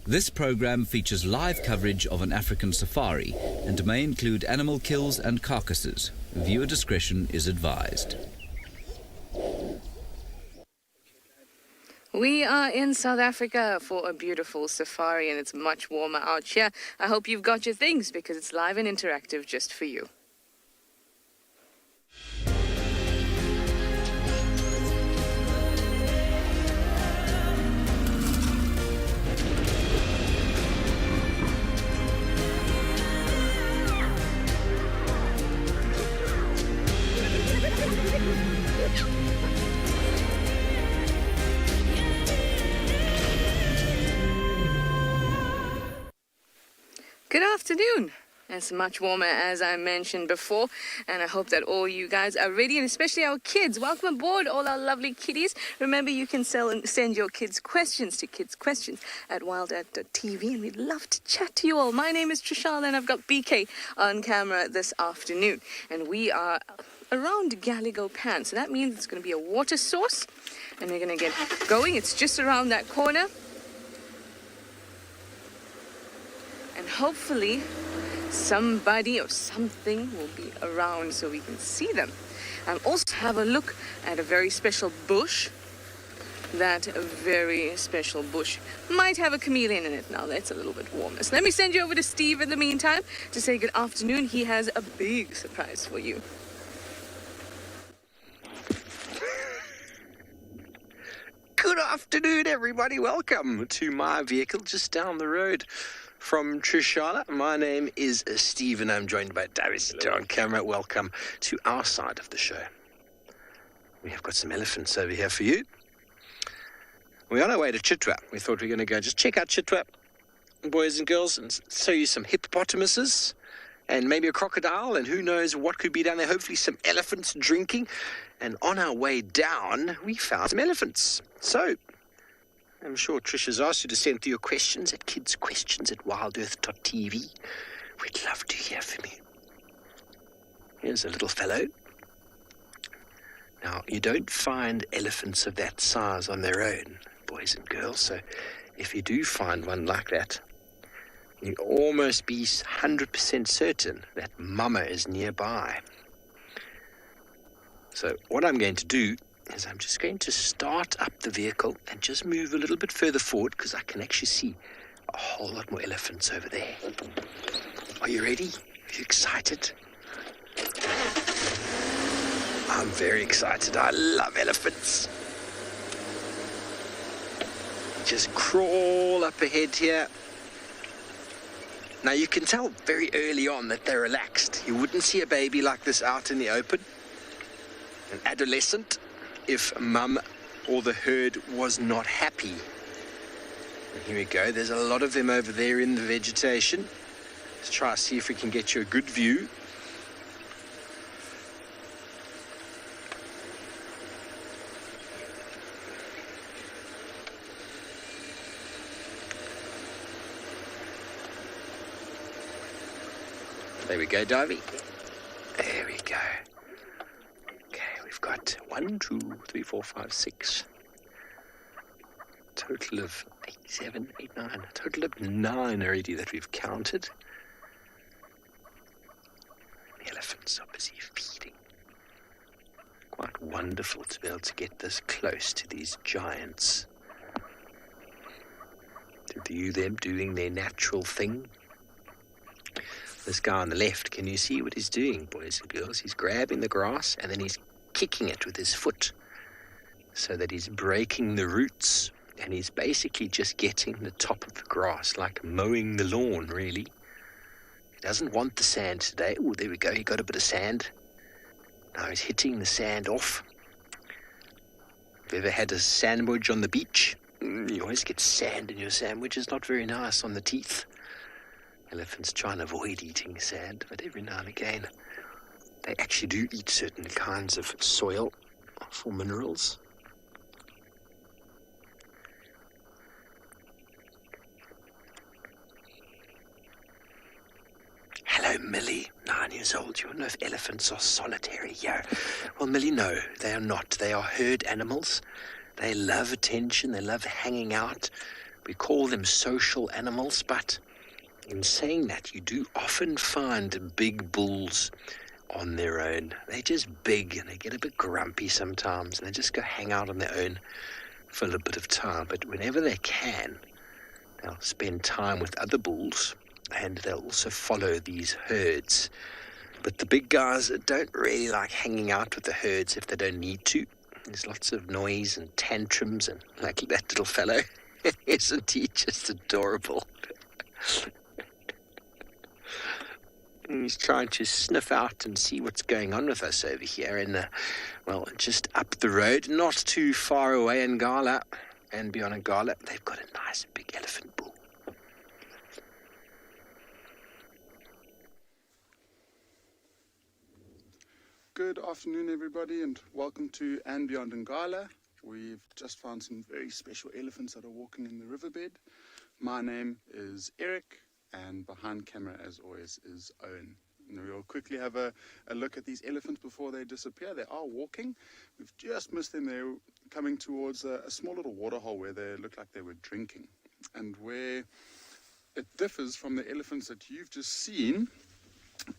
This program features live coverage of an African safari and may include animal kills and carcasses. Viewer discretion is advised. We are in South Africa for a beautiful safari, and it's much warmer out here. I hope you've got your things because it's live and interactive just for you. Good afternoon. It's much warmer, as I mentioned before, and I hope that all you guys are ready, and especially our kids. Welcome aboard, all our lovely kiddies. Remember, you can send your kids' questions to kidsquestions@wildearth.tv, and we'd love to chat to you all. My name is TRISHALA, and I've got BK on camera this afternoon, and we are around Gallego Pan, so that means it's going to be a water source, and we're going to get going. It's just around that corner. And hopefully somebody or something will be around so we can see them. And also have a look at a very special bush. That very special bush might have a chameleon in it. Now that's a little bit warmer. So let me send you over to Steve in the meantime to say good afternoon. He has a big surprise for you. Good afternoon, everybody. Welcome to my vehicle just down the road from TRISHALA. My name is Steve, and I'm joined by Darius on camera. Welcome to our side of the show. We have got some elephants over here for you. We're on our way to Chitwa. We thought we were going to go just check out Chitwa, boys and girls, and show you some hippopotamuses and maybe a crocodile, and who knows what could be down there. Hopefully some elephants drinking. And on our way down, we found some elephants. So I'm sure Trish has asked you to send through your questions at kidsquestions@wildearth.tv. We'd love to hear from you. Here's a little fellow. Now, you don't find elephants of that size on their own, boys and girls. So if you do find one like that, you almost be 100% certain that mama is nearby. So what I'm going to do is I'm just going to start up the vehicle and just move a little bit further forward because I can actually see a whole lot more elephants over there. Are you ready? Are you excited? I'm very excited. I love elephants. Just crawl up ahead here. Now you can tell very early on that they're relaxed. You wouldn't see a baby like this out in the open, an adolescent, if mum or the herd was not happy. And here we go. There's a lot of them over there in the vegetation. Let's try to see if we can get you a good view. There we go, Davy. There we go. We've got 1, 2, 3, 4, 5, 6. Total of 8, 7, 8, 9. A total of 9 already that we've counted. The elephants are busy feeding. Quite wonderful to be able to get this close to these giants. To view them doing their natural thing. This guy on the left, can you see what he's doing, boys and girls? He's grabbing the grass and then he's kicking it with his foot so that he's breaking the roots, and he's basically just getting the top of the grass, like mowing the lawn, really. He doesn't want the sand today. Oh, there we go. He got a bit of sand. Now he's hitting the sand off. Have you ever had a sandwich on the beach? You always get sand in your sandwich. It's not very nice on the teeth. Elephants try and avoid eating sand, but every now and again they actually do eat certain kinds of soil for minerals. Hello, Millie, 9 years old. You want to know if elephants are solitary? Yeah. Well, Millie, no, they are not. They are herd animals. They love attention. They love hanging out We call them social animals, but in saying that, you do often find big bulls on their own. They're just big and they get a bit grumpy sometimes and they just go hang out on their own for a little bit of time. But whenever they can, they'll spend time with other bulls and they'll also follow these herds. But the big guys don't really like hanging out with the herds if they don't need to. There's lots of noise and tantrums, and like that little fellow, isn't he just adorable? He's trying to sniff out and see what's going on with us over here in well, just up the road, not too far away in Ngala and beyond Ngala. They've got a nice big elephant bull. Good afternoon, everybody, and welcome to And Beyond Ngala. We've just found some very special elephants that are walking in the riverbed. My name is Eric, and behind camera, as always, is Owen. And we'll quickly have a look at these elephants before they disappear. They are walking. We've just missed them. They're coming towards a small little waterhole where they look like they were drinking. And where it differs from the elephants that you've just seen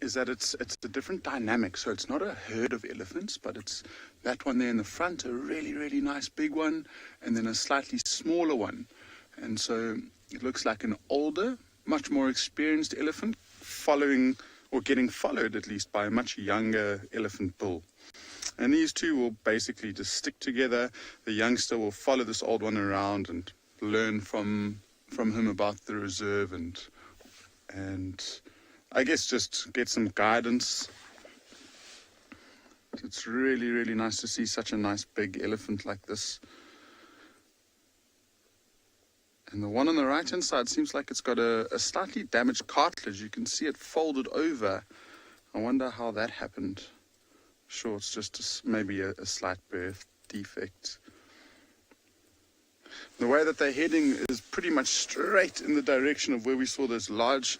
is that it's a different dynamic. So it's not a herd of elephants, but it's that one there in the front, a really, really nice big one, and then a slightly smaller one. And so it looks like an older, much more experienced elephant following, or getting followed at least, by a much younger elephant bull. And these two will basically just stick together. The youngster will follow this old one around and learn from him about the reserve and I guess just get some guidance. It's really, really nice to see such a nice big elephant like this. And the one on the right hand side seems like it's got a slightly damaged cartilage. You can see it folded over. I wonder how that happened. Sure, it's just maybe a slight birth defect. The way that they're heading is pretty much straight in the direction of where we saw this large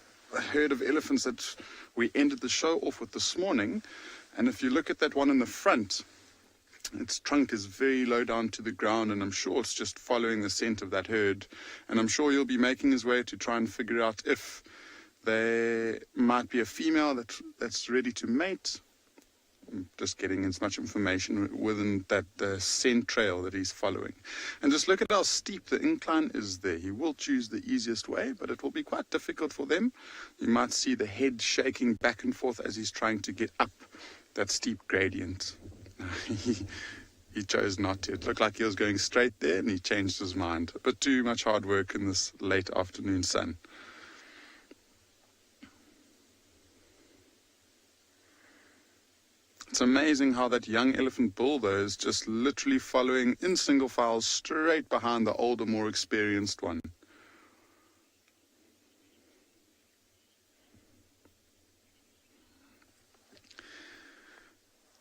herd of elephants that we ended the show off with this morning. And if you look at that one in the front, its trunk is very low down to the ground, and I'm sure it's just following the scent of that herd. And I'm sure he'll be making his way to try and figure out if there might be a female that's ready to mate. I'm just getting as much information within that scent trail that he's following. And just look at how steep the incline is there. He will choose the easiest way, but it will be quite difficult for them. You might see the head shaking back and forth as he's trying to get up that steep gradient. He chose not to. It looked like he was going straight there, and he changed his mind. A bit too much hard work in this late afternoon sun. It's amazing how that young elephant bull, though, is just literally following in single file straight behind the older, more experienced one.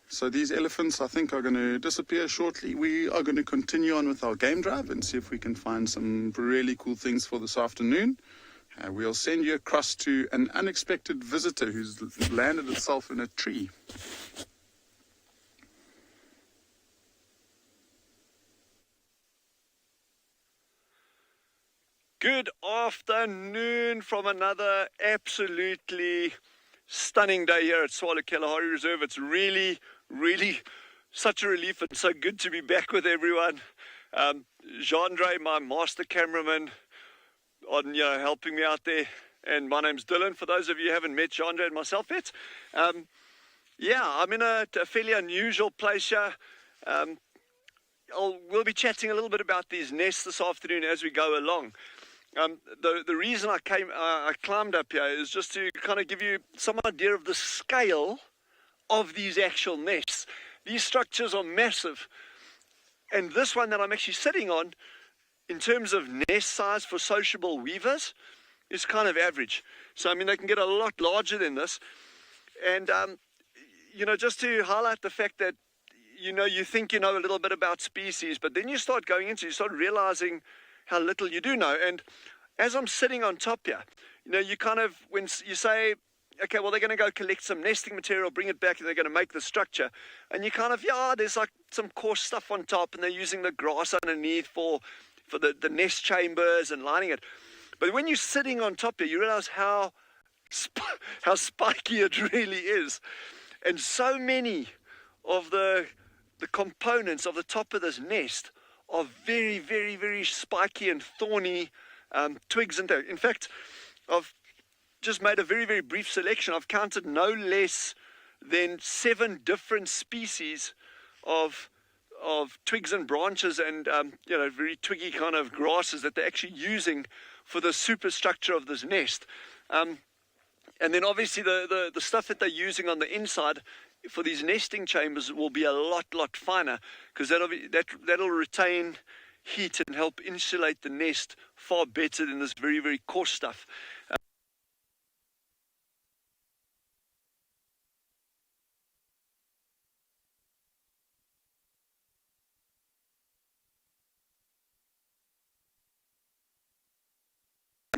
So these elephants, I think, are going to disappear shortly. We are going to continue on with our game drive and see if we can find some really cool things for this afternoon. We'll send you across to an unexpected visitor who's landed itself in a tree. Good afternoon from another absolutely stunning day here at Swallow Kalahari Reserve. It's really, really such a relief and so good to be back with everyone. Jean-Dre, my master cameraman, on helping me out there, and my name's Dylan. For those of you who haven't met Jean-Dre and myself yet, I'm in a fairly unusual place here. We'll be chatting a little bit about these nests this afternoon as we go along. The reason I climbed up here is just to kind of give you some idea of the scale of these actual nests. These structures are massive, and this one that I'm actually sitting on, in terms of nest size for sociable weavers, is kind of average. So I mean, they can get a lot larger than this. And just to highlight the fact that you think you know a little bit about species, but then you start realizing how little you do know. And as I'm sitting on top here, you kind of, when you say, okay, well, they're going to go collect some nesting material, bring it back, and they're going to make the structure. And you kind of, there's like some coarse stuff on top, and they're using the grass underneath for for the nest chambers and lining it. But when you're sitting on top here, you realize how spiky it really is. And so many of the components of the top of this nest are very, very, very spiky and thorny twigs. And in fact, I've just made a very, very brief selection. I've counted no less than 7 different species of twigs and branches and very twiggy kind of grasses that they're actually using for the superstructure of this nest. And then obviously the stuff that they're using on the inside for these nesting chambers will be a lot finer, because that'll retain heat and help insulate the nest far better than this very, very coarse stuff.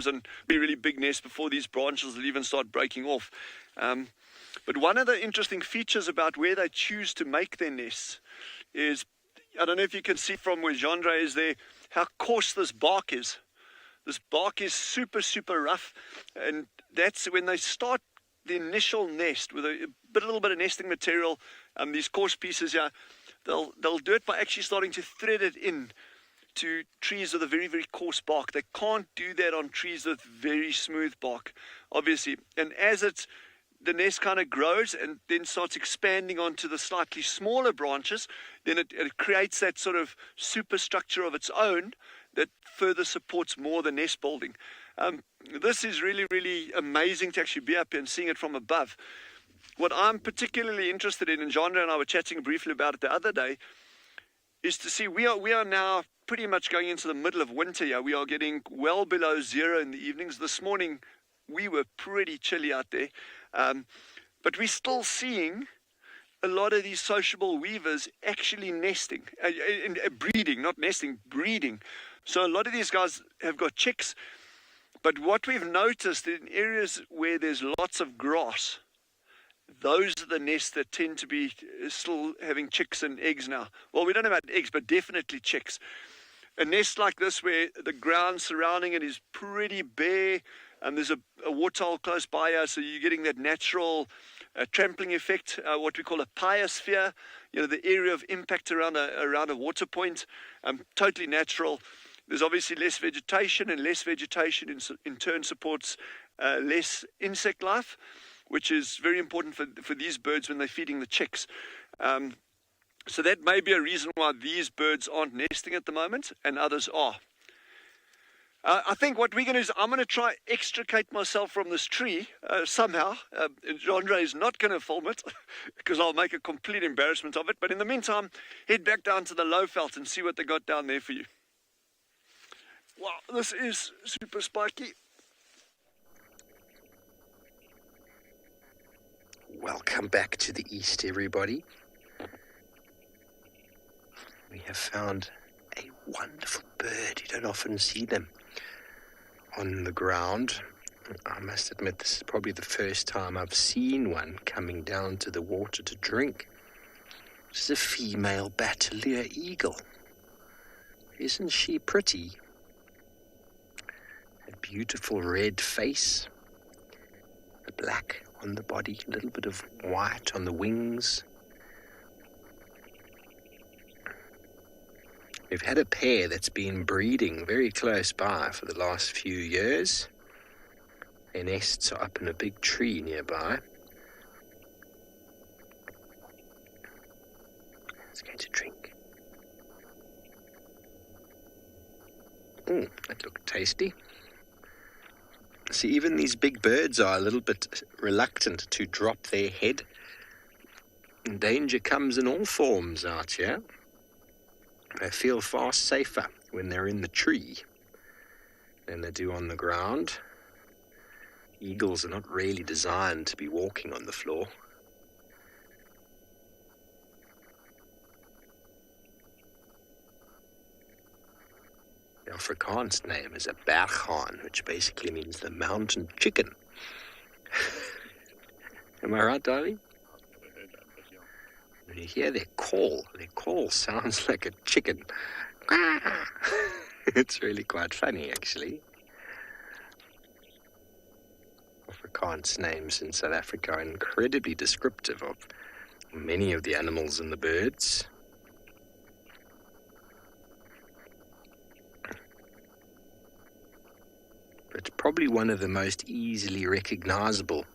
And be really big nests before these branches will even start breaking off. But one of the interesting features about where they choose to make their nests is, I don't know if you can see from where Jandre is there, how coarse this bark is. This bark is super, super rough, and that's when they start the initial nest with a little bit of nesting material. These coarse pieces here, they'll do it by actually starting to thread it in to trees with a very, very coarse bark. They can't do that on trees with very smooth bark, obviously. And as the nest kind of grows and then starts expanding onto the slightly smaller branches, then it creates that sort of superstructure of its own that further supports more the nest building. This is really, really amazing to actually be up here and seeing it from above. What I'm particularly interested in, and Jandre and I were chatting briefly about it the other day, is to see we are now pretty much going into the middle of winter here. We are getting well below 0 in the evenings. This morning we were pretty chilly out there, but we're still seeing a lot of these sociable weavers actually nesting, breeding, not nesting, breeding. So a lot of these guys have got chicks, but what we've noticed in areas where there's lots of grass, those are the nests that tend to be still having chicks and eggs now. Well, we don't know about eggs, but definitely chicks. A nest like this where the ground surrounding it is pretty bare, and there's a waterhole close by us, so you're getting that natural trampling effect, what we call a biosphere, the area of impact around a water point, totally natural. There's obviously less vegetation, and less vegetation in turn supports less insect life, which is very important for these birds when they're feeding the chicks. So that may be a reason why these birds aren't nesting at the moment and others are. I think what we're going to do is I'm going to try extricate myself from this tree somehow. Jandre is not going to film it because I'll make a complete embarrassment of it. But in the meantime, head back down to the low veld and see what they got down there for you. Wow, this is super spiky. Welcome back to the east, everybody. We have found a wonderful bird. You don't often see them on the ground. I must admit, this is probably the first time I've seen one coming down to the water to drink. This is a female Bateleur eagle. Isn't she pretty? A beautiful red face, the black on the body, a little bit of white on the wings. We've had a pair that's been breeding very close by for the last few years. Their nests are up in a big tree nearby. It's going to drink. That looked tasty. See, even these big birds are a little bit reluctant to drop their head. Danger comes in all forms out here. They feel far safer when they're in the tree than they do on the ground. Eagles are not really designed to be walking on the floor. The Afrikaans name is a berghaan, which basically means the mountain chicken. Am I right, darling? When you hear their call sounds like a chicken. It's really quite funny, actually. Afrikaans names in South Africa are incredibly descriptive of many of the animals and the birds. But probably one of the most easily recognizable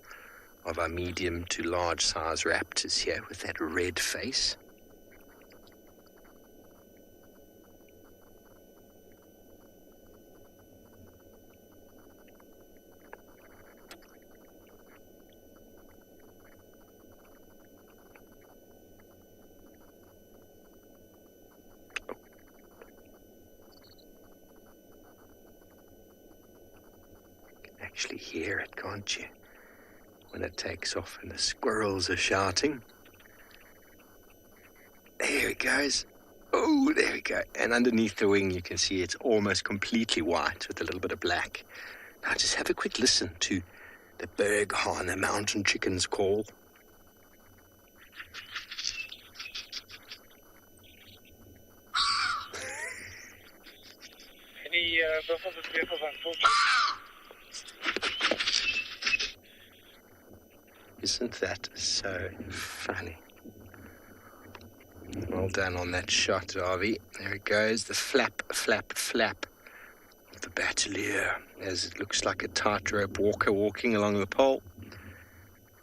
of our medium to large size raptors here, with that red face. Actually hear it, can't you? When it takes off and the squirrels are shouting. There it goes. Oh, there we go. And underneath the wing you can see it's almost completely white with a little bit of black. Now just have a quick listen to the berghaan, the mountain chicken's call. Isn't that so funny? Well done on that shot, Harvey. There it goes, the flap, flap, flap of the batelier, as it looks like a tightrope walker walking along the pole.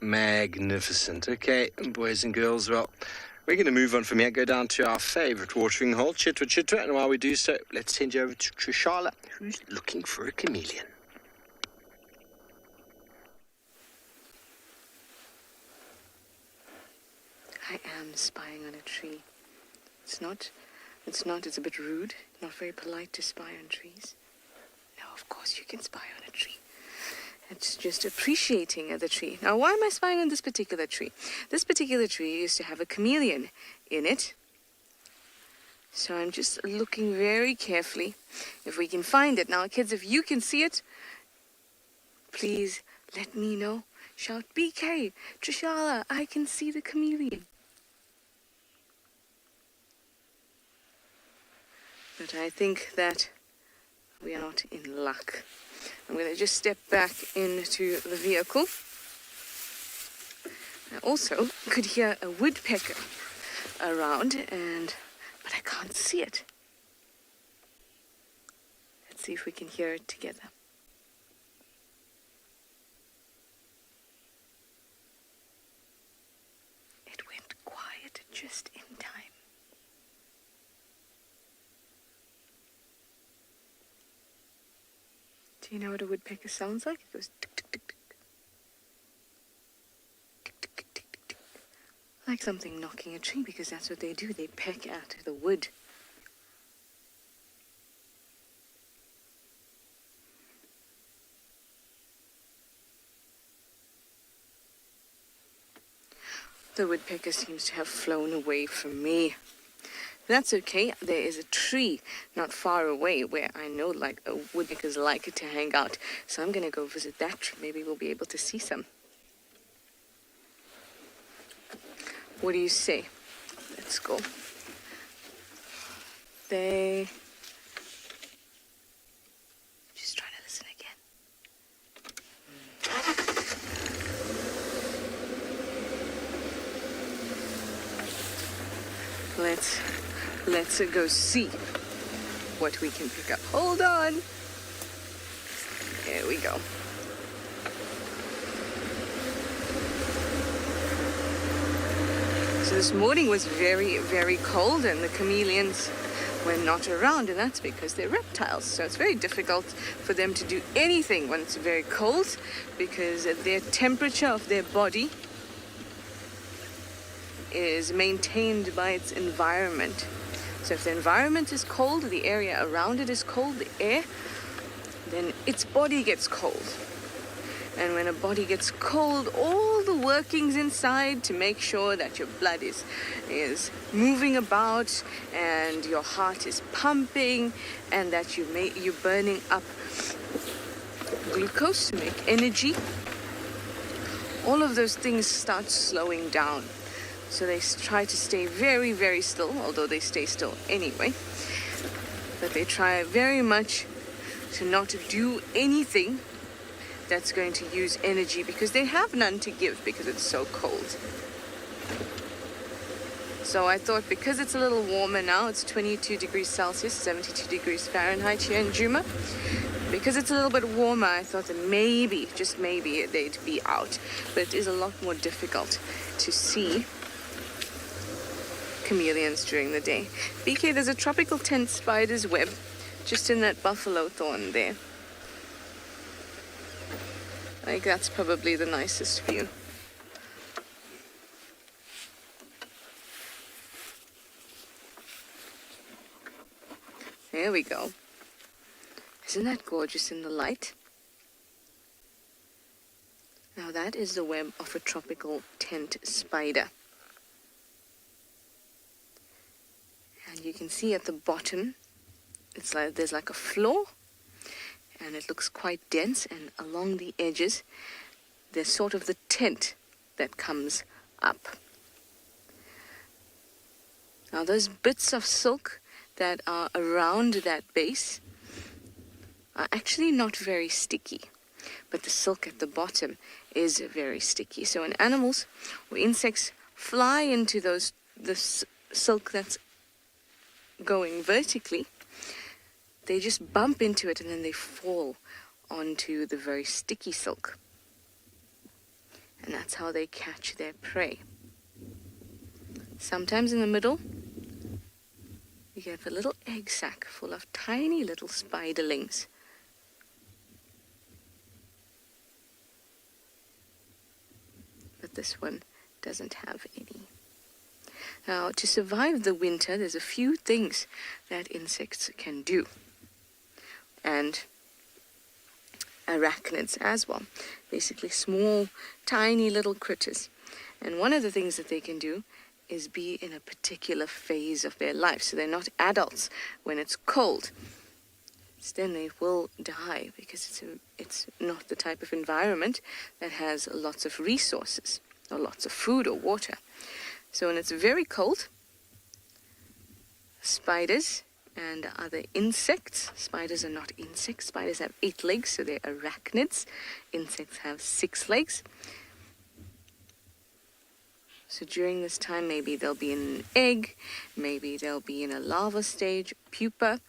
Magnificent. Okay, boys and girls, well, we're going to move on from here, go down to our favourite watering hole, Chitwa Chitwa, and while we do so, let's send you over to Trishala, who's looking for a chameleon. I am spying on a tree. It's a bit rude, not very polite to spy on trees. No, of course you can spy on a tree. It's just appreciating the tree. Now, why am I spying on this particular tree? This particular tree used to have a chameleon in it. So I'm just looking very carefully if we can find it. Now, kids, if you can see it, please let me know. Shout, BK, Trishala, I can see the chameleon. But I think that we are not in luck. I'm going to just step back into the vehicle. I also could hear a woodpecker around, but I can't see it. Let's see if we can hear it together. It went quiet just in time. Do you know what a woodpecker sounds like? It goes tick, tick, tick, tick. Tick, tick, tick, tick, tick, tick. Like something knocking a tree, because that's what they do. They peck at the wood. The woodpecker seems to have flown away from me. That's okay. There is a tree not far away where I know like woodpeckers like to hang out. So I'm going to go visit that tree. Maybe we'll be able to see some. What do you say? Let's go. Just trying to listen again. Let's go see what we can pick up. Hold on. There we go. So this morning was very, very cold and the chameleons were not around, and that's because they're reptiles. So it's very difficult for them to do anything when it's very cold, because their temperature of their body is maintained by its environment. So if the environment is cold, the area around it is cold, the air, then its body gets cold. And when a body gets cold, all the workings inside to make sure that your blood is moving about and your heart is pumping and that you're burning up glucose to make energy, all of those things start slowing down. So they try to stay very, very still, although they stay still anyway. But they try very much to not do anything that's going to use energy, because they have none to give because it's so cold. So I thought, because it's a little warmer now, it's 22 degrees Celsius, 72 degrees Fahrenheit here in Juma. Because it's a little bit warmer, I thought that maybe, just maybe, they'd be out. But it is a lot more difficult to see chameleons during the day. BK, there's a tropical tent spider's web just in that buffalo thorn there. I think that's probably the nicest view. There we go. Isn't that gorgeous in the light? Now that is the web of a tropical tent spider. And you can see at the bottom, it's like there's like a floor, and it looks quite dense, and along the edges there's sort of the tent that comes up. Now those bits of silk that are around that base are actually not very sticky, but the silk at the bottom is very sticky. So when animals or insects fly into the silk that's going vertically, they just bump into it and then they fall onto the very sticky silk. And that's how they catch their prey. Sometimes in the middle, you get a little egg sac full of tiny little spiderlings. But this one doesn't have any. Now, to survive the winter, there's a few things that insects can do. And arachnids as well. Basically small, tiny little critters. And one of the things that they can do is be in a particular phase of their life. So they're not adults when it's cold. Then they will die because it's not the type of environment that has lots of resources or lots of food or water. So when it's very cold, spiders and other insects, spiders are not insects, spiders have 8 legs, so they're arachnids. Insects have 6 legs. So during this time, maybe they'll be in an egg, maybe they'll be in a larva stage, pupa,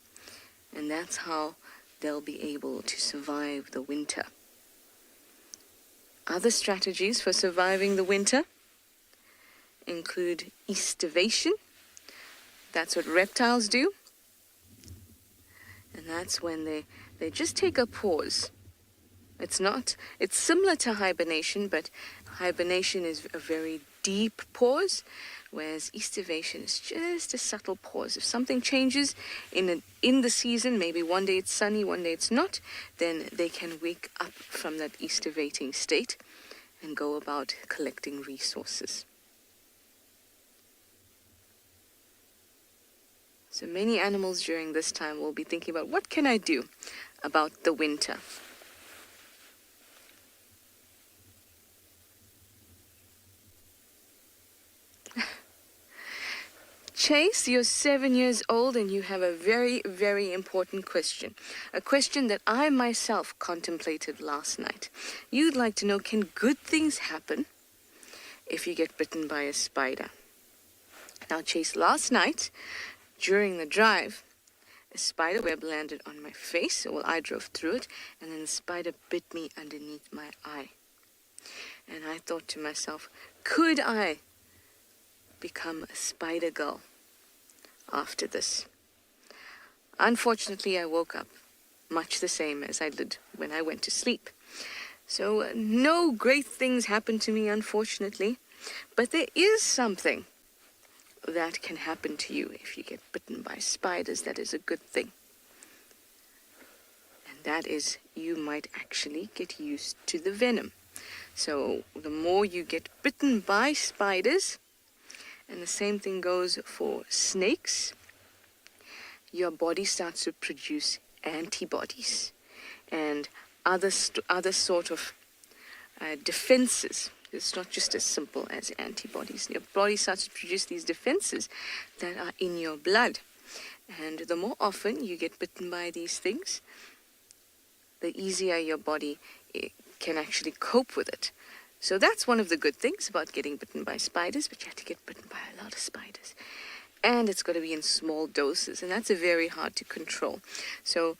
and that's how they'll be able to survive the winter. Other strategies for surviving the winter include estivation. That's what reptiles do. And that's when they just take a pause. It's similar to hibernation, but hibernation is a very deep pause, whereas estivation is just a subtle pause. If something changes in the season, maybe one day it's sunny, one day it's not, then they can wake up from that estivating state and go about collecting resources. So many animals during this time will be thinking about, what can I do about the winter? Chase, you're 7 years old and you have a very, very important question. A question that I myself contemplated last night. You'd like to know, can good things happen if you get bitten by a spider? Now, Chase, last night, during the drive, a spider web landed on my face. Well, I drove through it, and then the spider bit me underneath my eye. And I thought to myself, could I become a spider girl after this? Unfortunately, I woke up much the same as I did when I went to sleep. So no great things happened to me, unfortunately. But there is something that can happen to you if you get bitten by spiders. That is a good thing. And that is, you might actually get used to the venom. So the more you get bitten by spiders, and the same thing goes for snakes, your body starts to produce antibodies and other sort of defenses. It's not just as simple as antibodies. Your body starts to produce these defenses that are in your blood. And the more often you get bitten by these things, the easier your body can actually cope with it. So that's one of the good things about getting bitten by spiders, but you have to get bitten by a lot of spiders. And it's got to be in small doses, and that's very hard to control. So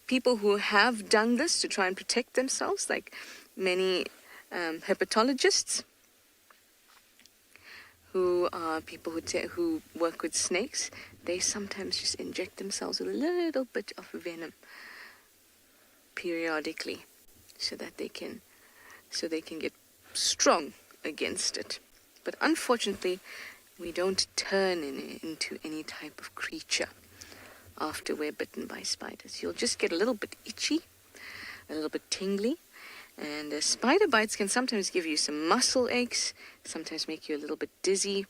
people who have done this to try and protect themselves, like many herpetologists, who are people who work with snakes, they sometimes just inject themselves with a little bit of venom periodically, so they can get strong against it. But unfortunately, we don't turn into any type of creature after we're bitten by spiders. You'll just get a little bit itchy, a little bit tingly, and spider bites can sometimes give you some muscle aches, sometimes make you a little bit dizzy,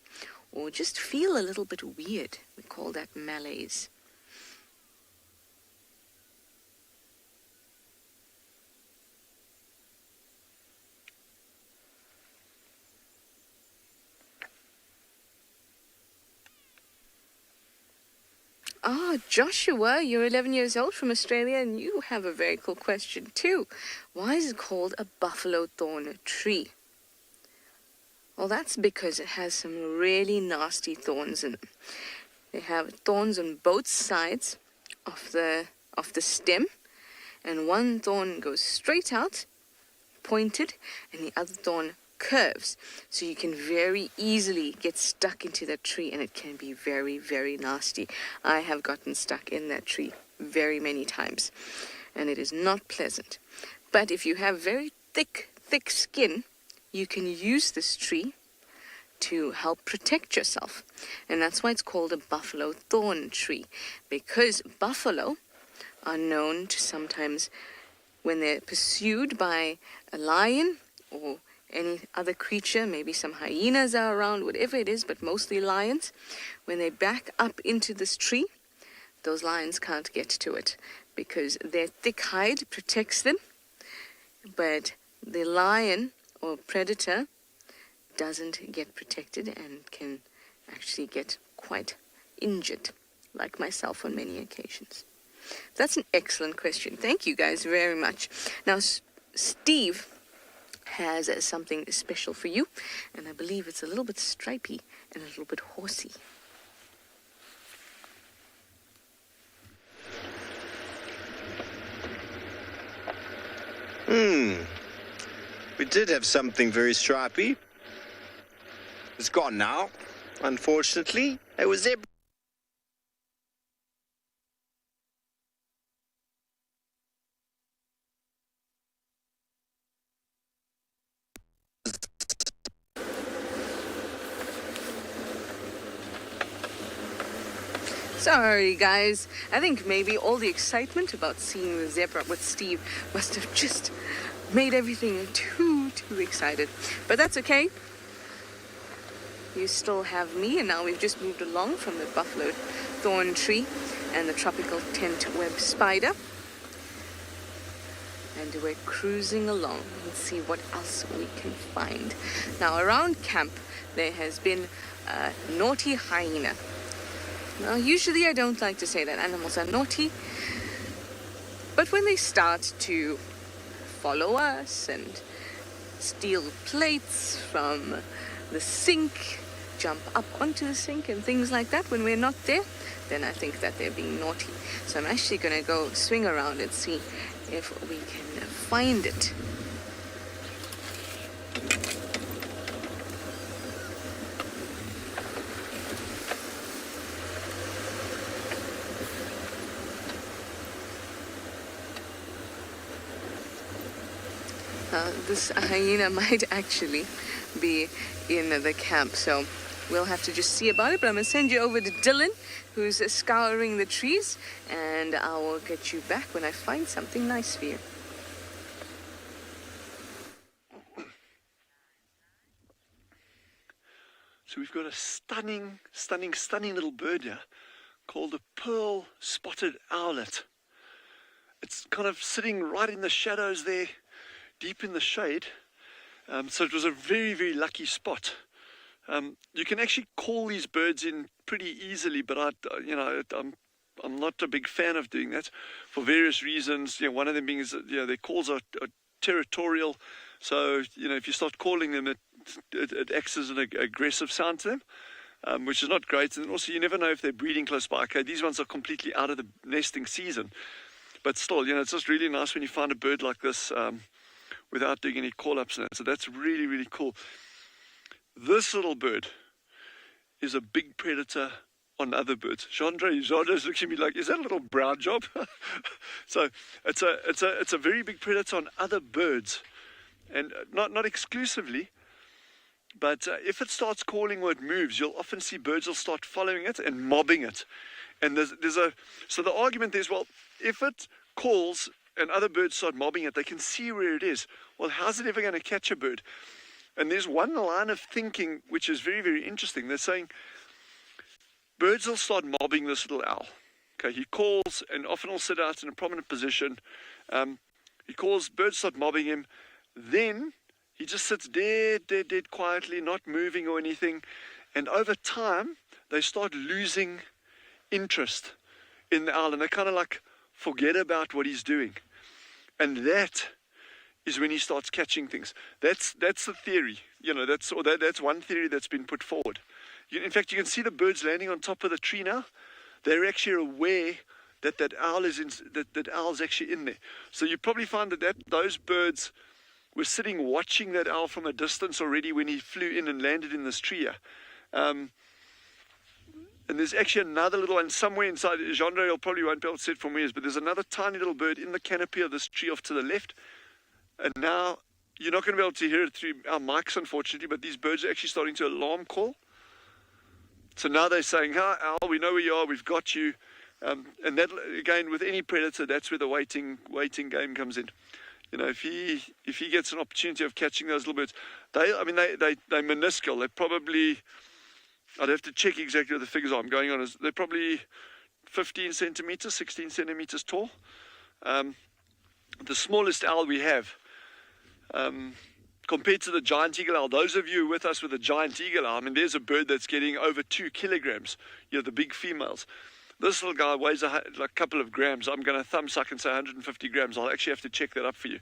or just feel a little bit weird. We call that malaise. Ah, Joshua, you're 11 years old from Australia, and you have a very cool question too. Why is it called a buffalo thorn tree? Well, that's because it has some really nasty thorns in them. They have thorns on both sides of the stem, and one thorn goes straight out, pointed, and the other thorn curves, so you can very easily get stuck into that tree, and it can be very, very nasty. I have gotten stuck in that tree very many times, and it is not pleasant. But if you have very thick skin, you can use this tree to help protect yourself, and that's why it's called a buffalo thorn tree, because buffalo are known to sometimes, when they're pursued by a lion or any other creature, maybe some hyenas are around, whatever it is, but mostly lions, when they back up into this tree, those lions can't get to it because their thick hide protects them, but the lion or predator doesn't get protected and can actually get quite injured, like myself on many occasions. That's an excellent question. Thank you guys very much. Now, Steve has something special for you, and I believe it's a little bit stripy and a little bit horsey. We did have something very stripy. It's gone now, unfortunately. It was zebra. Sorry, guys. I think maybe all the excitement about seeing the zebra with Steve must have just made everything too excited. But that's okay. You still have me, and now we've just moved along from the buffalo thorn tree and the tropical tent web spider. And we're cruising along and see what else we can find. Now, around camp, there has been a naughty hyena. Now, usually I don't like to say that animals are naughty, but when they start to follow us and steal plates from the sink, jump up onto the sink and things like that when we're not there, then I think that they're being naughty. So I'm actually going to go swing around and see if we can find it. This hyena might actually be in the camp, so we'll have to just see about it. But I'm going to send you over to Dylan, who's scouring the trees, and I will get you back when I find something nice for you. So we've got a stunning little bird here called a pearl-spotted owlet. It's kind of sitting right in the shadows there, deep in the shade. So it was a very, very lucky spot. You can actually call these birds in pretty easily, but I'm not a big fan of doing that for various reasons. One of them being is that, their calls are territorial. So, if you start calling them, it acts as an aggressive sound to them, which is not great. And also, you never know if they're breeding close by. Okay, these ones are completely out of the nesting season. But still, it's just really nice when you find a bird like this without doing any call-ups. So that's really, really cool. This little bird is a big predator on other birds. Genre's looking at me like, is that a little brown job? So it's a very big predator on other birds, and not exclusively, but if it starts calling or it moves, you'll often see birds will start following it and mobbing it. And so the argument is, well, if it calls and other birds start mobbing it, they can see where it is. Well, how's it ever going to catch a bird? And there's one line of thinking which is very, very interesting. They're saying birds will start mobbing this little owl. Okay, he calls and often will sit out in a prominent position. He calls, birds start mobbing him. Then he just sits dead quietly, not moving or anything. And over time, they start losing interest in the owl. And they kind of like forget about what he's doing. And that is when he starts catching things. That's the theory. That's one theory that's been put forward. In fact, you can see the birds landing on top of the tree now. They're actually aware that owl is that owl's actually in there. So you probably find that those birds were sitting watching that owl from a distance already when he flew in and landed in this tree here. And there's actually another little one somewhere inside. Genre probably won't be able to see it from where he is, but there's another tiny little bird in the canopy of this tree off to the left. And now you're not going to be able to hear it through our mics, unfortunately, but these birds are actually starting to alarm call. So now they're saying, "Hi, owl, we know where you are, we've got you." And that, again, with any predator, that's where the waiting game comes in. If he gets an opportunity of catching those little birds, they're minuscule. They're probably, I'd have to check exactly what the figures are I'm going on. They're probably 15 centimeters, 16 centimeters tall. The smallest owl we have, compared to the giant eagle owl, those of you with us with the giant eagle owl, there's a bird that's getting over 2 kilograms, the big females. This little guy weighs a couple of grams. I'm going to thumb suck and say 150 grams. I'll actually have to check that up for you.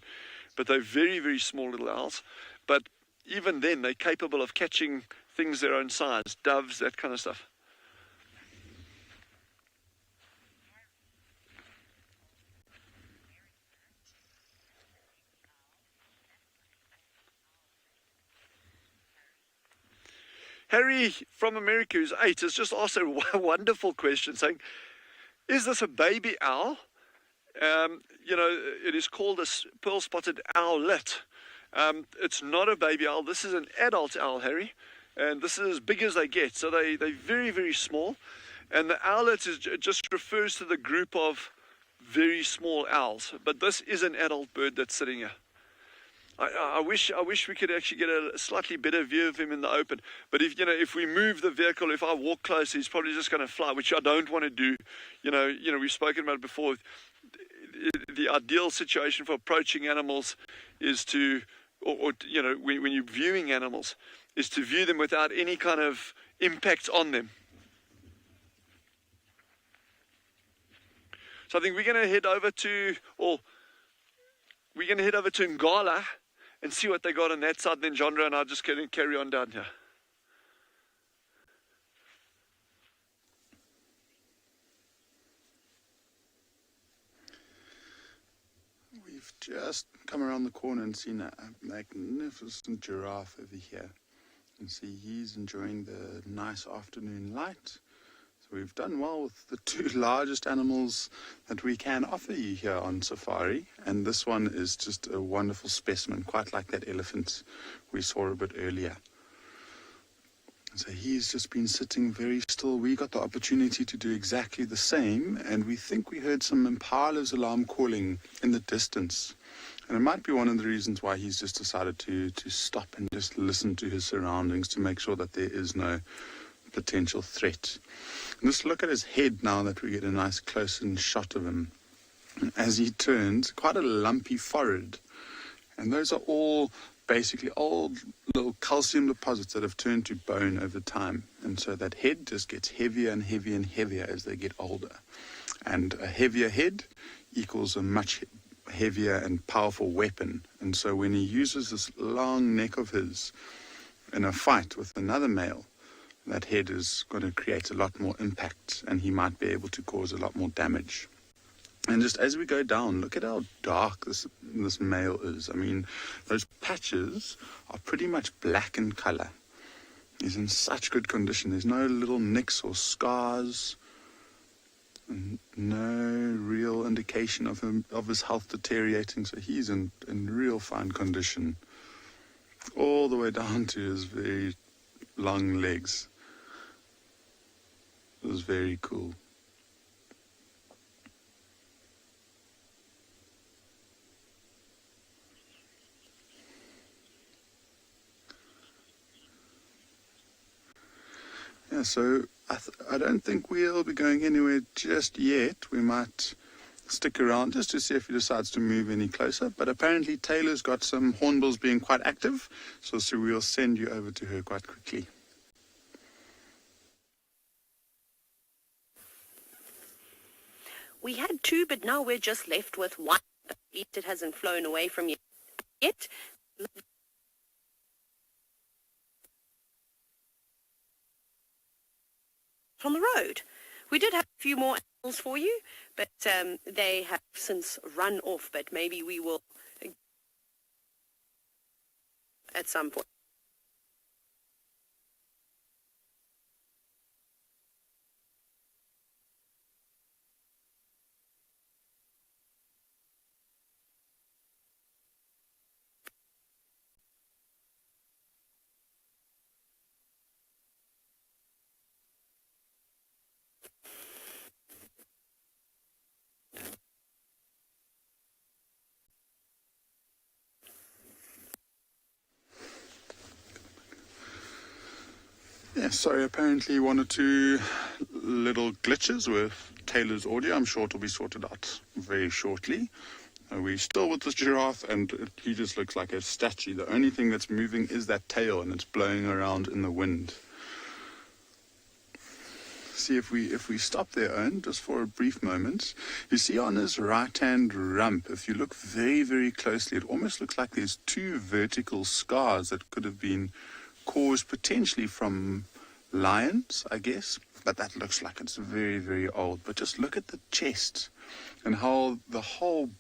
But they're very, very small little owls. But even then, they're capable of catching things their own size, doves, that kind of stuff. Harry from America, who's 8, has just asked a wonderful question, saying, is this a baby owl? It is called a pearl-spotted owlet. It's not a baby owl. This is an adult owl, Harry, and this is as big as they get. So they're very, very small. And the owlet just refers to the group of very small owls. But this is an adult bird that's sitting here. I wish we could actually get a slightly better view of him in the open. But if we move the vehicle, if I walk closer, he's probably just going to fly, which I don't want to do. We've spoken about it before. The ideal situation for approaching animals is to, when you're viewing animals, is to view them without any kind of impact on them. So I think we're going to head over to Ngala and see what they got on that side. Then Genre and I just going to carry on down here. We've just come around the corner and seen a magnificent giraffe over here. You can see he's enjoying the nice afternoon light. So we've done well with the 2 largest animals that we can offer you here on safari. And this one is just a wonderful specimen, quite like that elephant we saw a bit earlier. So he's just been sitting very still. We got the opportunity to do exactly the same, and we think we heard some impalas alarm calling in the distance. And it might be one of the reasons why he's just decided to stop and just listen to his surroundings to make sure that there is no potential threat. And just look at his head now that we get a nice close-in shot of him. And as he turns, quite a lumpy forehead. And those are all basically old little calcium deposits that have turned to bone over time. And so that head just gets heavier and heavier and heavier as they get older. And a heavier head equals a much heavier and powerful weapon. And so when he uses this long neck of his in a fight with another male, that head is going to create a lot more impact, and he might be able to cause a lot more damage. And just as we go down, look at how dark this male is. I mean, those patches are pretty much black in color. He's in such good condition. There's no little nicks or scars, and no real indication of his health deteriorating. So he's in real fine condition, all the way down to his very long legs. It was very cool. Yeah, so I don't think we'll be going anywhere just yet. We might stick around just to see if he decides to move any closer. But apparently Taylor's got some hornbills being quite active, so we'll send you over to her quite quickly. We had two, but now we're just left with one. At least it hasn't flown away from you yet. On the road. We did have a few more animals for you, but they have since run off, but maybe we will at some point. Yeah, sorry, apparently one or two little glitches with Taylor's audio. I'm sure it'll be sorted out very shortly. We're still with this giraffe, and he just looks like a statue. The only thing that's moving is that tail, and it's blowing around in the wind. See, if we stop there, Owen, just for a brief moment, you see on his right-hand rump, if you look very, very closely, it almost looks like there's two vertical scars that could have been caused potentially from lions, I guess, but that looks like it's very, very old. But just look at the chest and how the whole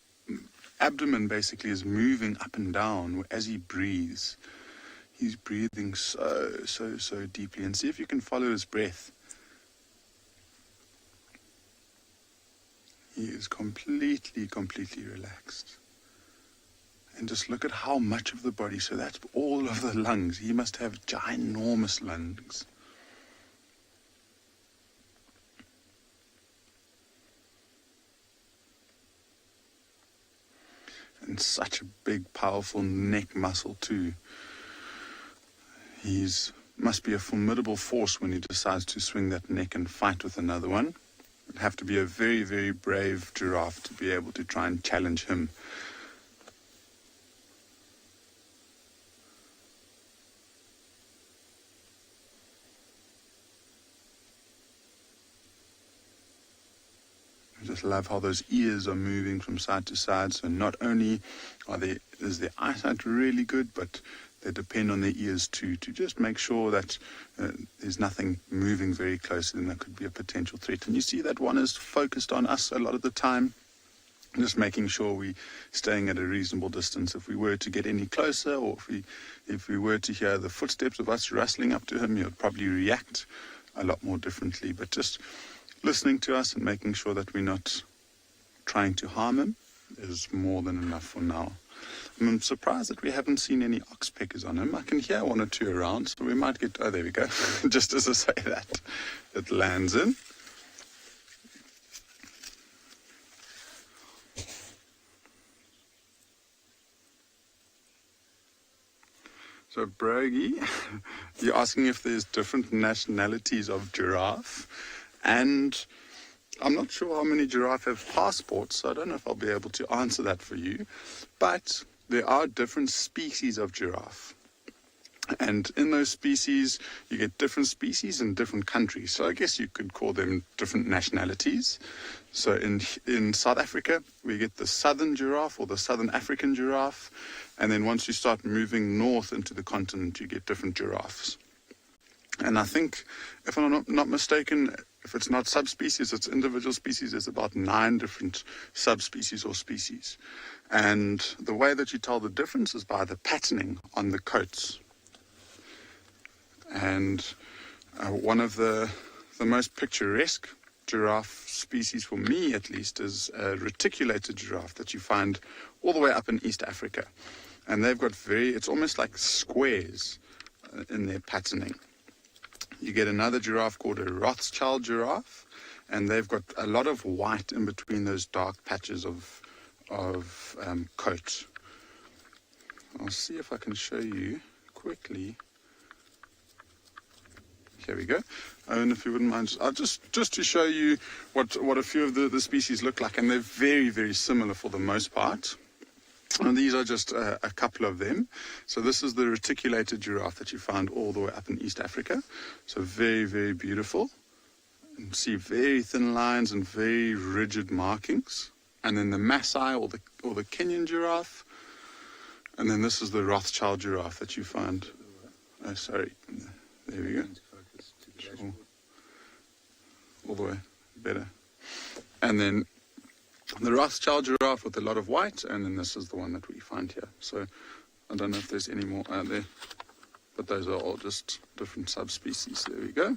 abdomen basically is moving up and down as he breathes. He's breathing so deeply. And see if you can follow his breath. He is completely relaxed. And just look at how much of the body. So that's all of the lungs. He must have ginormous lungs. And such a big, powerful neck muscle too. Must be a formidable force when he decides to swing that neck and fight with another one. It'd have to be a very, very brave giraffe to be able to try and challenge him. I just love how those ears are moving from side to side. So not only is their eyesight really good, but they depend on their ears too, to just make sure that there's nothing moving very close, and that could be a potential threat. And you see that one is focused on us a lot of the time, just making sure we're staying at a reasonable distance. If we were to get any closer, or if we were to hear the footsteps of us rustling up to him, he would probably react a lot more differently. But just listening to us and making sure that we're not trying to harm him is more than enough for now. I'm surprised that we haven't seen any oxpeckers on him. I can hear one or two around, so we might get... Oh, there we go. Just as I say that, it lands in. So, Brogy, you're asking if there's different nationalities of giraffe. And I'm not sure how many giraffe have passports, so I don't know if I'll be able to answer that for you. But there are different species of giraffe. And in those species, you get different species in different countries. So I guess you could call them different nationalities. So in South Africa, we get the southern giraffe or the southern African giraffe. And then once you start moving north into the continent, you get different giraffes. And I think, if I'm not mistaken, if it's not subspecies, it's individual species, there's about 9 different subspecies or species. And the way that you tell the difference is by the patterning on the coats. And one of the most picturesque giraffe species, for me at least, is a reticulated giraffe that you find all the way up in East Africa. And they've got it's almost like squares in their patterning. You get another giraffe called a Rothschild giraffe, and they've got a lot of white in between those dark patches of coat. I'll see if I can show you quickly. Here we go. And if you wouldn't mind, just to show you what a few of the species look like, and they're very, very similar for the most part. And these are just a couple of them. So this is the reticulated giraffe that you find all the way up in East Africa. So very, very beautiful. You see very thin lines and very rigid markings. And then the Maasai or the Kenyan giraffe. And then this is the Rothschild giraffe that you find. Oh, sorry. There we go. Sure. All the way. Better. And then the Rothschild giraffe with a lot of white, and then this is the one that we find here. So I don't know if there's any more out there, but those are all just different subspecies. There we go.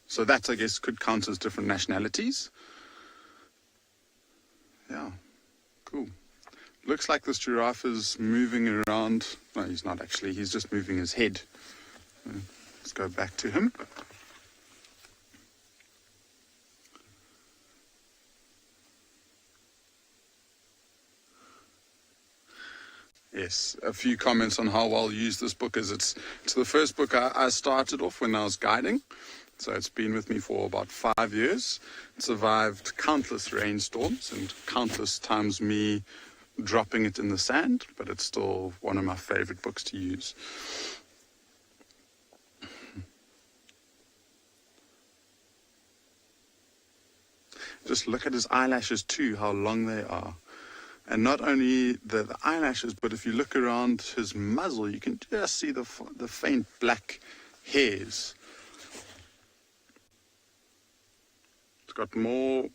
So that, I guess, could count as different nationalities. Yeah, cool. Looks like this giraffe is moving around. No, he's not actually. He's just moving his head. Let's go back to him. Yes, a few comments on how well used this book is. It's the first book I started off when I was guiding. So it's been with me for about 5 years. It survived countless rainstorms and countless times me dropping it in the sand, but it's still one of my favorite books to use. Just look at his eyelashes too, how long they are. And not only the eyelashes, but if you look around his muzzle, you can just see the faint black hairs. He's got more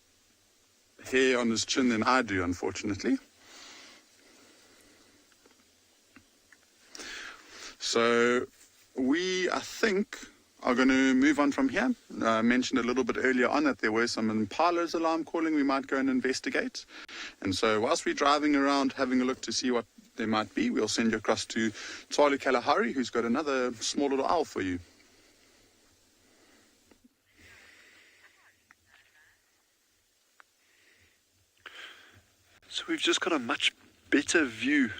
hair on his chin than I do, unfortunately. So I think, are going to move on from here. I mentioned a little bit earlier on that there were some impalas alarm calling. We might go and investigate. And so whilst we're driving around having a look to see what there might be, we'll send you across to Tsali Kalahari, who's got another small little owl for you. So we've just got a much better view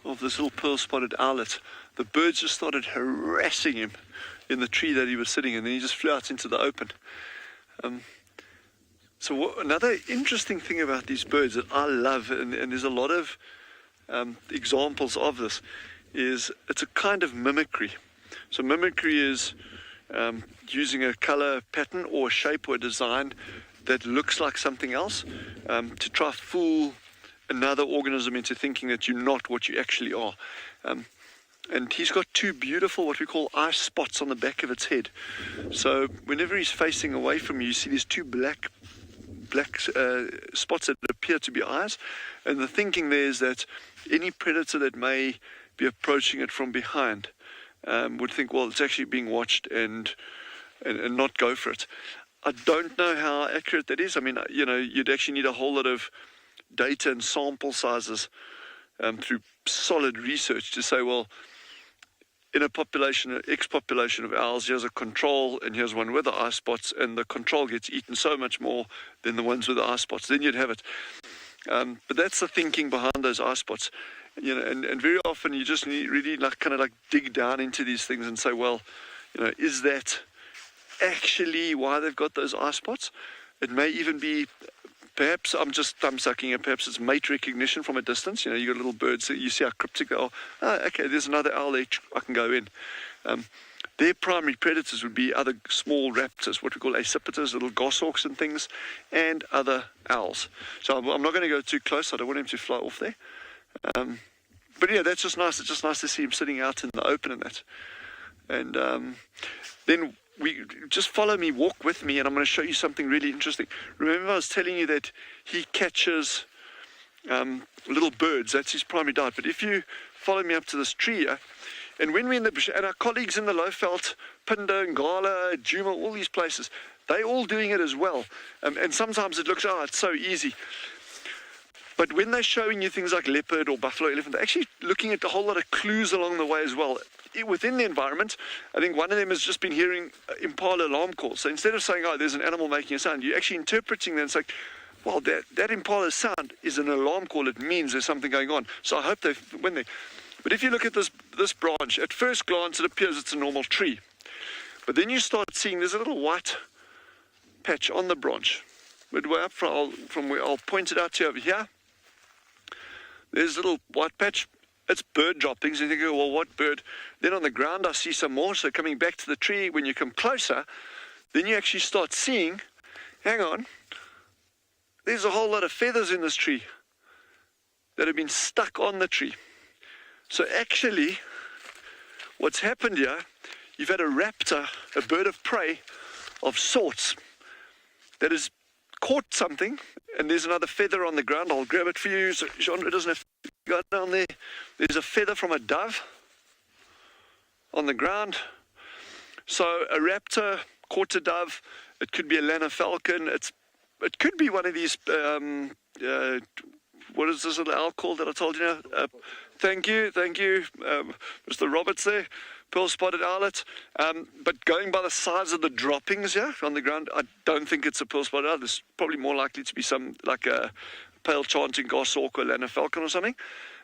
of this little pearl-spotted owlet. The birds just started harassing him in the tree that he was sitting in, and then he just flew out into the open. Another interesting thing about these birds that I love, and there's a lot of examples of this, is it's a kind of mimicry. So mimicry is using a color pattern or a shape or a design that looks like something else to try to fool another organism into thinking that you're not what you actually are. And he's got 2 beautiful, what we call eye spots on the back of its head. So whenever he's facing away from you, you see these 2 black spots that appear to be eyes. And the thinking there is that any predator that may be approaching it from behind would think, well, it's actually being watched and not go for it. I don't know how accurate that is. I mean, you'd actually need a whole lot of data and sample sizes through solid research to say, well, in a population, X population of owls, here's a control and here's one with the eye spots, and the control gets eaten so much more than the ones with the eye spots. Then you'd have it. But that's the thinking behind those eye spots. And very often you just need really kind of dig down into these things and say, well, is that actually why they've got those eye spots? It may even be Perhaps I'm just thumb-sucking it. Perhaps it's mate recognition from a distance. You got little birds. So you see how cryptic they are. Oh, okay, there's another owl there. I can go in. Their primary predators would be other small raptors, what we call accipiters, little goshawks and things, and other owls. So I'm not going to go too close. I don't want him to fly off there. But yeah, that's just nice. It's just nice to see him sitting out in the open and that. And then we just follow me, walk with me, and I'm going to show you something really interesting. Remember I was telling you that he catches little birds. That's his primary diet. But if you follow me up to this tree here, and when we're in the bush, and our colleagues in the Lowveld, Pinder, Ngala, Djuma, all these places, they're all doing it as well. And sometimes it looks, it's so easy. But when they're showing you things like leopard or buffalo, elephant, they're actually looking at a whole lot of clues along the way as well. Within the environment, I think one of them has just been hearing impala alarm calls. So instead of saying, there's an animal making a sound, you're actually interpreting that. It's like, well, that impala's sound is an alarm call. It means there's something going on. So I hope but if you look at this branch, at first glance, it appears it's a normal tree. But then you start seeing there's a little white patch on the branch. Midway up from where I'll point it out to you over here. There's a little white patch. It's bird droppings. And you think, well, what bird? Then on the ground, I see some more. So coming back to the tree, when you come closer, then you actually start seeing, hang on, there's a whole lot of feathers in this tree that have been stuck on the tree. So actually, what's happened here, you've had a raptor, a bird of prey of sorts, that has caught something, and there's another feather on the ground. I'll grab it for you, so Jean doesn't have to go down there. There's a feather from a dove on the ground. So a raptor caught a dove. It could be a Lana falcon. It could be one of these, what is this little owl called that I told you now? Thank you, Mr. Roberts there, pearl-spotted owlet. But going by the size of the droppings here on the ground, I don't think it's a pearl-spotted owlet. There's probably more likely to be some, like a pale chanting goshawk or Lana falcon or something.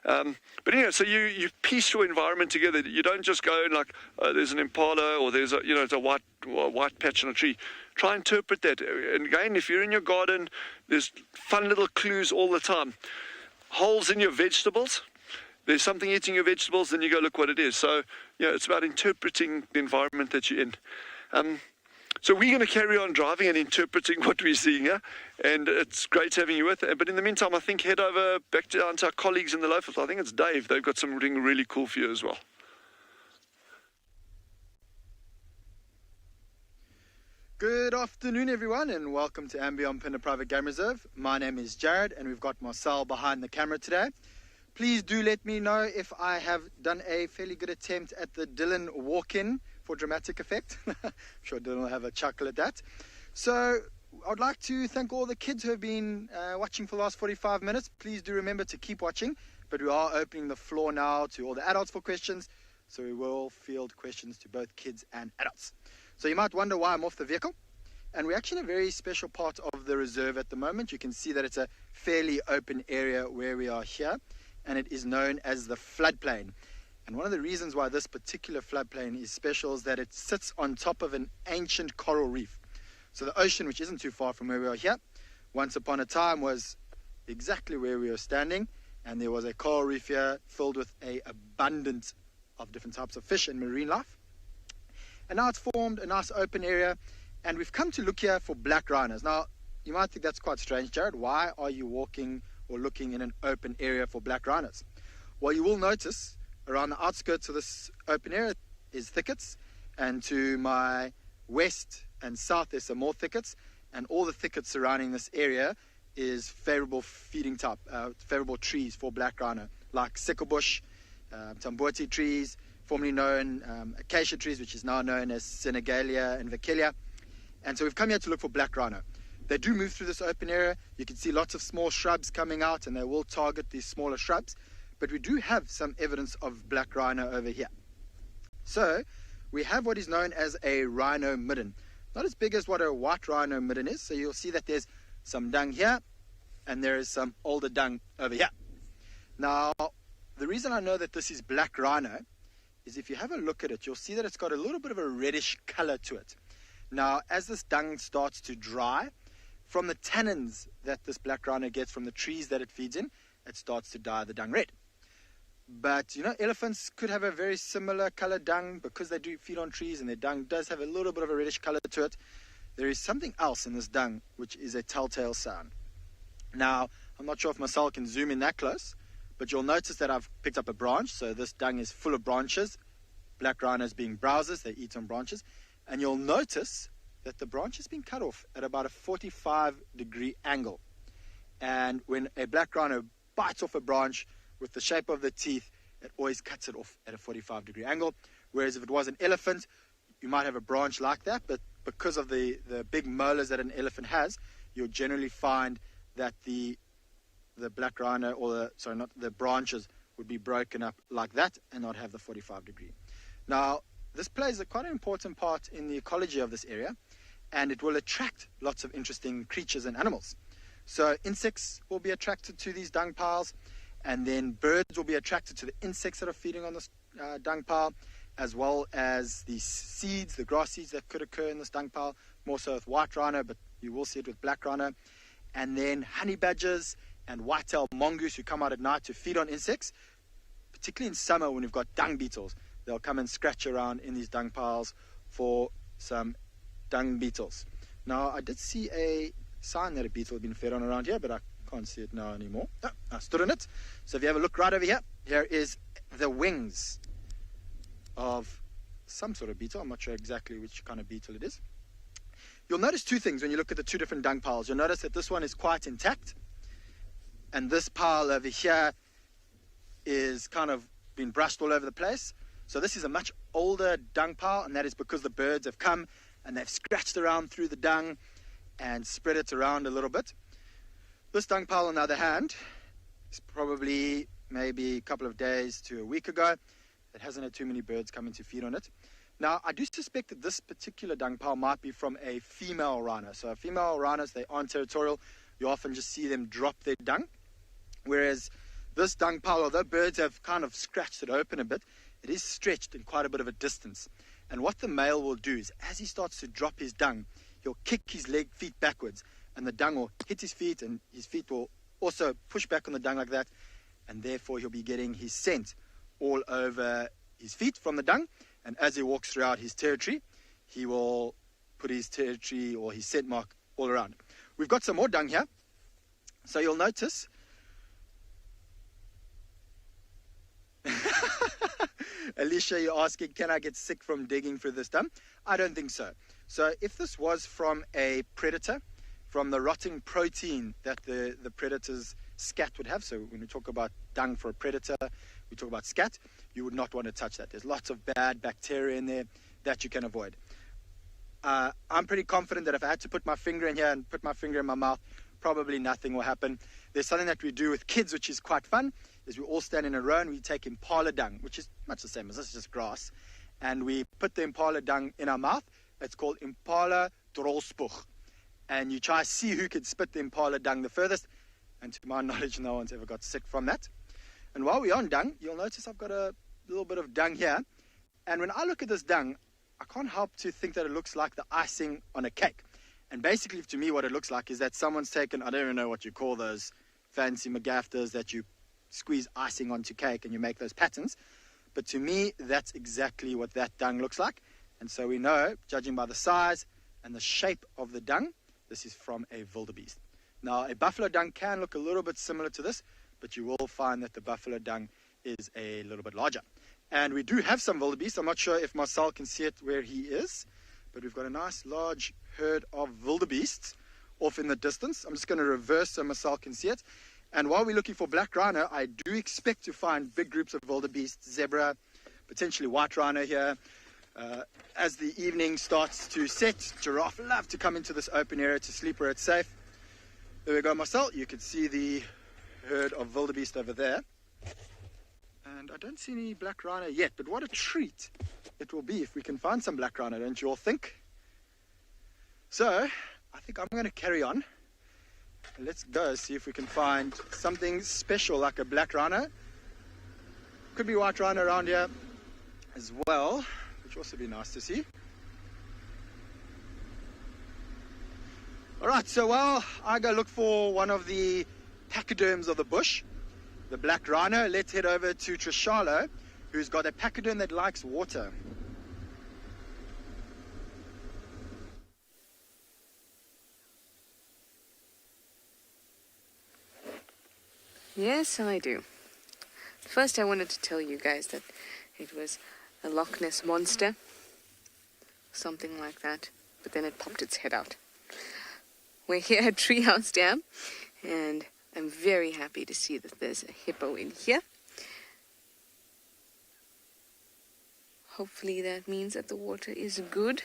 But anyway, so you piece your environment together. You don't just go and like, there's an impala or there's it's a white patch on a tree. Try and interpret that. And again, if you're in your garden, there's fun little clues all the time. Holes in your vegetables. There's something eating your vegetables, then you go look what it is. So, it's about interpreting the environment that you're in. So we're going to carry on driving and interpreting what we're seeing here. And it's great having you with. But in the meantime, I think head over back down to our colleagues in the Lowveld. I think it's Dave. They've got something really cool for you as well. Good afternoon, everyone, and welcome to Ambion Pinder Private Game Reserve. My name is Jared, and we've got Marcel behind the camera today. Please do let me know if I have done a fairly good attempt at the Dylan walk-in for dramatic effect. I'm sure Dylan will have a chuckle at that. So I'd like to thank all the kids who have been watching for the last 45 minutes. Please do remember to keep watching, but we are opening the floor now to all the adults for questions, so we will field questions to both kids and adults. So you might wonder why I'm off the vehicle. And we're actually in a very special part of the reserve at the moment. You can see that it's a fairly open area where we are here, and it is known as the floodplain. And one of the reasons why this particular floodplain is special is that it sits on top of an ancient coral reef. So the ocean, which isn't too far from where we are here, once upon a time was exactly where we are standing, and there was a coral reef here filled with an abundance of different types of fish and marine life. And now it's formed a nice open area, and we've come to look here for black rhinos. Now, you might think that's quite strange, Jared. Why are you walking or looking in an open area for black rhinos? Well, you will notice around the outskirts of this open area is thickets, and to my west and south there's some more thickets, and all the thickets surrounding this area is favorable feeding type, favorable trees for black rhino, like sicklebush, tambuti trees, formerly known acacia trees, which is now known as Senegalia and Vakelia. And so we've come here to look for black rhino. They do move through this open area. You can see lots of small shrubs coming out, and they will target these smaller shrubs. But we do have some evidence of black rhino over here. So we have what is known as a rhino midden. Not as big as what a white rhino midden is. So you'll see that there's some dung here, and there is some older dung over here. Now, the reason I know that this is black rhino is if you have a look at it, you'll see that it's got a little bit of a reddish color to it. Now, as this dung starts to dry, from the tannins that this black rhino gets from the trees that it feeds in, it starts to dye the dung red. But, elephants could have a very similar color dung because they do feed on trees and their dung does have a little bit of a reddish color to it. There is something else in this dung, which is a telltale sign. Now, I'm not sure if Marcel can zoom in that close, but you'll notice that I've picked up a branch. So this dung is full of branches. Black rhinos being browsers, they eat on branches. And you'll notice that the branch has been cut off at about a 45-degree angle. And when a black rhino bites off a branch with the shape of the teeth, it always cuts it off at a 45-degree angle. Whereas if it was an elephant, you might have a branch like that, but because of the big molars that an elephant has, you'll generally find that the black rhino, not the branches, would be broken up like that and not have the 45-degree. Now, this plays quite an important part in the ecology of this area, and it will attract lots of interesting creatures and animals. So insects will be attracted to these dung piles, and then birds will be attracted to the insects that are feeding on this dung pile, as well as the seeds, the grass seeds that could occur in this dung pile, more so with white rhino, but you will see it with black rhino. And then honey badgers and white-tailed mongoose who come out at night to feed on insects, particularly in summer when we've got dung beetles. They'll come and scratch around in these dung piles for some dung beetles. Now, I did see a sign that a beetle had been fed on around here, but I can't see it now anymore. Oh, I stood on it. So if you have a look right over here, here is the wings of some sort of beetle. I'm not sure exactly which kind of beetle it is. You'll notice two things when you look at the two different dung piles. You'll notice that this one is quite intact, and this pile over here is kind of been brushed all over the place. So this is a much older dung pile, and that is because the birds have come and they've scratched around through the dung and spread it around a little bit. This dung pile, on the other hand, is probably maybe a couple of days to a week ago. It hasn't had too many birds coming to feed on it. Now, I do suspect that this particular dung pile might be from a female rhino. So female rhinos, they aren't territorial. You often just see them drop their dung. Whereas this dung pile, although birds have kind of scratched it open a bit, it is stretched in quite a bit of a distance. And what the male will do is, as he starts to drop his dung, he'll kick his feet backwards, and the dung will hit his feet, and his feet will also push back on the dung like that, and therefore he'll be getting his scent all over his feet from the dung. And as he walks throughout his territory, he will put his territory or his scent mark all around. We've got some more dung here. So you'll notice Alicia, you're asking, can I get sick from digging through this dung? I don't think so. So if this was from a predator, from the rotting protein that the predator's scat would have, so when we talk about dung for a predator, we talk about scat, you would not want to touch that. There's lots of bad bacteria in there that you can avoid. I'm pretty confident that if I had to put my finger in here and put my finger in my mouth, probably nothing will happen. There's something that we do with kids, which is quite fun, is we all stand in a row and we take impala dung, which is much the same as this, just grass, and we put the impala dung in our mouth. It's called impala drolspuch. And you try to see who can spit the impala dung the furthest, and to my knowledge, no one's ever got sick from that. And while we're on dung, you'll notice I've got a little bit of dung here. And when I look at this dung, I can't help to think that it looks like the icing on a cake. And basically, to me, what it looks like is that someone's taken, I don't even know what you call those fancy McGafters that you squeeze icing onto cake and you make those patterns. But to me, that's exactly what that dung looks like. And so we know, judging by the size and the shape of the dung, this is from a wildebeest. Now, a buffalo dung can look a little bit similar to this, but you will find that the buffalo dung is a little bit larger. And we do have some wildebeest. I'm not sure if Marcel can see it where he is, but we've got a nice large herd of wildebeests off in the distance. I'm just going to reverse so Marcel can see it. And while we're looking for black rhino, I do expect to find big groups of wildebeest, zebra, potentially white rhino here. As the evening starts to set, giraffe love to come into this open area to sleep where it's safe. There we go, Marcel. You can see the herd of wildebeest over there. And I don't see any black rhino yet, but what a treat it will be if we can find some black rhino, don't you all think? So, I think I'm going to carry on. Let's go see if we can find something special like a black rhino. Could be white rhino around here as well, which will also be nice to see. All right, so while I go look for one of the pachyderms of the bush, the black rhino, let's head over to TRISHALA, who's got a pachyderm that likes water. Yes, I do. First, I wanted to tell you guys that it was a Loch Ness monster, something like that, but then it popped its head out. We're here at Treehouse Dam, and I'm very happy to see that there's a hippo in here. Hopefully that means that the water is good.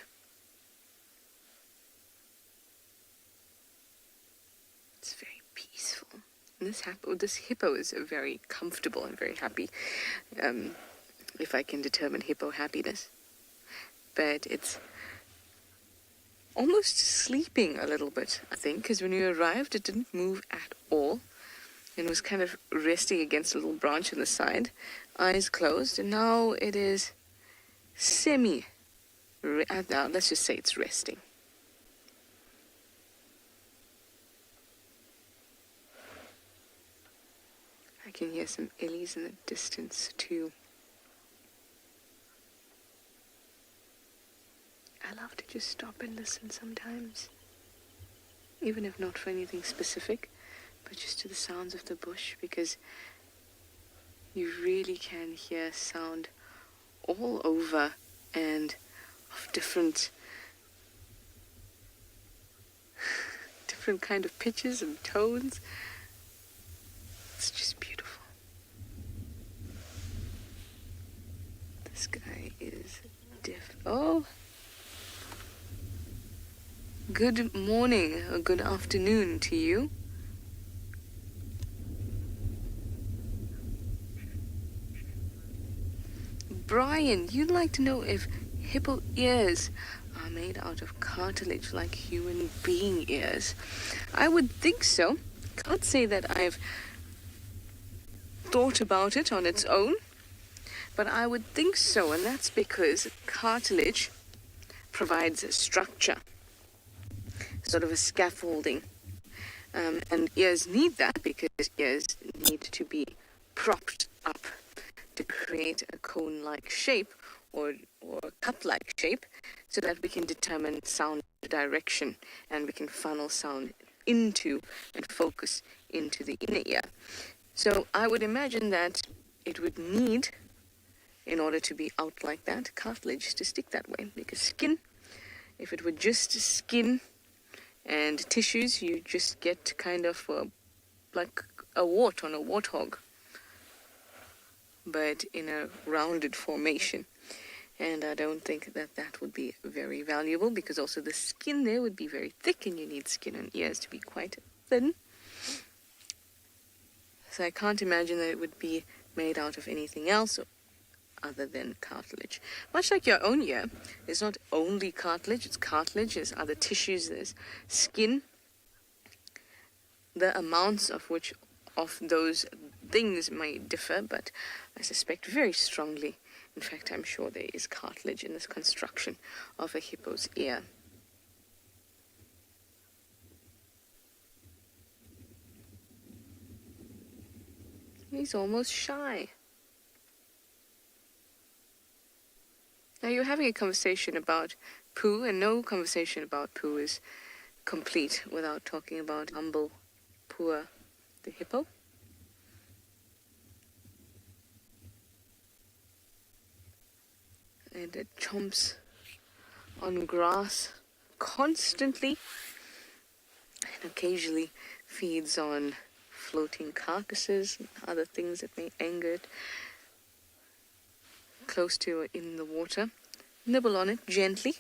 It's very peaceful. And this hippo is very comfortable and very happy, if I can determine hippo happiness. But it's almost sleeping a little bit, I think, because when we arrived, it didn't move at all and was kind of resting against a little branch on the side, eyes closed, and now it is now let's just say it's resting. I can hear some ellies in the distance too. I love to just stop and listen sometimes, even if not for anything specific, but just to the sounds of the bush, because you really can hear sound all over and of different kind of pitches and tones. It's just beautiful. This guy is oh, good morning or good afternoon to you. Brian, you'd like to know if hippo ears are made out of cartilage like human being ears. I would think so. Can't say that I've thought about it on its own, but I would think so, and that's because cartilage provides a structure, sort of a scaffolding, and ears need that because ears need to be propped up to create a cone-like shape or a cup-like shape, so that we can determine sound direction and we can funnel sound into and focus into the inner ear. So I would imagine that it would need, in order to be out like that, cartilage to stick that way, because skin, if it were just skin and tissues, you just get kind of like a wart on a warthog, but in a rounded formation. And I don't think that that would be very valuable, because also the skin there would be very thick, and you need skin and ears to be quite thin. So I can't imagine that it would be made out of anything else other than cartilage. Much like your own ear, it's not only cartilage, it's cartilage, there's other tissues, there's skin. The amounts of which of those things may differ, but I suspect very strongly, in fact I'm sure there is cartilage in this construction of a hippo's ear. He's almost shy. Now you're having a conversation about poo, and no conversation about poo is complete without talking about humble Pua the hippo. And it chomps on grass constantly, and occasionally feeds on floating carcasses and other things that may anger it close to or in the water. Nibble on it gently,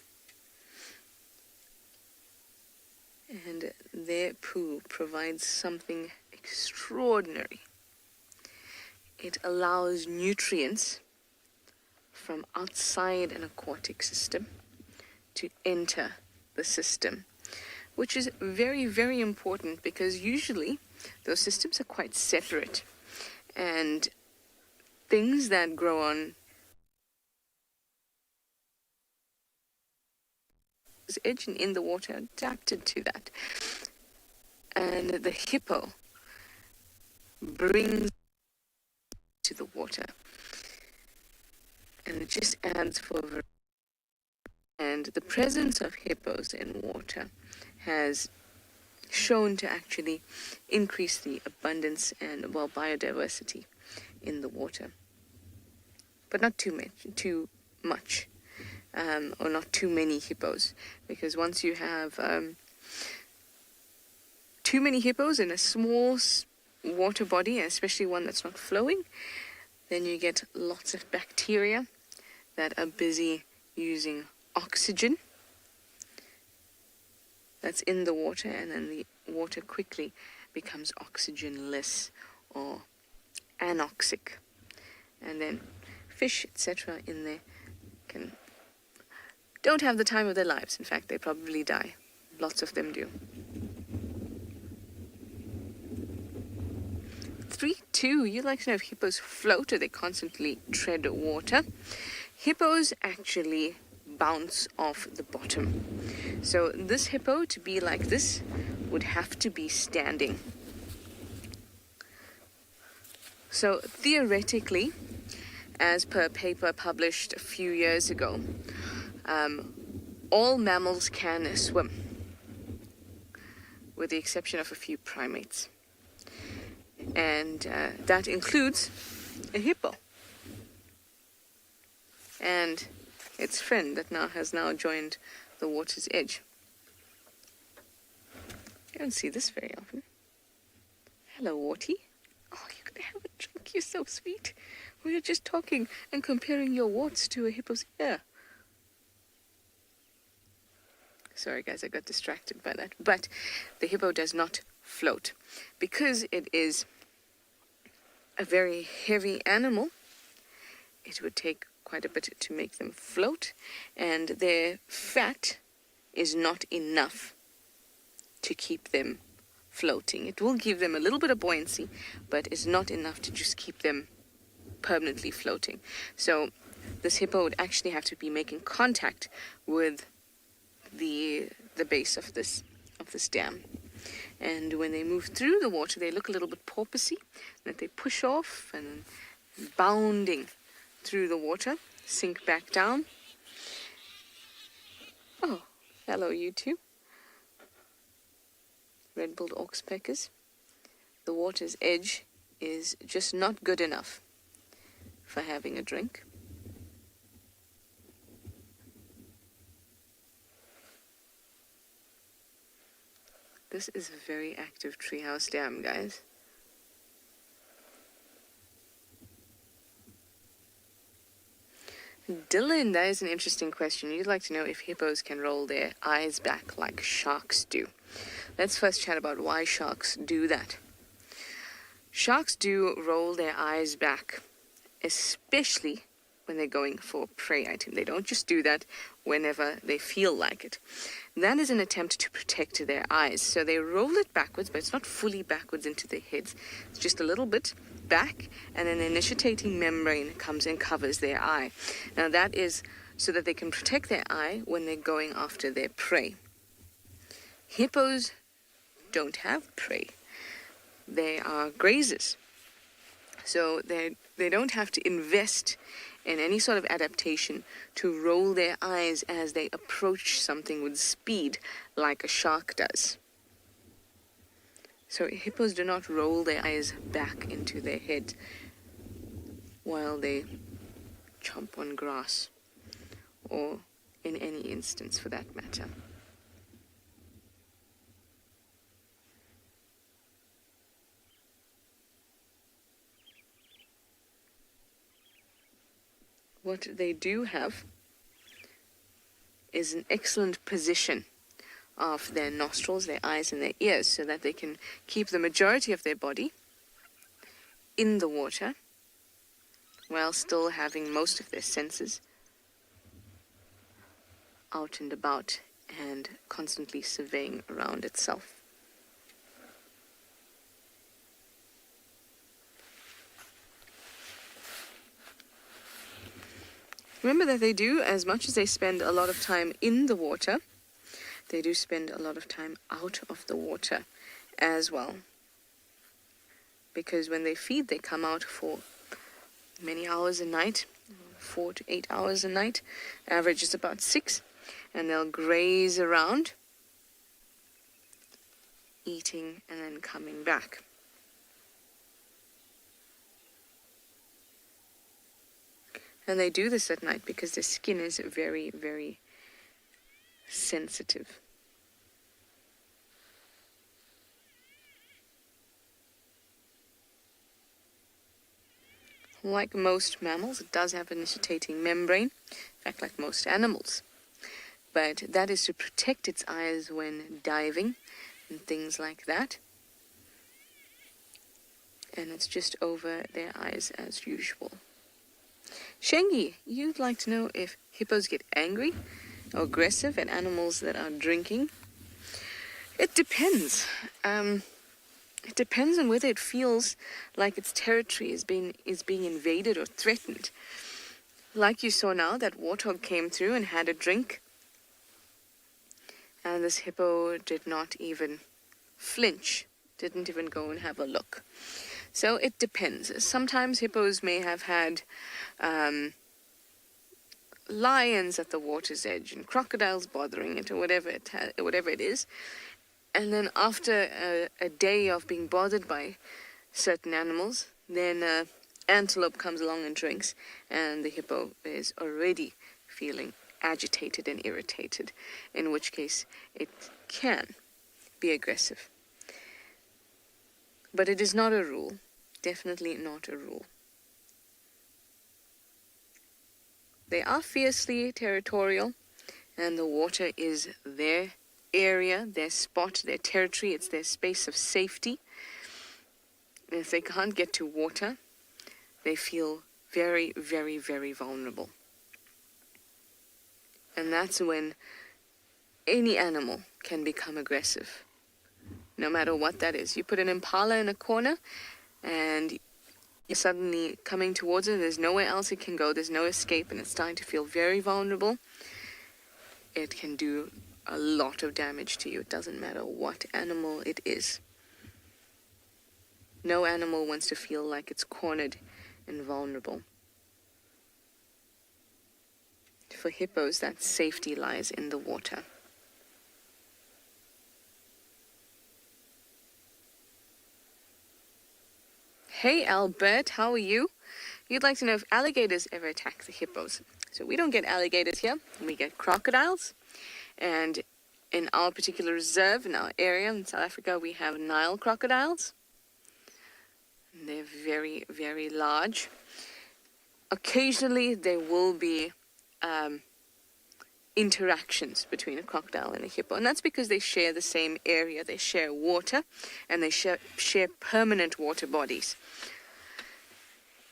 and their poo provides something extraordinary. It allows nutrients from outside an aquatic system to enter the system, which is very, very important, because usually those systems are quite separate, and things that grow on water's edge and in the water, adapted to that. And the hippo brings to the water, and it just adds for variety. And the presence of hippos in water has shown to actually increase the abundance and biodiversity in the water, but not too much, or not too many hippos, because once you have too many hippos in a small water body, especially one that's not flowing, then you get lots of bacteria that are busy using oxygen that's in the water, and then the water quickly becomes oxygenless or anoxic, and then fish, etc., in there don't have the time of their lives. In fact, they probably die. Lots of them do. 3-2, you'd like to know if hippos float or they constantly tread water. Hippos actually bounce off the bottom. So this hippo, to be like this, would have to be standing. So theoretically, as per a paper published a few years ago, all mammals can swim, with the exception of a few primates. And that includes a hippo and its friend that has now joined the water's edge. You don't see this very often. Hello, Warty. Oh, you could have a drink. You're so sweet. We were just talking and comparing your warts to a hippo's ear. Sorry, guys, I got distracted by that. But the hippo does not float because it is a very heavy animal. It would take quite a bit to make them float, and their fat is not enough to keep them floating. It will give them a little bit of buoyancy, but it's not enough to just keep them permanently floating. So this hippo would actually have to be making contact with the base of this dam. And when they move through the water, they look a little bit porpoisey, that they push off and bounding through the water, sink back down. Oh, hello you two. Red-billed oxpeckers. The water's edge is just not good enough for having a drink. This is a very active treehouse dam, guys. Dylan, that is an interesting question. You'd like to know if hippos can roll their eyes back like sharks do. Let's first chat about why sharks do that. Sharks do roll their eyes back, especially when they're going for a prey item. They don't just do that whenever they feel like it. That is an attempt to protect their eyes. So they roll it backwards, but it's not fully backwards into their heads. It's just a little bit back, and an initiating membrane comes and covers their eye. Now that is so that they can protect their eye when they're going after their prey. Hippos don't have prey. They are grazers. So they don't have to invest in any sort of adaptation to roll their eyes as they approach something with speed like a shark does. So hippos do not roll their eyes back into their head while they chomp on grass, or in any instance for that matter. What they do have is an excellent position of their nostrils, their eyes, and their ears, so that they can keep the majority of their body in the water while still having most of their senses out and about and constantly surveying around itself. Remember that they do, as much as they spend a lot of time in the water, they do spend a lot of time out of the water as well. Because when they feed, they come out for many hours a night, 4 to 8 hours a night. Average is about 6. And they'll graze around, eating and then coming back. And they do this at night because their skin is very, very sensitive. Like most mammals, it does have an nictitating membrane, in fact, like most animals. But that is to protect its eyes when diving and things like that. And it's just over their eyes as usual. Shengi, you'd like to know if hippos get angry or aggressive at animals that are drinking? It depends. It depends on whether it feels like its territory is being invaded or threatened. Like you saw now, that warthog came through and had a drink. And this hippo did not even flinch, didn't even go and have a look. So it depends. Sometimes hippos may have had lions at the water's edge and crocodiles bothering it or whatever it is. And then after a day of being bothered by certain animals, then antelope comes along and drinks, and the hippo is already feeling agitated and irritated, in which case it can be aggressive. But it is not a rule. Definitely not a rule. They are fiercely territorial, and the water is their area, their spot, their territory. It's their space of safety. And if they can't get to water, they feel very, very, very vulnerable. And that's when any animal can become aggressive, no matter what that is. You put an impala in a corner, and you're suddenly coming towards it. There's nowhere else it can go. There's no escape, and it's starting to feel very vulnerable. It can do a lot of damage to you. It doesn't matter what animal it is. No animal wants to feel like it's cornered and vulnerable. For hippos, that safety lies in the water. Hey Albert, how are you? You'd like to know if alligators ever attack the hippos. So we don't get alligators here, we get crocodiles. And in our particular reserve, in our area in South Africa, we have Nile crocodiles. And they're very, very large. Occasionally there will be interactions between a crocodile and a hippo, and that's because they share the same area. They share water, and they share permanent water bodies.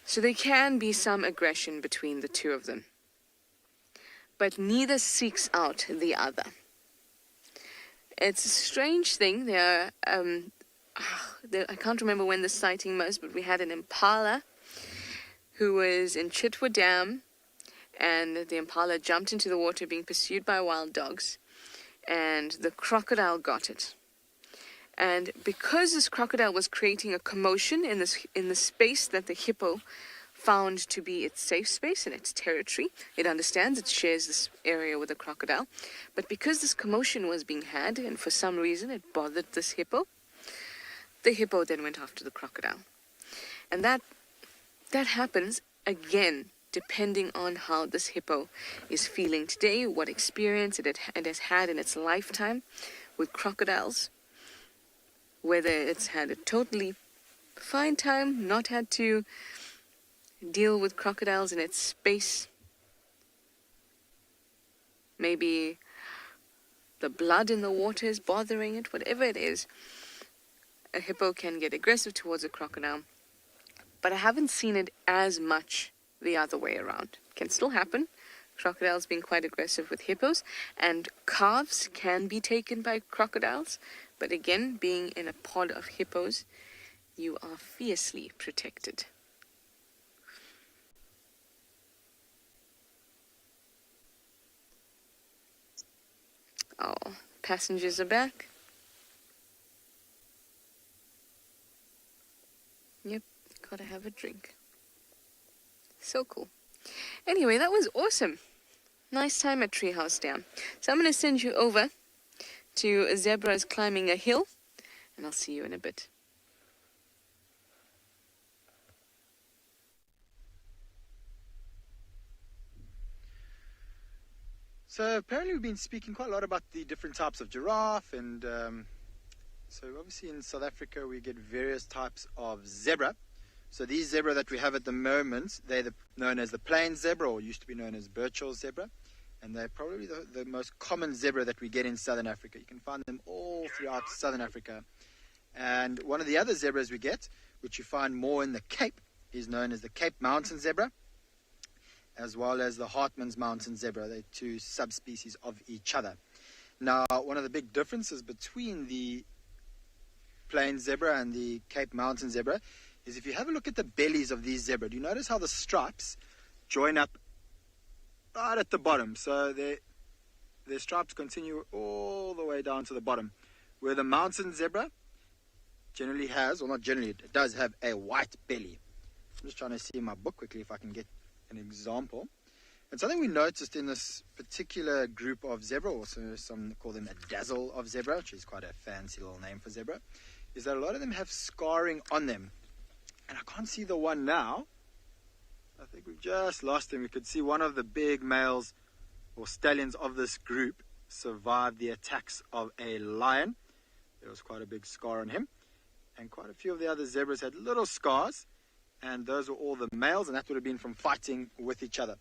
So there can be some aggression between the two of them, but neither seeks out the other. It's a strange thing. I can't remember when the sighting was, but we had an impala who was in Chitwa Dam, and the impala jumped into the water being pursued by wild dogs, and the crocodile got it. And because this crocodile was creating a commotion in the space that the hippo found to be its safe space and its territory, it understands it shares this area with the crocodile, but because this commotion was being had, and for some reason it bothered this hippo, the hippo then went after the crocodile. And that happens again depending on how this hippo is feeling today, what experience it has had in its lifetime with crocodiles, whether it's had a totally fine time, not had to deal with crocodiles in its space. Maybe the blood in the water is bothering it, whatever it is. A hippo can get aggressive towards a crocodile, but I haven't seen it as much the other way around. Can still happen. Crocodiles being quite aggressive with hippos, and calves can be taken by crocodiles, but again, being in a pod of hippos, you are fiercely protected. Oh, Passengers are back. Yep, gotta have a drink. So cool. Anyway, that was awesome. Nice time at Treehouse Dam. So I'm going to send you over to zebras climbing a hill, and I'll see you in a bit. So apparently we've been speaking quite a lot about the different types of giraffe, and so obviously in South Africa we get various types of zebra. So these zebra that we have at the moment, they're known as the plain zebra, or used to be known as Birchall's zebra, and they're probably the most common zebra that we get in Southern Africa. You can find them all throughout Southern Africa. And one of the other zebras we get, which you find more in the Cape, is known as the Cape Mountain zebra, as well as the Hartman's Mountain zebra. They're two subspecies of each other. Now, one of the big differences between the plain zebra and the Cape Mountain zebra is if you have a look at the bellies of these zebra, do you notice how the stripes join up right at the bottom? So their stripes continue all the way down to the bottom, where the mountain zebra generally has, or not generally, it does have a white belly. I'm just trying to see in my book quickly if I can get an example. And something we noticed in this particular group of zebra, also some call them a dazzle of zebra, which is quite a fancy little name for zebra, is that a lot of them have scarring on them. And I can't see the one now. I think we've just lost him. We could see one of the big males or stallions of this group survived the attacks of a lion. There was quite a big scar on him. And quite a few of the other zebras had little scars. And those were all the males, and that would have been from fighting with each other.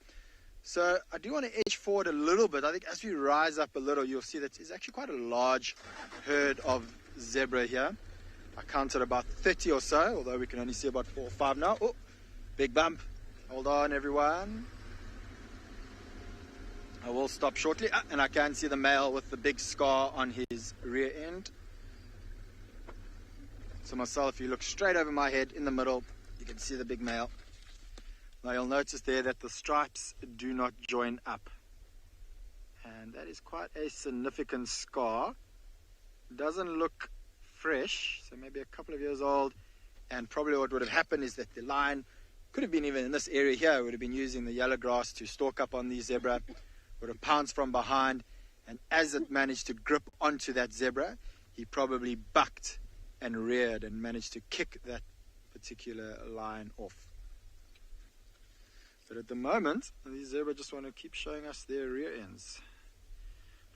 So I do want to edge forward a little bit. I think as we rise up a little, you'll see that it's actually quite a large herd of zebra here. I counted about 30 or so, although we can only see about 4 or 5 now. Oh, big bump. Hold on, everyone. I will stop shortly. And I can see the male with the big scar on his rear end. So Marcel, if you look straight over my head in the middle, you can see the big male. Now you'll notice there that the stripes do not join up. And that is quite a significant scar. Doesn't look fresh, so maybe a couple of years old. And probably what would have happened is that the lion could have been even in this area here, would have been using the yellow grass to stalk up on these zebra, would have pounced from behind, and as it managed to grip onto that zebra, he probably bucked and reared and managed to kick that particular lion off. But at the moment, these zebra just want to keep showing us their rear ends.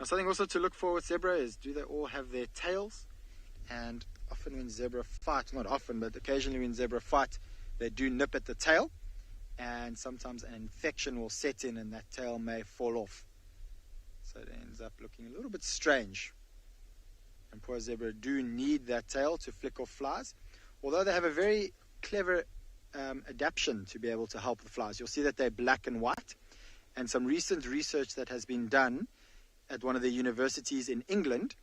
Now, something also to look for with zebra is, do they all have their tails? And often when zebra fight, not often, but occasionally when zebra fight, they do nip at the tail, and sometimes an infection will set in and that tail may fall off. So it ends up looking a little bit strange. And poor zebra do need that tail to flick off flies, although they have a very clever adaptation to be able to help the flies. You'll see that they're black and white, and some recent research that has been done at one of the universities in England,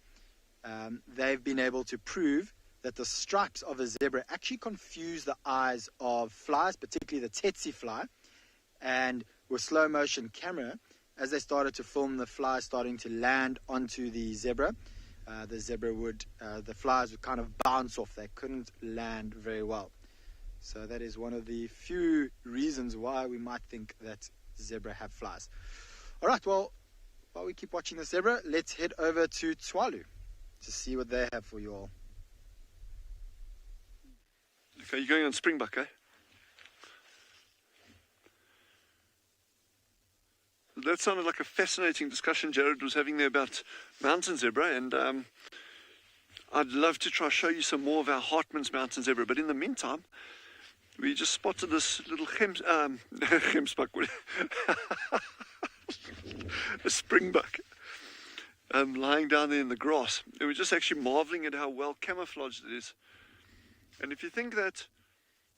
they've been able to prove that the stripes of a zebra actually confuse the eyes of flies, particularly the tsetse fly. And with slow motion camera, as they started to film the flies starting to land onto the zebra, the flies would kind of bounce off. They couldn't land very well. So that is one of the few reasons why we might think that zebra have flies. All right, well, while we keep watching the zebra, let's head over to Tswalu to see what they have for you all. Okay, you're going on Springbok, eh? That sounded like a fascinating discussion Jared was having there about mountain zebra, and I'd love to try show you some more of our Hartman's mountain zebra, but in the meantime, we just spotted this little gemsbuck, a springbok, lying down there in the grass. And we're just actually marveling at how well camouflaged it is. And if you think that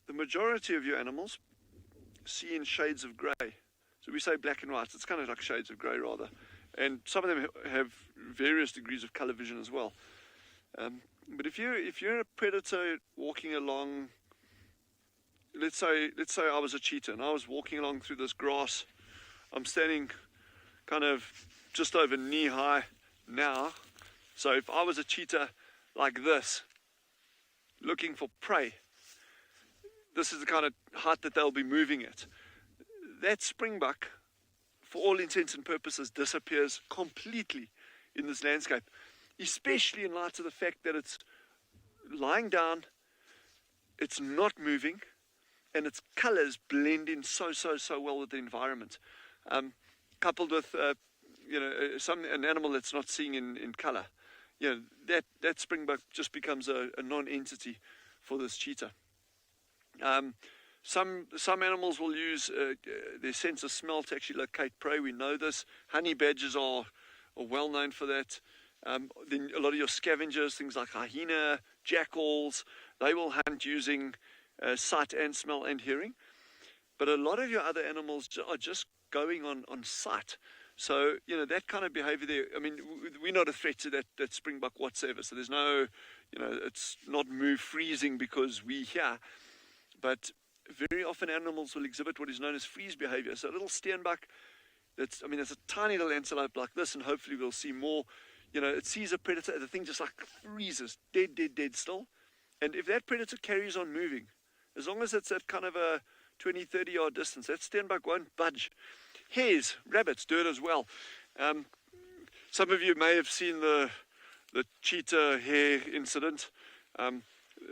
the majority of your animals see in shades of grey, so we say black and white, it's kind of like shades of grey rather, and some of them have various degrees of colour vision as well. But if you're a predator walking along, let's say I was a cheetah and I was walking along through this grass, I'm standing kind of just over knee high now, So if I was a cheetah like this, looking for prey, this is the kind of height that they'll be moving at. That springbuck, for all intents and purposes, disappears completely in this landscape, especially in light of the fact that it's lying down, it's not moving, and its colors blend in so well with the environment. Coupled with an animal that's not seeing in color, that springbuck just becomes a non-entity for this cheetah. Some animals will use their sense of smell to actually locate prey. We know this. Honey badgers are well known for that. Then a lot of your scavengers, things like hyena, jackals, they will hunt using sight and smell and hearing. But a lot of your other animals are just going on sight. So, that kind of behavior there, I mean, we're not a threat to that springbuck whatsoever. So there's no, it's not freezing because we're here. But very often animals will exhibit what is known as freeze behavior. So a little steenbuck, it's a tiny little antelope like this, and hopefully we'll see more. It sees a predator, the thing just like freezes, dead still. And if that predator carries on moving, as long as it's at kind of a 20, 30 yard distance, that steenbuck won't budge. Hares, rabbits do it as well. Some of you may have seen the cheetah hare incident.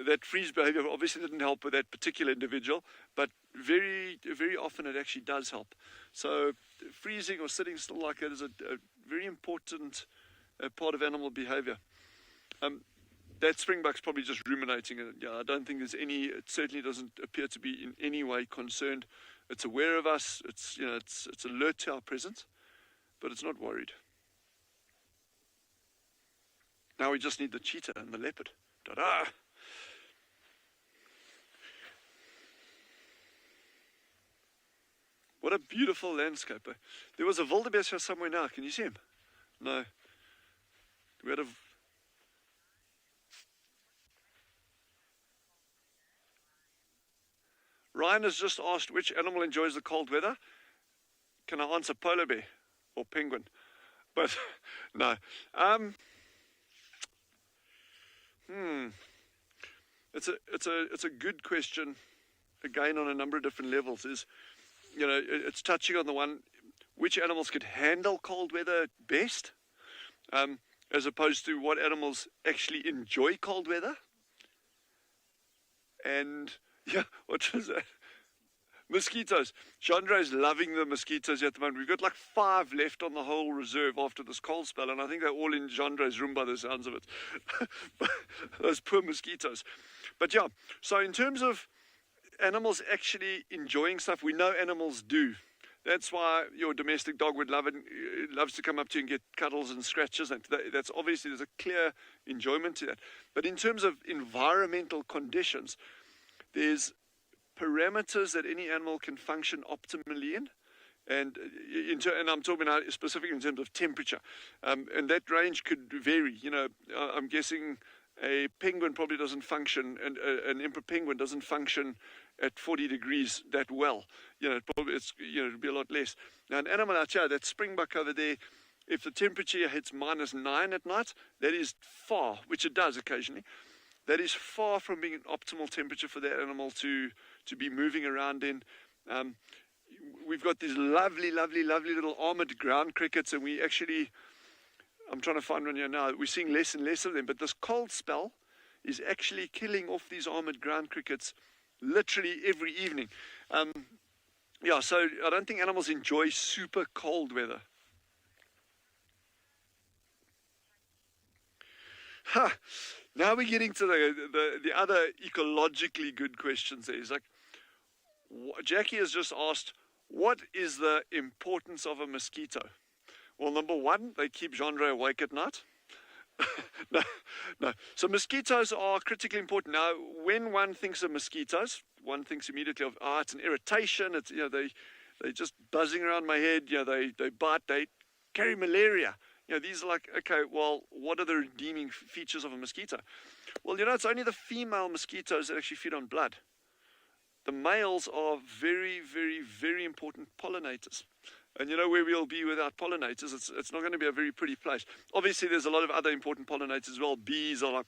That freeze behavior obviously didn't help with that particular individual, but very, very often it actually does help. So freezing or sitting still like that is a very important part of animal behavior. That springbuck's probably just ruminating. I don't think there's any, it certainly doesn't appear to be in any way concerned. It's aware of us, it's alert to our presence, but it's not worried. Now we just need the cheetah and the leopard. Ta-da! What a beautiful landscape. There was a wildebeest here somewhere now. Can you see him? No. We had a... Ryan has just asked which animal enjoys the cold weather. Can I answer polar bear or penguin? But no. It's a good question. Again, on a number of different levels. It's touching on the one, which animals could handle cold weather best, as opposed to what animals actually enjoy cold weather. And yeah, what was that? Mosquitoes. Chandra is loving the mosquitoes at the moment. We've got like 5 left on the whole reserve after this cold spell, and I think they're all in Chandra's room by the sounds of it. Those poor mosquitoes. But yeah, so in terms of animals actually enjoying stuff, we know animals do. That's why your domestic dog would love it. It loves to come up to you and get cuddles and scratches. And that's obviously, there's a clear enjoyment to that. But in terms of environmental conditions, there's parameters that any animal can function optimally in. And I'm talking now specifically in terms of temperature. And that range could vary. I'm guessing a penguin probably doesn't function, and an emperor penguin doesn't function at 40 degrees that well. It'll be a lot less. Now, an animal out here, that springbuck over there, if the temperature hits -9 at night, that is far, which it does occasionally, that is far from being an optimal temperature for that animal to be moving around in. We've got these lovely little armored ground crickets, and we actually, I'm trying to find one here now, we're seeing less and less of them, but this cold spell is actually killing off these armored ground crickets literally every evening. So I don't think animals enjoy super cold weather. Now we're getting to the other ecologically good questions there. It's like, Jackie has just asked, what is the importance of a mosquito? Well, number one, they keep Genre awake at night. No. So mosquitoes are critically important. Now, when one thinks of mosquitoes, one thinks immediately of, it's an irritation. It's, they're just buzzing around my head. They bite, they carry malaria. These are like, okay, well, what are the redeeming features of a mosquito? Well, it's only the female mosquitoes that actually feed on blood. The males are very, very, very important pollinators. And you know where we'll be without pollinators? It's not going to be a very pretty place. Obviously, there's a lot of other important pollinators as well. Bees are like,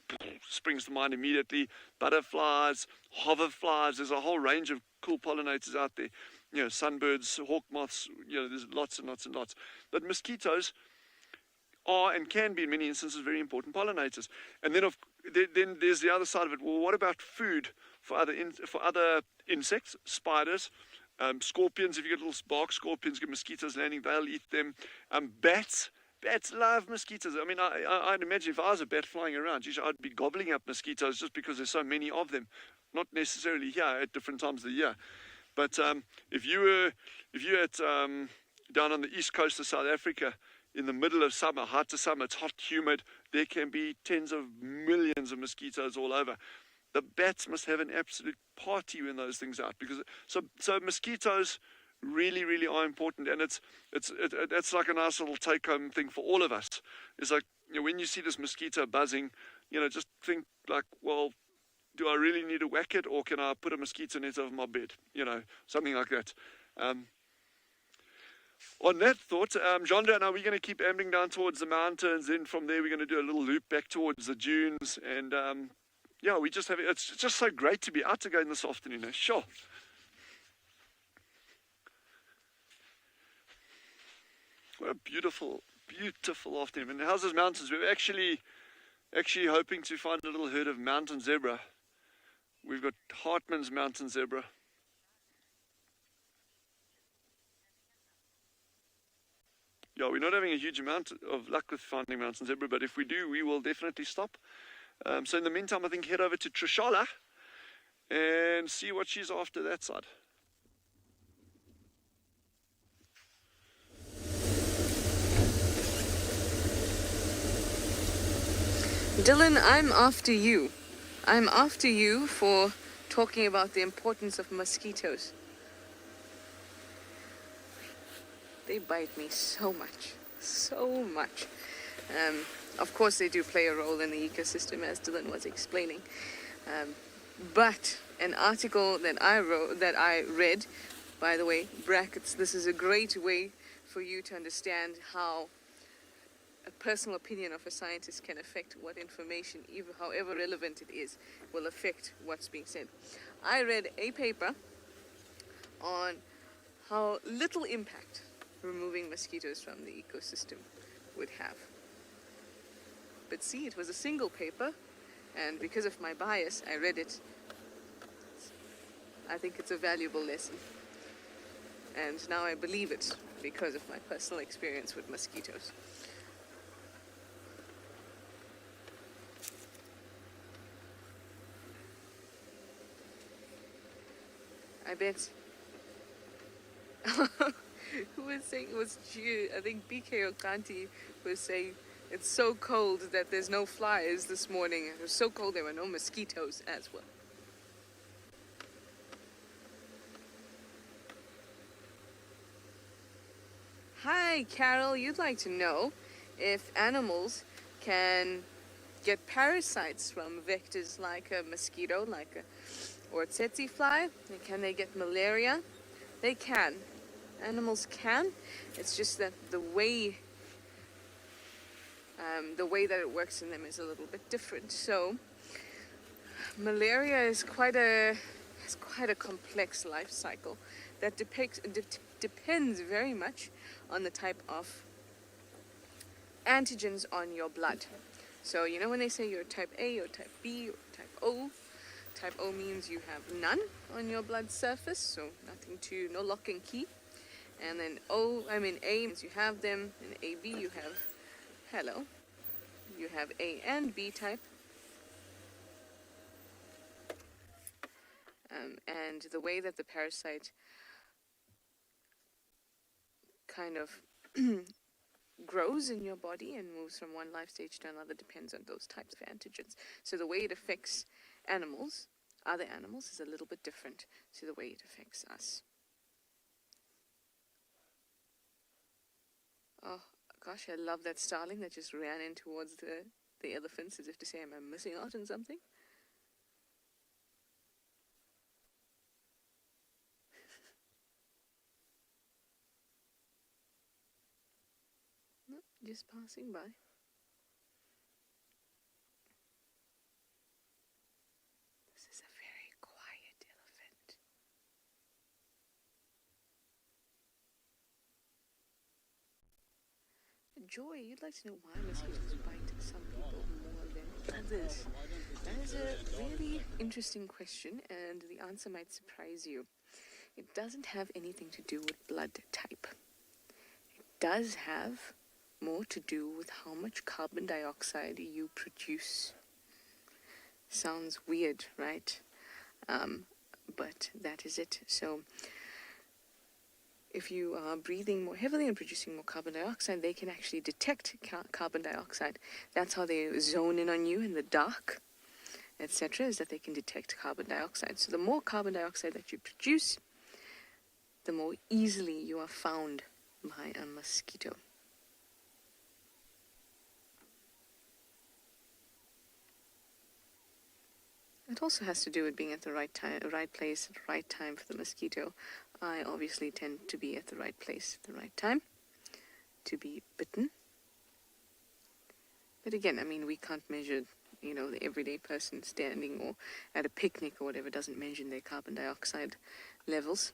springs to mind immediately. Butterflies, hoverflies. There's a whole range of cool pollinators out there. You know, sunbirds, hawk moths, you know, there's lots and lots and lots. But mosquitoes are and can be in many instances very important pollinators. And then then there's the other side of it. Well, what about food for other insects, spiders, scorpions? If you get little bark scorpions, get mosquitoes landing, they'll eat them. Bats love mosquitoes. I mean, I'd imagine if I was a bat flying around, I'd be gobbling up mosquitoes just because there's so many of them. Not necessarily here at different times of the year, but if you at down on the east coast of South Africa, in the middle of summer, height of summer, it's hot, humid, there can be tens of millions of mosquitoes all over. The bats must have an absolute party when those things are out, because so mosquitoes really, really are important, and it's like a nice little take-home thing for all of us. It's like, you know, when you see this mosquito buzzing, you know, just think like, well, do I really need to whack it, or can I put a mosquito net over my bed? You know, something like that. On that thought, Jandra and I, we're going to keep ambling down towards the mountains. Then from there, we're going to do a little loop back towards the dunes. And yeah, it's just so great to be out again this afternoon. Sure. What a beautiful, beautiful afternoon. And how's those mountains? We're actually hoping to find a little herd of mountain zebra. We've got Hartman's mountain zebra. Yeah, we're not having a huge amount of luck with finding mountain zebra, but if we do, we will definitely stop. So in the meantime, I think head over to TRISHALA and see what she's after that side. Dylan, I'm after you. I'm after you for talking about the importance of mosquitoes. They bite me so much, so much. Of course, they do play a role in the ecosystem, as Dylan was explaining. But an article that I read, by the way, brackets, this is a great way for you to understand how a personal opinion of a scientist can affect what information, even however relevant it is, will affect what's being said. I read a paper on how little impact removing mosquitoes from the ecosystem would have. But see, it was a single paper, and because of my bias, I read it. I think it's a valuable lesson. And now I believe it because of my personal experience with mosquitoes. I bet. Who was saying it was I think BK Okanti was saying it's so cold that there's no flies this morning. It was so cold there were no mosquitoes as well. Hi, Carol. You'd like to know if animals can get parasites from vectors like a mosquito, or tsetse fly. Can they get malaria? They can. Animals can. It's just that the way that it works in them is a little bit different. So malaria is quite a complex life cycle that depends very much on the type of antigens on your blood. So you know when they say you're type A or type B or type O. Type O means you have none on your blood surface, so no lock and key. And then A means you have them, and AB you have A and B type. And the way that the parasite kind of grows in your body and moves from one life stage to another depends on those types of antigens. So the way it affects other animals, is a little bit different to the way it affects us. Oh gosh, I love that starling that just ran in towards the elephants as if to say, am I missing out on something? Just passing by. This is a very quiet elephant. Joy, you'd like to know why mosquitoes bite some people more than others? That is a really interesting question, and the answer might surprise you. It doesn't have anything to do with blood type. It does have more to do with how much carbon dioxide you produce. Sounds weird, right? But that is it. So if you are breathing more heavily and producing more carbon dioxide, they can actually detect carbon dioxide. That's how they zone in on you in the dark, etc., is that they can detect carbon dioxide. So the more carbon dioxide that you produce, the more easily you are found by a mosquito. It also has to do with being at the right time, right place, at the right time for the mosquito. I obviously tend to be at the right place at the right time to be bitten. But again, I mean, we can't measure, the everyday person standing or at a picnic or whatever doesn't measure their carbon dioxide levels.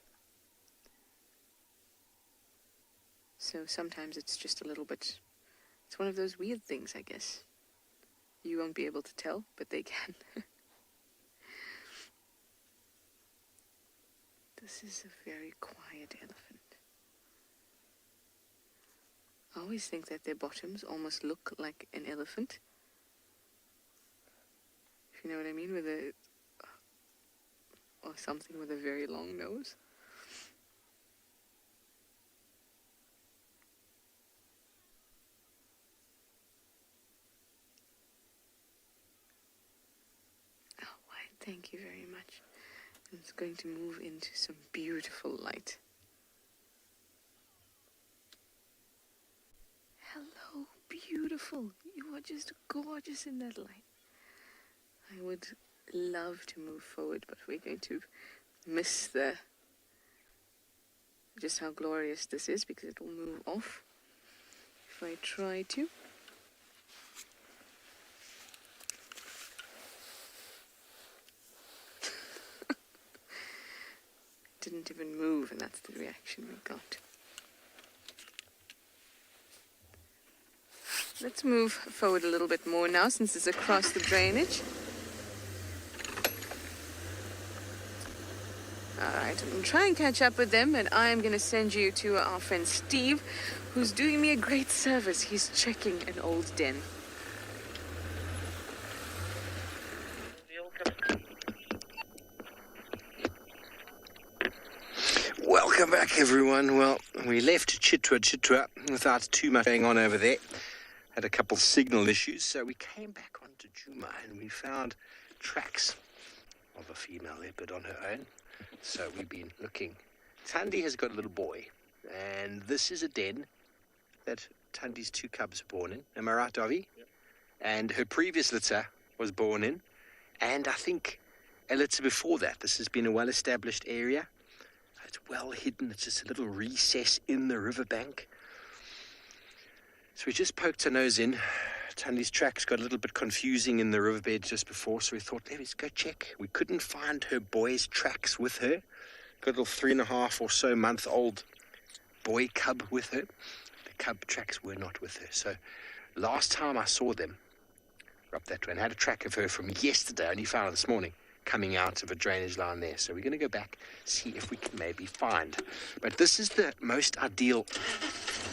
So sometimes it's just a little bit, it's one of those weird things, I guess. You won't be able to tell, but they can. This is a very quiet elephant. I always think that their bottoms almost look like an elephant. If you know what I mean, or something with a very long nose. Oh, why, thank you very much. It's going to move into some beautiful light. Hello, beautiful. You are just gorgeous in that light. I would love to move forward, but we're going to miss just how glorious this is because it will move off if I try to. Didn't even move, and that's the reaction we got. Let's move forward a little bit more now since it's across the drainage. Alright, I'm going to try and catch up with them, and I'm going to send you to our friend Steve, who's doing me a great service. He's checking an old den. Welcome back, everyone. Well, we left Chitwa without too much going on over there. Had a couple signal issues, so we came back onto Juma and we found tracks of a female leopard on her own. So we've been looking. Thandi has got a little boy, and this is a den that Thandi's two cubs were born in. Am I right, Davi? Yep. And her previous litter was born in, and I think a litter before that. This has been a well-established area. It's well hidden. It's just a little recess in the riverbank. So we just poked our nose in. Thandi's tracks got a little bit confusing in the riverbed just before, so we thought, let's go check. We couldn't find her boy's tracks with her. Got a little 3.5 or so month old boy cub with her. The cub tracks were not with her. So last time I saw them, up that way, and had a track of her from yesterday, I only found her this morning, coming out of a drainage line there. So we're going to go back, see if we can maybe find. But this is the most ideal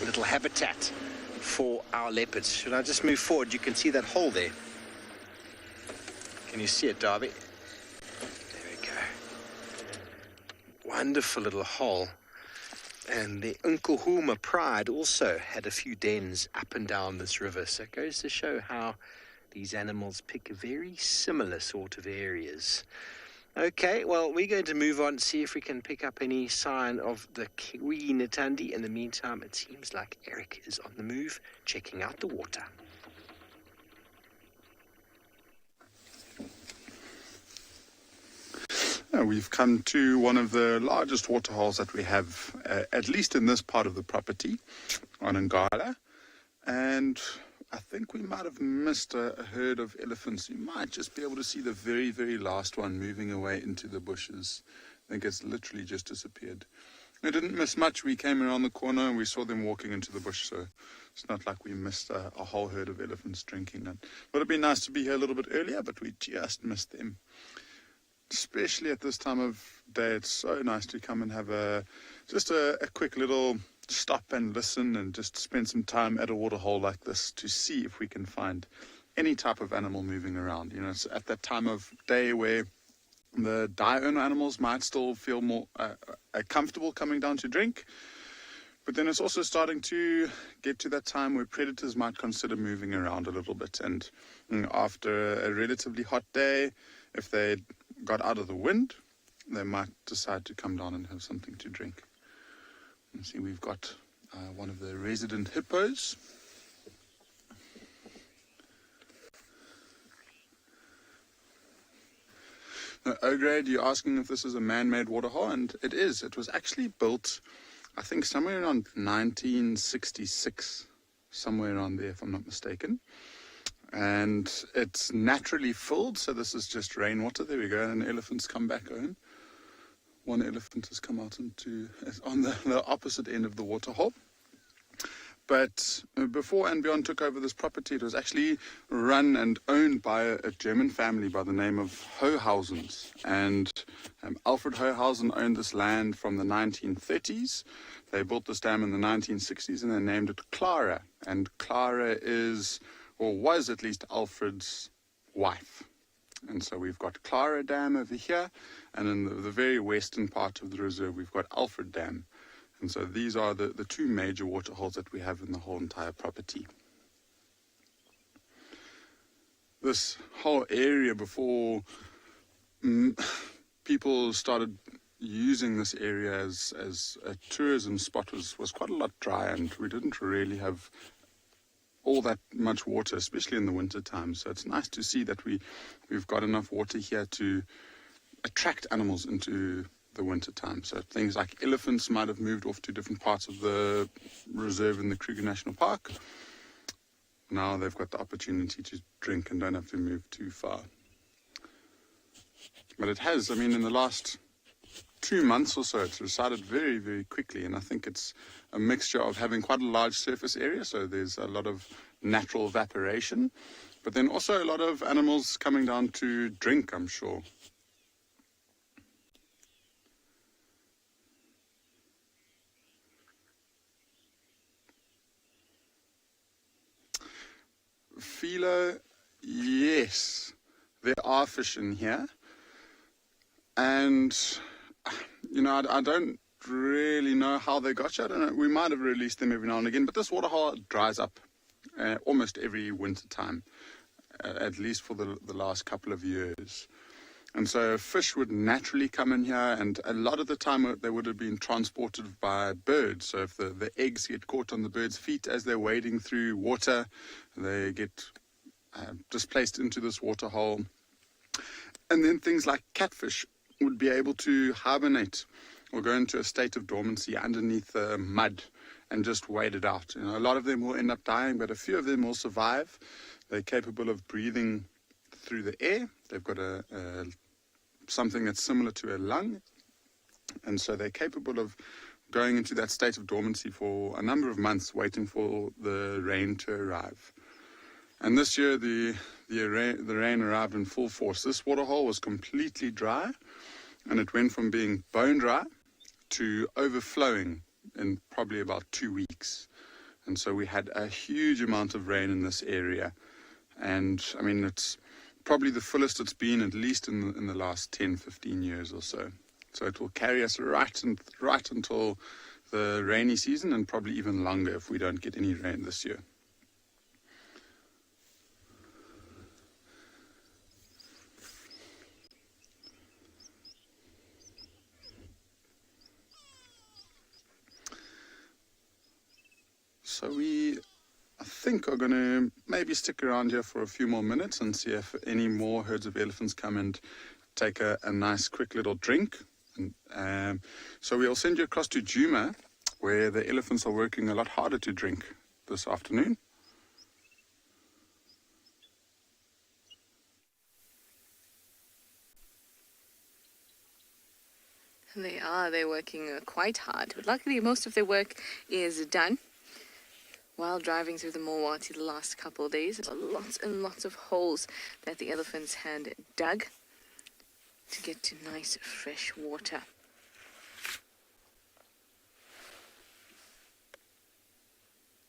little habitat for our leopards. Should I just move forward? You can see that hole there. Can you see it, Darby? There we go. Wonderful little hole. And the Unkuhuma Pride also had a few dens up and down this river. So it goes to show how these animals pick very similar sort of areas. Okay, well, we're going to move on, see if we can pick up any sign of the Queen Thandi. In the meantime, it seems like Eric is on the move, checking out the water. We've come to one of the largest waterholes that we have, at least in this part of the property, on Ngala. And I think we might have missed a herd of elephants. You might just be able to see the very, very last one moving away into the bushes. I think it's literally just disappeared. We didn't miss much. We came around the corner and we saw them walking into the bush, so it's not like we missed a whole herd of elephants drinking. It would have been nice to be here a little bit earlier, but we just missed them. Especially at this time of day, it's so nice to come and have just a quick little stop and listen and just spend some time at a waterhole like this to see if we can find any type of animal moving around. You know, it's at that time of day where the diurnal animals might still feel more comfortable coming down to drink, but then it's also starting to get to that time where predators might consider moving around a little bit. And after a relatively hot day, if they got out of the wind, they might decide to come down and have something to drink. You see, we've got one of the resident hippos. O-grade, you're asking if this is a man-made waterhole, and it is. It was actually built, I think, somewhere around 1966, somewhere around there, if I'm not mistaken. And it's naturally filled, so this is just rainwater. There we go, and elephants come back home. One elephant has come out on the opposite end of the waterhole. But before and beyond took over this property, it was actually run and owned by a German family by the name of Hohausens. And Alfred Hohausen owned this land from the 1930s. They built this dam in the 1960s and they named it Clara. And Clara is, or was at least, Alfred's wife. And so we've got Clara Dam over here, and in the very western part of the reserve we've got Alfred Dam. And so these are the two major waterholes that we have in the whole entire property. This whole area, before people started using this area as a tourism spot, was quite a lot dry, and we didn't really have all that much water, especially in the winter time. So it's nice to see that we've got enough water here to attract animals into the winter time. So things like elephants might have moved off to different parts of the reserve in the Kruger National Park. Now they've got the opportunity to drink and don't have to move too far. But it has, I mean, in the last 2 months or so, it's resided very, very quickly, and I think it's a mixture of having quite a large surface area, so there's a lot of natural evaporation, but then also a lot of animals coming down to drink, I'm sure. Philo, yes, there are fish in here, and you know, I don't really know how they got you. I don't know. We might have released them every now and again, but this waterhole dries up almost every winter time, at least for the last couple of years. And so fish would naturally come in here, and a lot of the time they would have been transported by birds. So if the eggs get caught on the birds' feet as they're wading through water, they get displaced into this waterhole. And then things like catfish would be able to hibernate or go into a state of dormancy underneath the mud and just wait it out. You know, a lot of them will end up dying, but a few of them will survive. They're capable of breathing through the air. They've got something that's similar to a lung, and so they're capable of going into that state of dormancy for a number of months, waiting for the rain to arrive. And this year the rain arrived in full force. This waterhole was completely dry, and it went from being bone dry to overflowing in probably about 2 weeks. And so we had a huge amount of rain in this area, and I mean, it's probably the fullest it's been, at least in the last 10-15 years or so. So it will carry us right until the rainy season, and probably even longer if we don't get any rain this year. So I think are going to maybe stick around here for a few more minutes and see if any more herds of elephants come and take a nice quick little drink. And, so we'll send you across to Djuma, where the elephants are working a lot harder to drink this afternoon. They're working quite hard. But luckily, most of their work is done. While driving through the Mowati the last couple of days, there were lots and lots of holes that the elephants had dug to get to nice fresh water.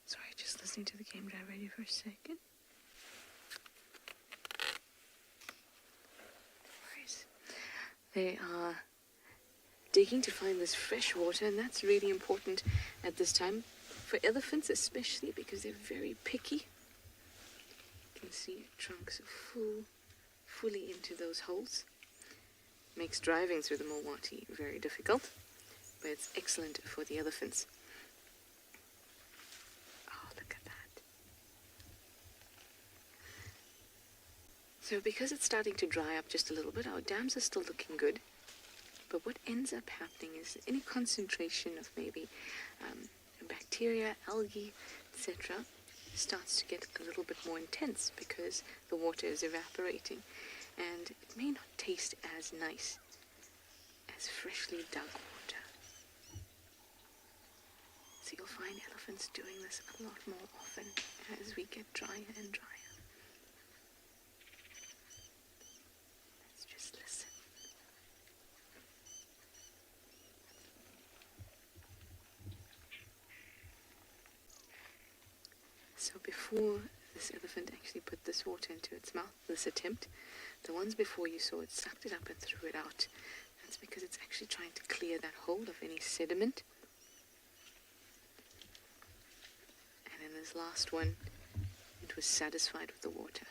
Sorry, just listening to the game JARRYD for a second. They are digging to find this fresh water, and that's really important at this time. For elephants especially, because they're very picky. You can see trunks fully into those holes. Makes driving through the Mowati very difficult, but it's excellent for the elephants. Oh, look at that. So because it's starting to dry up just a little bit, our dams are still looking good. But what ends up happening is any concentration of maybe bacteria, algae, etc. starts to get a little bit more intense because the water is evaporating, and it may not taste as nice as freshly dug water. So you'll find elephants doing this a lot more often as we get drier and drier. Let's just listen. So before this elephant actually put this water into its mouth, this attempt, the ones before you saw it sucked it up and threw it out. That's because it's actually trying to clear that hole of any sediment. And in this last one, it was satisfied with the water.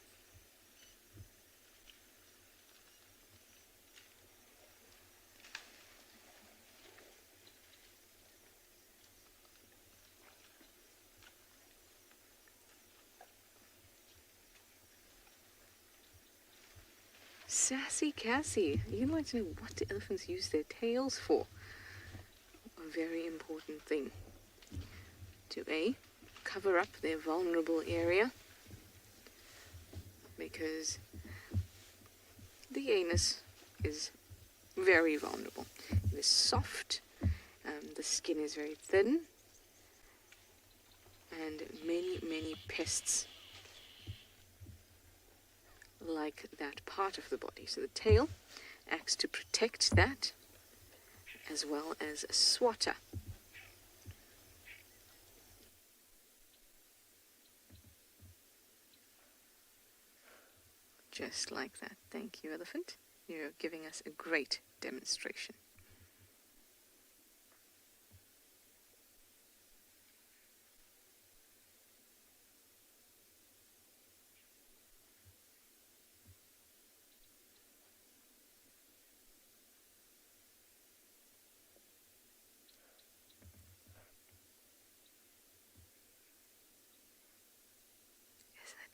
Sassy Cassie, you'd like to know what the elephants use their tails for. A very important thing. To A, cover up their vulnerable area, because the anus is very vulnerable. It is soft, the skin is very thin, and many pests like that part of the body. So the tail acts to protect that, as well as a swatter. Just like that. Thank you, elephant. You're giving us a great demonstration.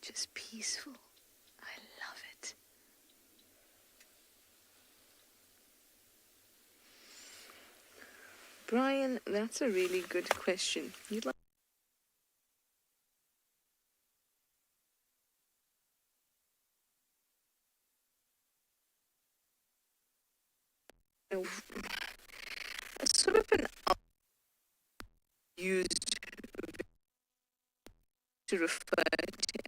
Just peaceful. I love it. Brian, that's a really good question. You'd like a sort of an used to refer to.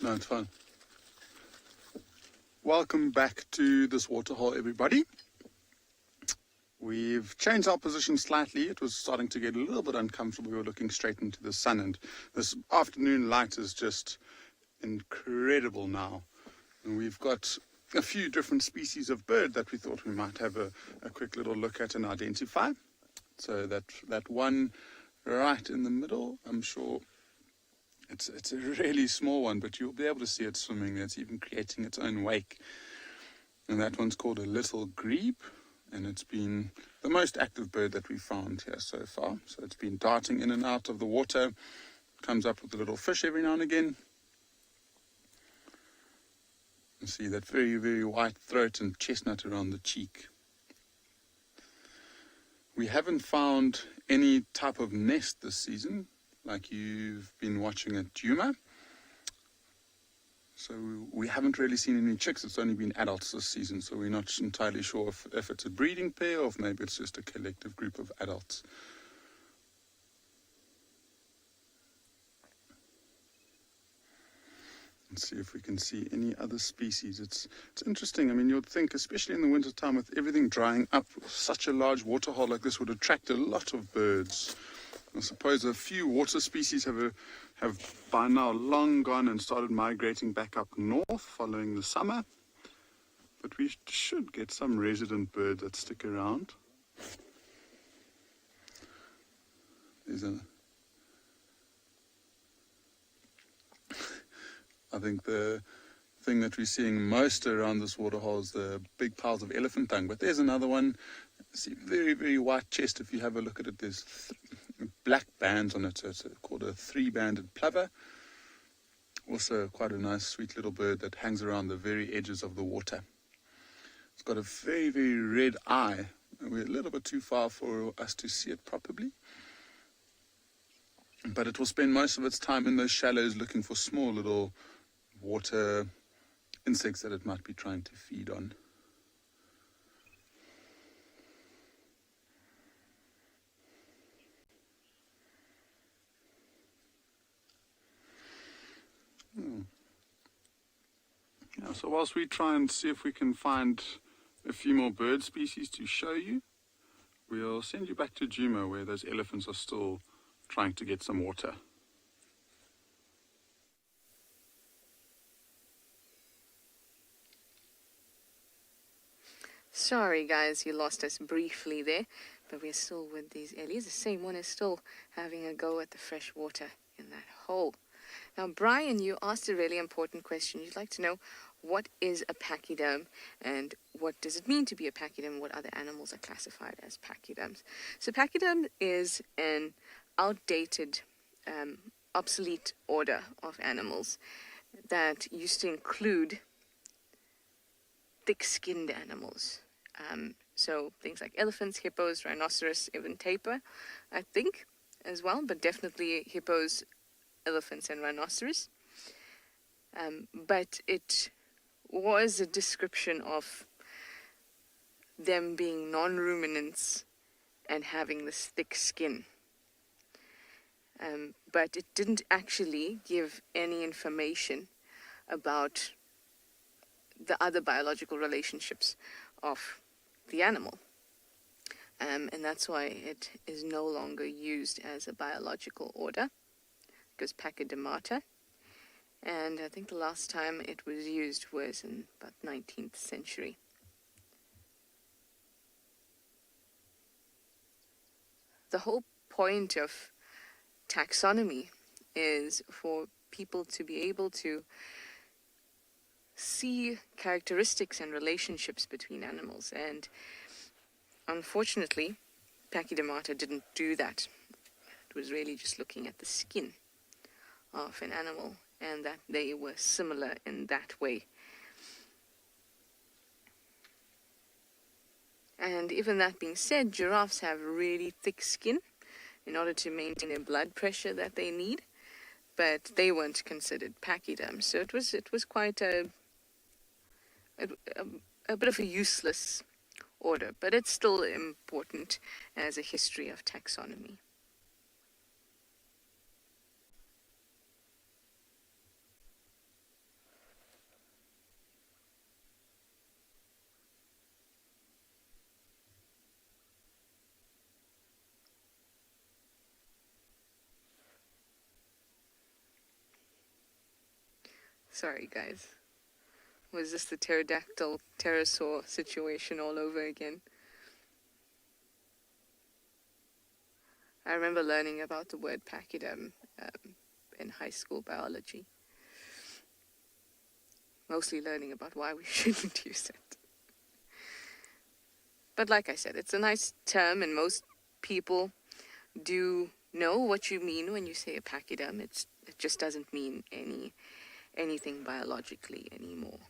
No, it's fine. Welcome back to this waterhole, everybody. We've changed our position slightly. It was starting to get a little bit uncomfortable. We were looking straight into the sun, and this afternoon light is just incredible now. And we've got a few different species of bird that we thought we might have a quick little look at and identify. So that one right in the middle, I'm sure it's a really small one, but you'll be able to see it swimming. It's even creating its own wake. And that one's called a little grebe, and it's been the most active bird that we've found here so far. So it's been darting in and out of the water, comes up with a little fish every now and again. You see that very, very white throat and chestnut around the cheek. We haven't found any type of nest this season, like you've been watching at Djuma. So we haven't really seen any chicks. It's only been adults this season, so we're not entirely sure if it's a breeding pair or if maybe it's just a collective group of adults. Let's see if we can see any other species. It's interesting. I mean, you'd think, especially in the winter time, with everything drying up, such a large waterhole like this would attract a lot of birds. I suppose a few water species have by now long gone and started migrating back up north following the summer. But we should get some resident birds that stick around. I think the thing that we're seeing most around this waterhole is the big piles of elephant tongue. But there's another one. See, very, very white chest. If you have a look at it, there's black bands on it. So it's called a three-banded plover. Also quite a nice, sweet little bird that hangs around the very edges of the water. It's got a very, very red eye. We're a little bit too far for us to see it properly. But it will spend most of its time in those shallows looking for small little water insects that it might be trying to feed on. Yeah, so whilst we try and see if we can find a few more bird species to show you, we'll send you back to Juma where those elephants are still trying to get some water. Sorry guys, you lost us briefly there, but we're still with these ellies. The same one is still having a go at the fresh water in that hole. Now Brian, you asked a really important question. You'd like to know what is a pachyderm and what does it mean to be a pachyderm? What other animals are classified as pachyderms? So pachyderm is an outdated, obsolete order of animals that used to include thick-skinned animals. So things like elephants, hippos, rhinoceros, even tapir, I think, as well, but definitely hippos, elephants, and rhinoceros. But it was a description of them being non-ruminants and having this thick skin. But it didn't actually give any information about the other biological relationships of the animal. And that's why it is no longer used as a biological order, because Pachydermata. And I think the last time it was used was in about 19th century. The whole point of taxonomy is for people to be able to see characteristics and relationships between animals, and unfortunately Pachydermata didn't do that. It was really just looking at the skin of an animal and that they were similar in that way. And even that being said, giraffes have really thick skin in order to maintain the blood pressure that they need, but they weren't considered pachyderms. So it was quite a bit of a useless order, but it's still important as a history of taxonomy. Sorry guys. Was this the pterodactyl pterosaur situation all over again? I remember learning about the word pachyderm in high school biology. Mostly learning about why we shouldn't use it. But like I said, it's a nice term and most people do know what you mean when you say a pachyderm. It just doesn't mean anything biologically anymore.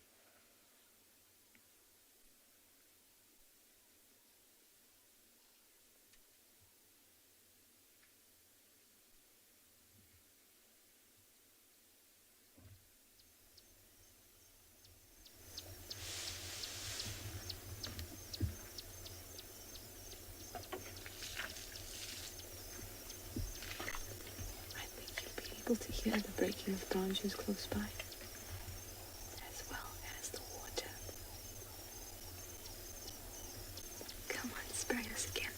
able to hear the breaking of branches close by, as well as the water. Come on, spray us again.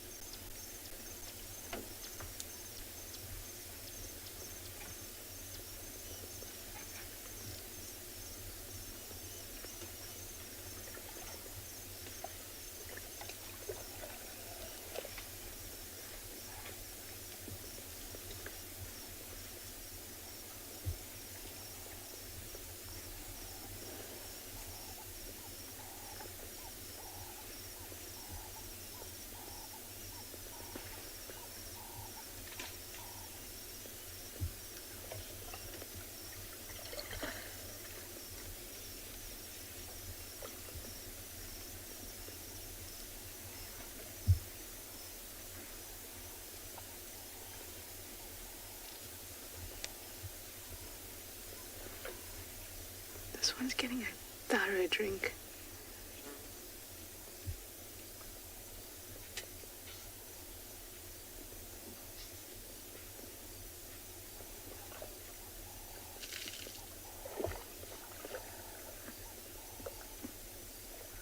This one's getting a thorough drink.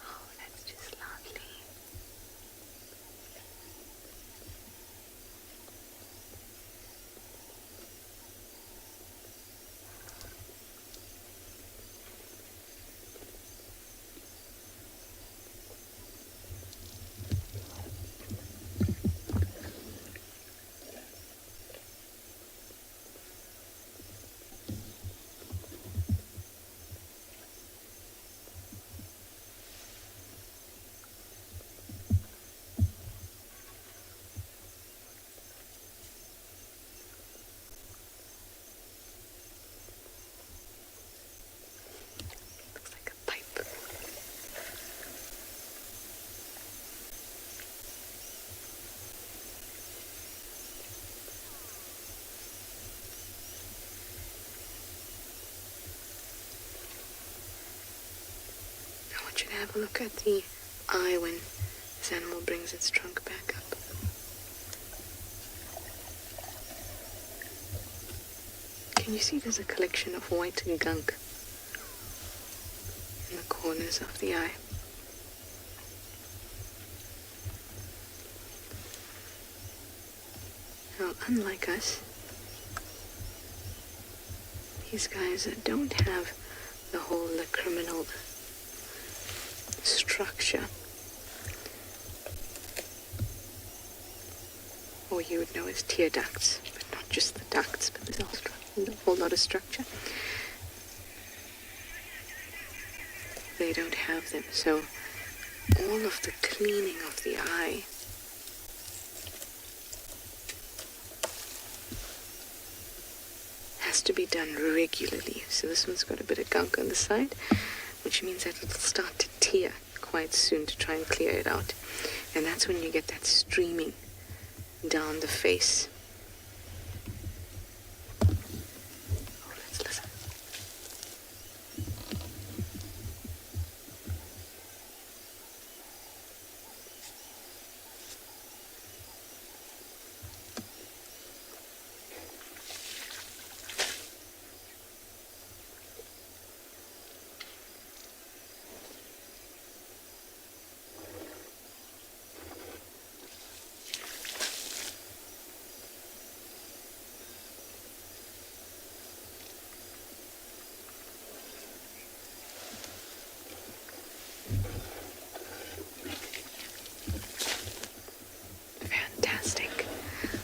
Oh, that's just lovely. Looks like a pipe. I want you to have a look at the eye when this animal brings its trunk back up. Can you see there's a collection of white gunk in the corners of the eye? Now, unlike us, these guys don't have the whole criminal structure. Or you would know as tear ducts, but not just the ducts, but there's also a whole lot of structure. They don't have them, so all of the cleaning of the eye has to be done regularly. So this one's got a bit of gunk on the side, which means that it'll start to tear quite soon to try and clear it out. And that's when you get that streaming down the face. Oh, let's listen.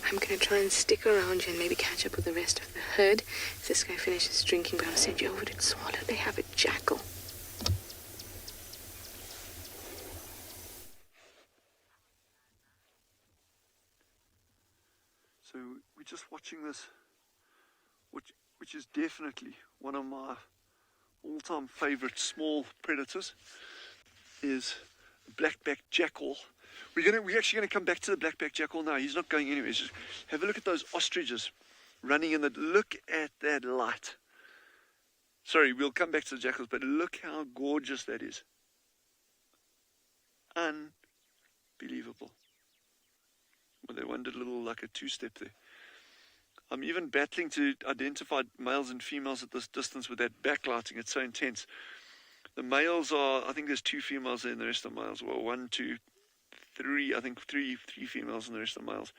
I'm going to try and stick around you and maybe catch up with the rest of the herd if this guy finishes drinking, but I'll send you over to Swallow. They have a jackal. So we're just watching this, which is definitely one of my all-time favorite small predators, is black-backed jackal. We're actually going to come back to the black-backed jackal now. He's not going anywhere. Just have a look at those ostriches running in the... Look at that light. Sorry, we'll come back to the jackals, but look how gorgeous that is. Unbelievable. Well, they one did a little like a two-step there. I'm even battling to identify males and females at this distance with that backlighting. It's so intense. The males are, I think there's 2 females there and the rest are males. Well, 1, 2, 3, I think three females and the rest are males.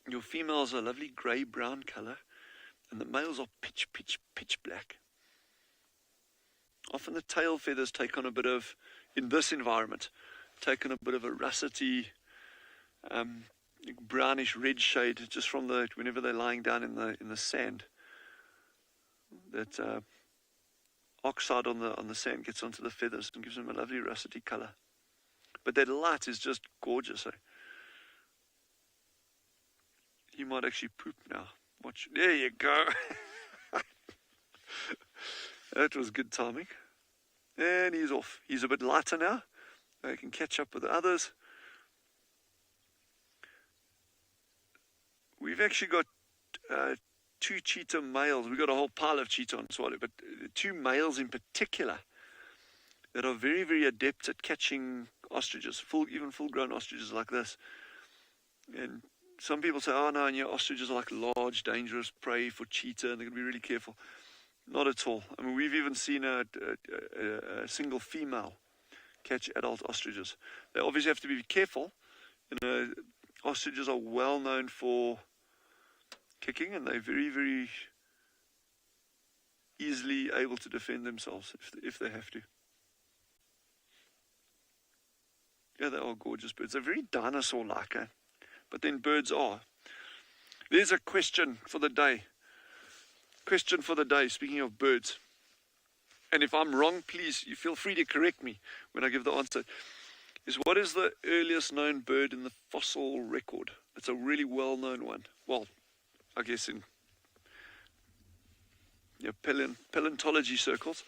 Your females are a lovely grey-brown colour, and the males are pitch black. Often the tail feathers take on a bit of, in this environment, take on a bit of a russety, brownish red shade just from the, whenever they're lying down in the sand. That oxide on the sand gets onto the feathers and gives them a lovely russety colour. But that light is just gorgeous. You might actually poop now. Watch. There you go. That was good timing. And he's off. He's a bit lighter now. He can catch up with the others. We've actually got 2 cheetah males. We've got a whole pile of cheetah on Swallow, but 2 males in particular that are very, very adept at catching ostriches, even full-grown ostriches like this. And some people say, oh no, and your ostriches are like large, dangerous prey for cheetah, and they're going to be really careful. Not at all. I mean, we've even seen a single female catch adult ostriches. They obviously have to be careful. Ostriches are well known for kicking, and they're very, very easily able to defend themselves if they have to. Yeah, they are gorgeous birds. They're very dinosaur-like, but then birds are. There's a question for the day. Question for the day, speaking of birds. And if I'm wrong, please, you feel free to correct me when I give the answer. Is what is the earliest known bird in the fossil record? It's a really well-known one. Well, I guess in paleontology circles.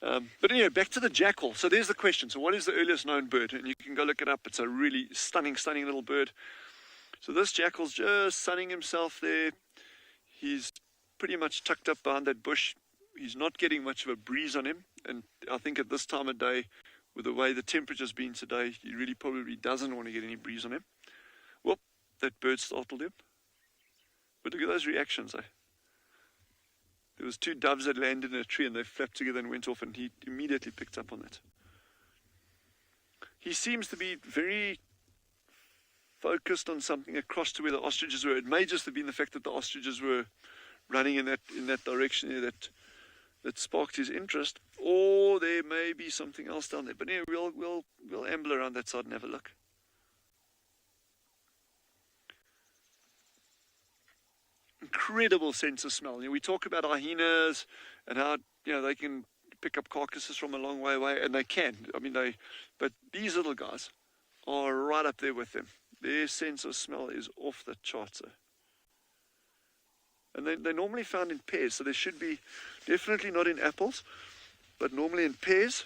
But anyway, back to the jackal. So there's the question. So what is the earliest known bird? And you can go look it up. It's a really stunning little bird. So this jackal's just sunning himself there. He's pretty much tucked up behind that bush. He's not getting much of a breeze on him. And I think at this time of day, with the way the temperature's been today, he really probably doesn't want to get any breeze on him. Well, that bird startled him. But look at those reactions, There was 2 doves that landed in a tree and they flapped together and went off, and he immediately picked up on that. He seems to be very focused on something across to where the ostriches were. It may just have been the fact that the ostriches were running in that direction there that sparked his interest, or there may be something else down there. But anyway, we'll amble around that side and have a look. Incredible sense of smell. We talk about hyenas and how they can pick up carcasses from a long way away, and they can. But these little guys are right up there with them. Their sense of smell is off the charts. And they're normally found in pairs, so they should be definitely not in apples, but normally in pairs.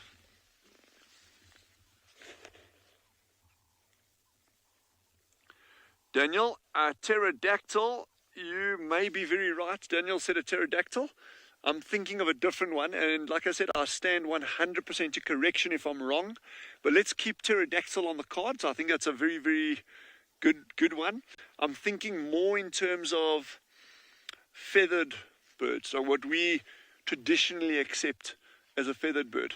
Daniel, pterodactyl. You may be very right. Daniel said a pterodactyl. I'm thinking of a different one, and like I said, I stand 100% to correction if I'm wrong. But let's keep pterodactyl on the cards. I think that's a very, very good one. I'm thinking more in terms of feathered birds, so what we traditionally accept as a feathered bird.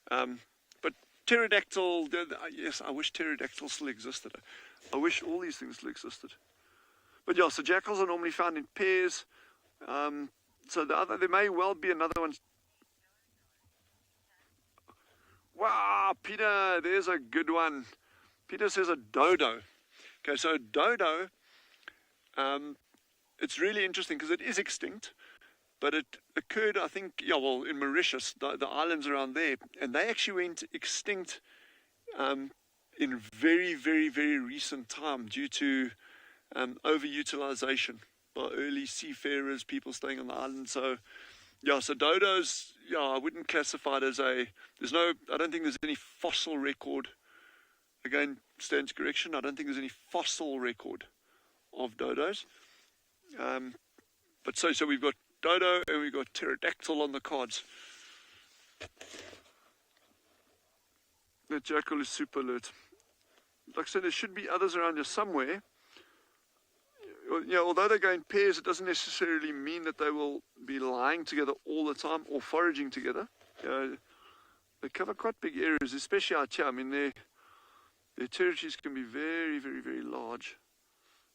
But pterodactyl, yes, I wish pterodactyl still existed. I wish all these things still existed. But yeah, so jackals are normally found in pairs. So there may well be another one. Wow, Peter, there's a good one. Peter says a dodo. Okay, so a dodo, it's really interesting because it is extinct, but it occurred, I think, in Mauritius, the islands around there, and they actually went extinct in very, very, very recent time due to overutilization by early seafarers, people staying on the island. So dodos, I wouldn't classify it as I don't think there's any fossil record. Again, stand to correction, I don't think there's any fossil record of dodos. But so we've got dodo and we've got pterodactyl on the cards. The jackal is super alert. Like I said, there should be others around here somewhere. although they go in pairs, it doesn't necessarily mean that they will be lying together all the time or foraging together. They cover quite big areas, especially out here. I mean, their territories can be very, very, very large.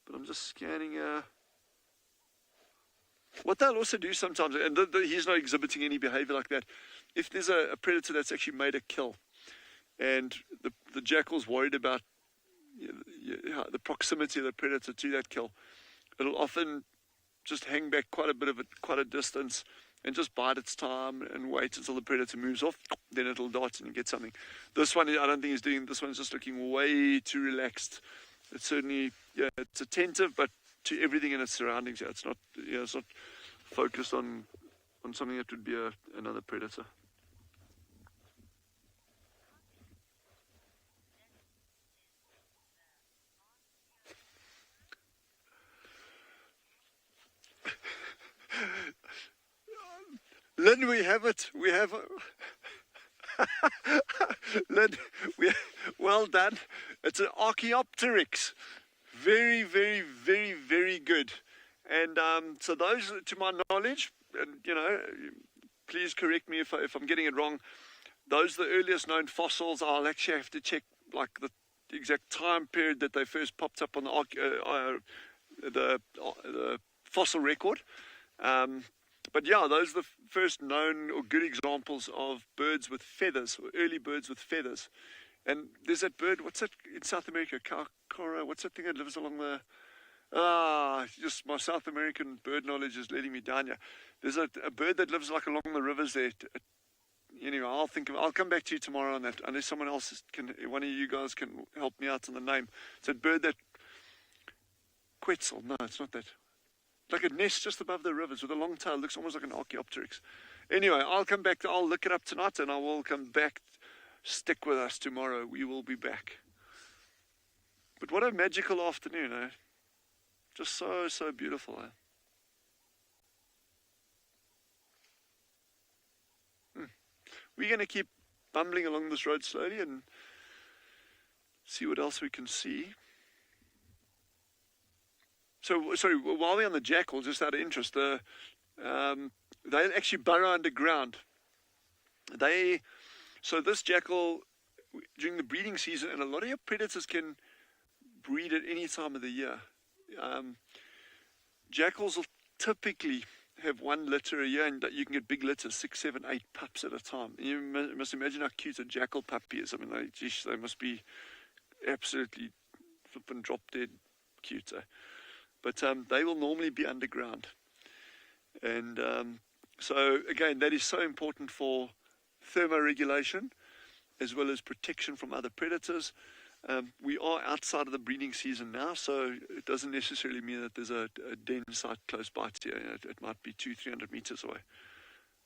But I'm just scanning here. What they'll also do sometimes, and he's not exhibiting any behavior like that, if there's a predator that's actually made a kill, and the jackal's worried about the proximity of the predator to that kill, it'll often just hang back quite a distance and just bide its time and wait until the predator moves off. Then it'll dart and get something. This one, I don't think he's doing. This one's just looking way too relaxed. It's certainly, it's attentive, but to everything in its surroundings. It's not focused on something that would be another predator. Lynn, we have it. We have Lynn, well done. It's an Archaeopteryx. Very, very, very, very good. And so those, to my knowledge, and please correct me if I'm getting it wrong. Those are the earliest known fossils. I'll actually have to check like the exact time period that they first popped up on the fossil record. But yeah, those are the first known or good examples of birds with feathers, or early birds with feathers. And there's that bird, what's that in South America? Cora, what's that thing that lives along the... just my South American bird knowledge is letting me down here. There's a bird that lives like along the rivers there. Anyway, I'll come back to you tomorrow on that, unless someone else one of you guys can help me out on the name. It's a bird that... Quetzal, no, it's not that. Like a nest just above the rivers with a long tail. Looks almost like an Archaeopteryx. Anyway, I'll look it up tonight and I will come back. Stick with us tomorrow. We will be back. But what a magical afternoon, eh? Just so, so beautiful, eh? We're going to keep bumbling along this road slowly and see what else we can see. So, sorry, while we're on the jackal, just out of interest, they actually burrow underground. So this jackal, during the breeding season, and a lot of your predators can breed at any time of the year. Jackals will typically have one litter a year, and you can get big litters, 6, 7, 8 pups at a time. You must imagine how cute a jackal puppy is. I mean, they must be absolutely flippin' drop dead cute. But they will normally be underground. And so, again, that is so important for thermoregulation as well as protection from other predators. We are outside of the breeding season now, so it doesn't necessarily mean that there's a den site close by to you. It might be 200-300 meters away,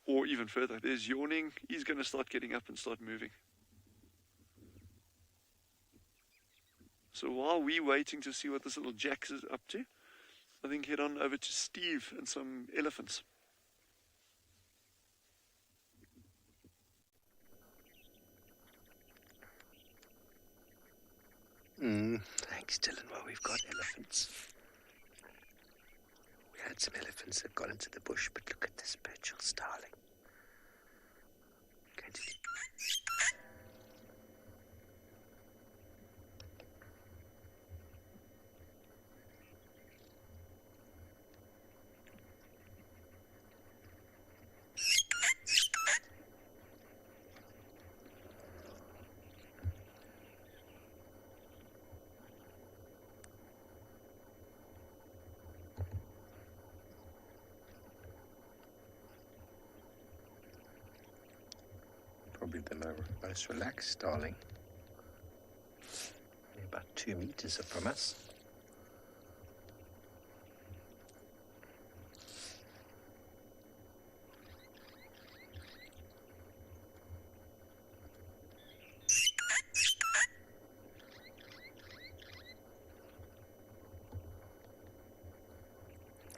or even further. There's yawning. He's going to start getting up and start moving. So while we're waiting to see what this little Jax is up to, I think head on over to Steve and some elephants. Thanks, Dylan. Well, we've got elephants. We had some elephants that got into the bush, but look at this Birchall starling. Going to... Probably the most relaxed starling. About 2 meters from us.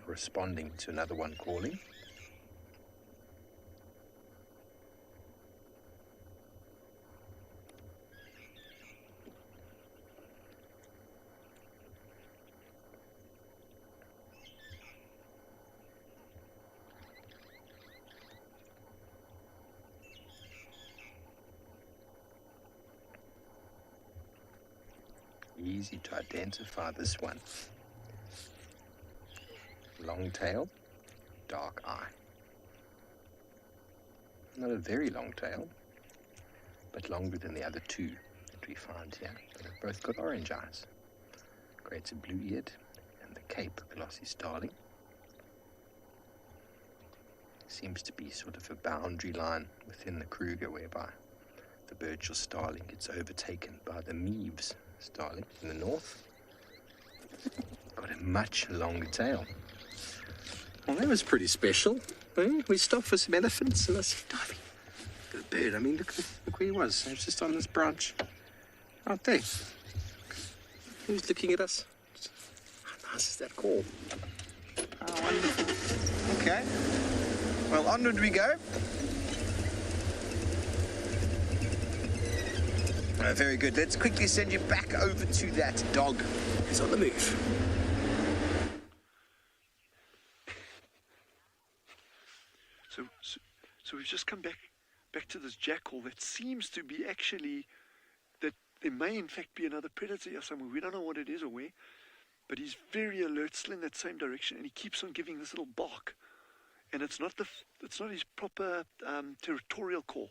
Responding to another one calling. Easy to identify this one. Long tail, dark eye. Not a very long tail, but longer than the other two that we find here. They've both got orange eyes. Greater blue-eared and the Cape glossy starling. Seems to be sort of a boundary line within the Kruger whereby the Burchell starling gets overtaken by the Meaves starling in the north. Got a much longer tail. Well, that was pretty special. We stopped for some elephants and I said, Davey, got a bird. I mean, look where he was. He was just on this branch out there. He was looking at us. How nice is that call? Oh, wonderful. Okay. Well, onward we go. Oh, very good. Let's quickly send you back over to that dog who's on the move. So we've just come back to this jackal that seems to be actually, that there may in fact be another predator here somewhere. We don't know what it is or where, but he's very alert, still in that same direction, and he keeps on giving this little bark. And it's not his proper territorial call.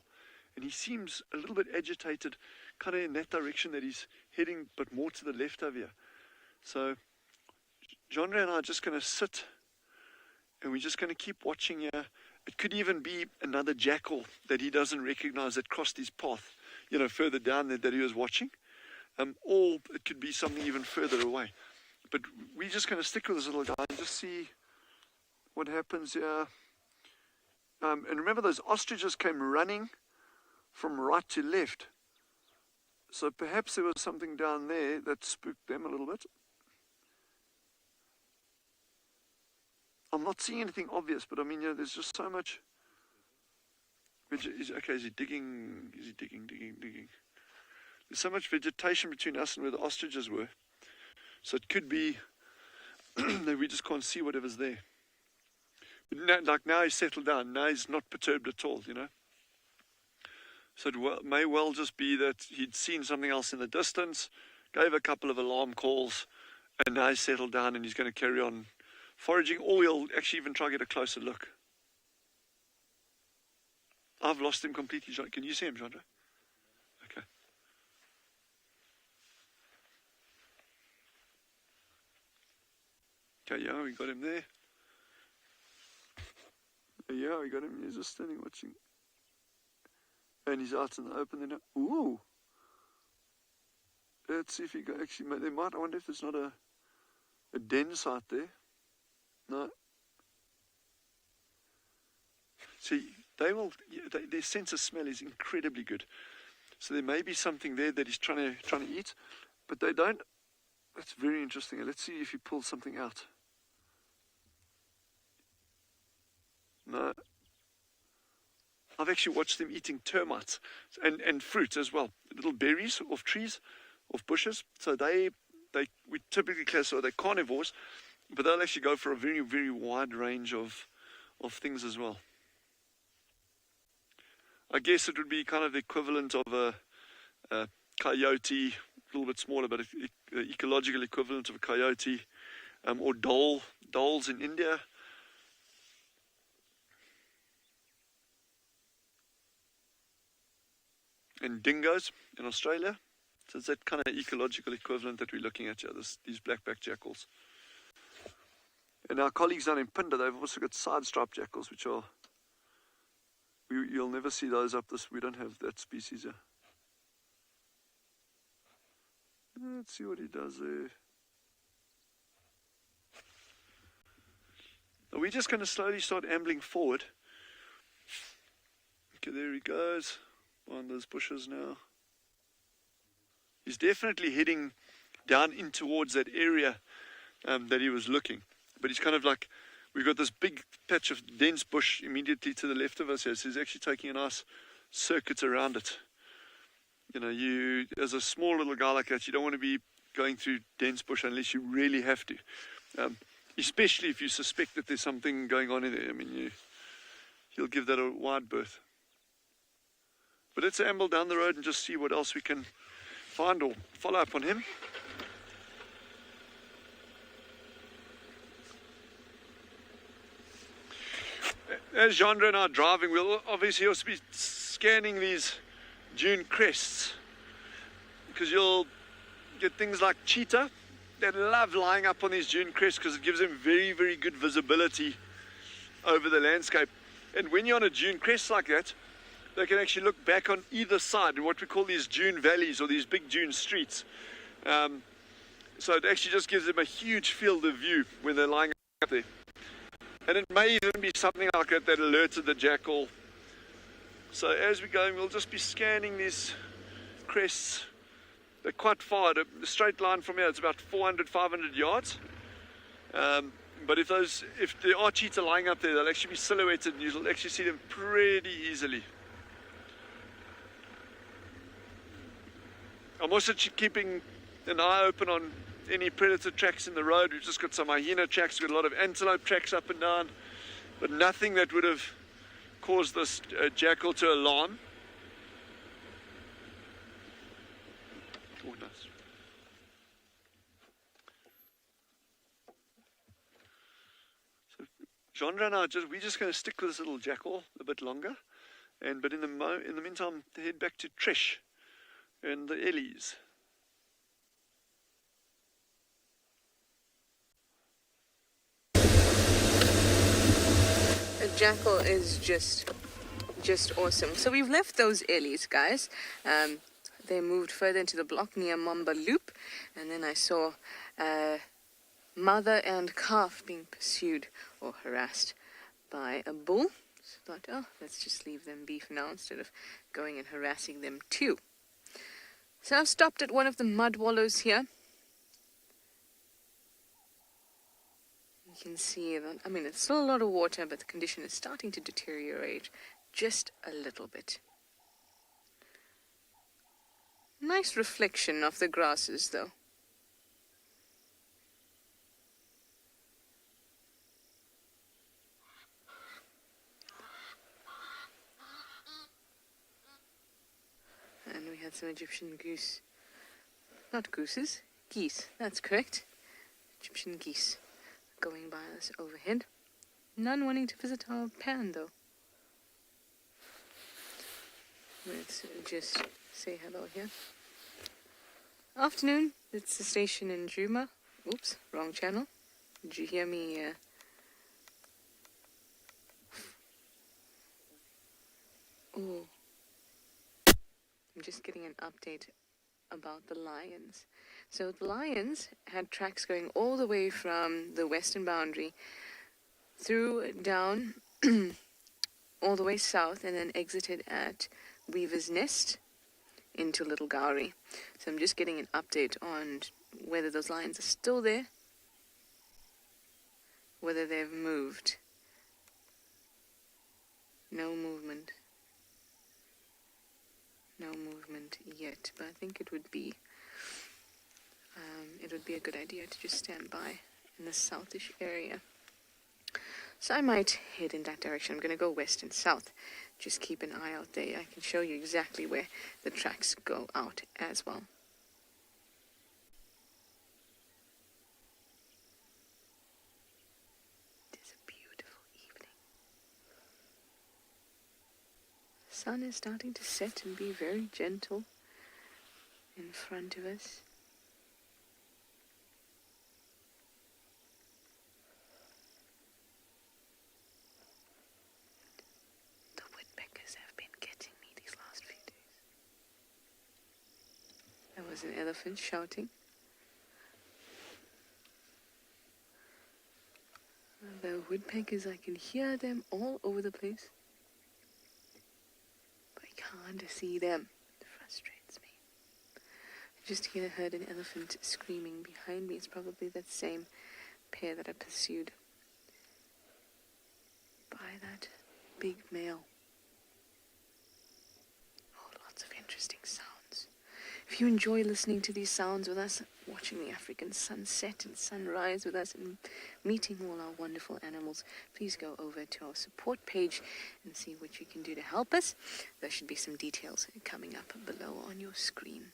And he seems a little bit agitated, kind of in that direction that he's heading, but more to the left over here. So Genre and I are just going to sit, and we're just going to keep watching here. It could even be another jackal that he doesn't recognize that crossed his path, further down there that he was watching. Or it could be something even further away. But we're just going to stick with this little guy and just see what happens here. And remember, those ostriches came running from right to left. So perhaps there was something down there that spooked them a little bit. I'm not seeing anything obvious, but I mean, there's just so much. Okay, is he digging? Is he digging? There's so much vegetation between us and where the ostriches were. So it could be that we just can't see whatever's there. Like now he's settled down. Now he's not perturbed at all, So it may well just be that he'd seen something else in the distance, gave a couple of alarm calls, and now he's settled down and he's going to carry on foraging, or he'll actually even try to get a closer look. I've lost him completely. Can you see him, Chandra? Okay. Okay, yeah, we got him there. Yeah, we got him. He's just standing watching. And he's out in the open there. Ooh! Let's see if he actually... I wonder if there's not a den site there. No. See, their sense of smell is incredibly good. So there may be something there that he's trying to eat, but they don't. That's very interesting. Let's see if he pulls something out. No. I've actually watched them eating termites and fruit as well. Little berries off trees, off bushes. So we typically classify they're carnivores, but they'll actually go for a very, very wide range of things as well. I guess it would be kind of the equivalent of a coyote, a little bit smaller, but the ecological equivalent of a coyote, or dholes in India. And dingoes in Australia. So it's that kind of ecological equivalent that we're looking at here, these black-backed jackals. And our colleagues down in Pinda, they've also got side-striped jackals, which are... You'll never see those up this... We don't have that species here. Let's see what he does there. Are we just going to slowly start ambling forward? Okay, there he goes. On those bushes now. He's definitely heading down in towards that area that he was looking. But he's kind of like, we've got this big patch of dense bush immediately to the left of us here. So he's actually taking a nice circuit around it. You, as a small little guy like that, you don't want to be going through dense bush unless you really have to. Especially if you suspect that there's something going on in there. I mean, you'll give that a wide berth. But let's amble down the road and just see what else we can find or follow up on him. as Jean and I are driving, we'll obviously also be scanning these dune crests, because you'll get things like cheetah that love lying up on these dune crests because it gives them very, very good visibility over the landscape. And when you're on a dune crest like that, they can actually look back on either side in what we call these dune valleys or these big dune streets. So it actually just gives them a huge field of view when they're lying up there. And it may even be something like that that alerted the jackal. So as we're going, we'll just be scanning these crests. They're quite far. The straight line from here, it's about 400, 500 yards. But if there are cheetah lying up there, they'll actually be silhouetted and you'll actually see them pretty easily. I'm also keeping an eye open on any predator tracks in the road. We've just got some hyena tracks, we've got a lot of antelope tracks up and down, but nothing that would have caused this jackal to alarm. Oh, nice. So Genre and I we're just going to stick with this little jackal a bit longer, but in the meantime, head back to Trish and the Ellies. A jackal is just awesome. So we've left those Ellies, guys. They moved further into the block near Mamba Loop, and then I saw mother and calf being pursued or harassed by a bull. So I thought, oh, let's just leave them be for now instead of going and harassing them too. So I've stopped at one of the mud wallows here. You can see that, I mean, it's still a lot of water, but the condition is starting to deteriorate just a little bit. Nice reflection of the grasses, though. And we had some Egyptian goose. Not gooses, geese. That's correct. Egyptian geese going by us overhead. None wanting to visit our pan, though. Let's just say hello here. Afternoon. It's the station in Juma. Oops, wrong channel. Did you hear me? Oh. I'm just getting an update about the lions. So the lions had tracks going all the way from the western boundary through down all the way south and then exited at Weaver's Nest into Little Gowrie. So I'm just getting an update on whether those lions are still there, whether they've moved. No movement. No movement yet, but I think it would be a good idea to just stand by in the southish area. So I might head in that direction. I'm going to go west and south. Just keep an eye out there. I can show you exactly where the tracks go out as well. It is a beautiful evening. The sun is starting to set and be very gentle in front of us. The woodpeckers have been getting me these last few days. There was an elephant shouting. The woodpeckers, I can hear them all over the place. Can't see them. It frustrates me. I just heard an elephant screaming behind me. It's probably that same pair that I pursued by that big male. Oh, lots of interesting sounds. If you enjoy listening to these sounds with us, watching the African sunset and sunrise with us, and meeting all our wonderful animals, please go over to our support page and see what you can do to help us. There should be some details coming up below on your screen.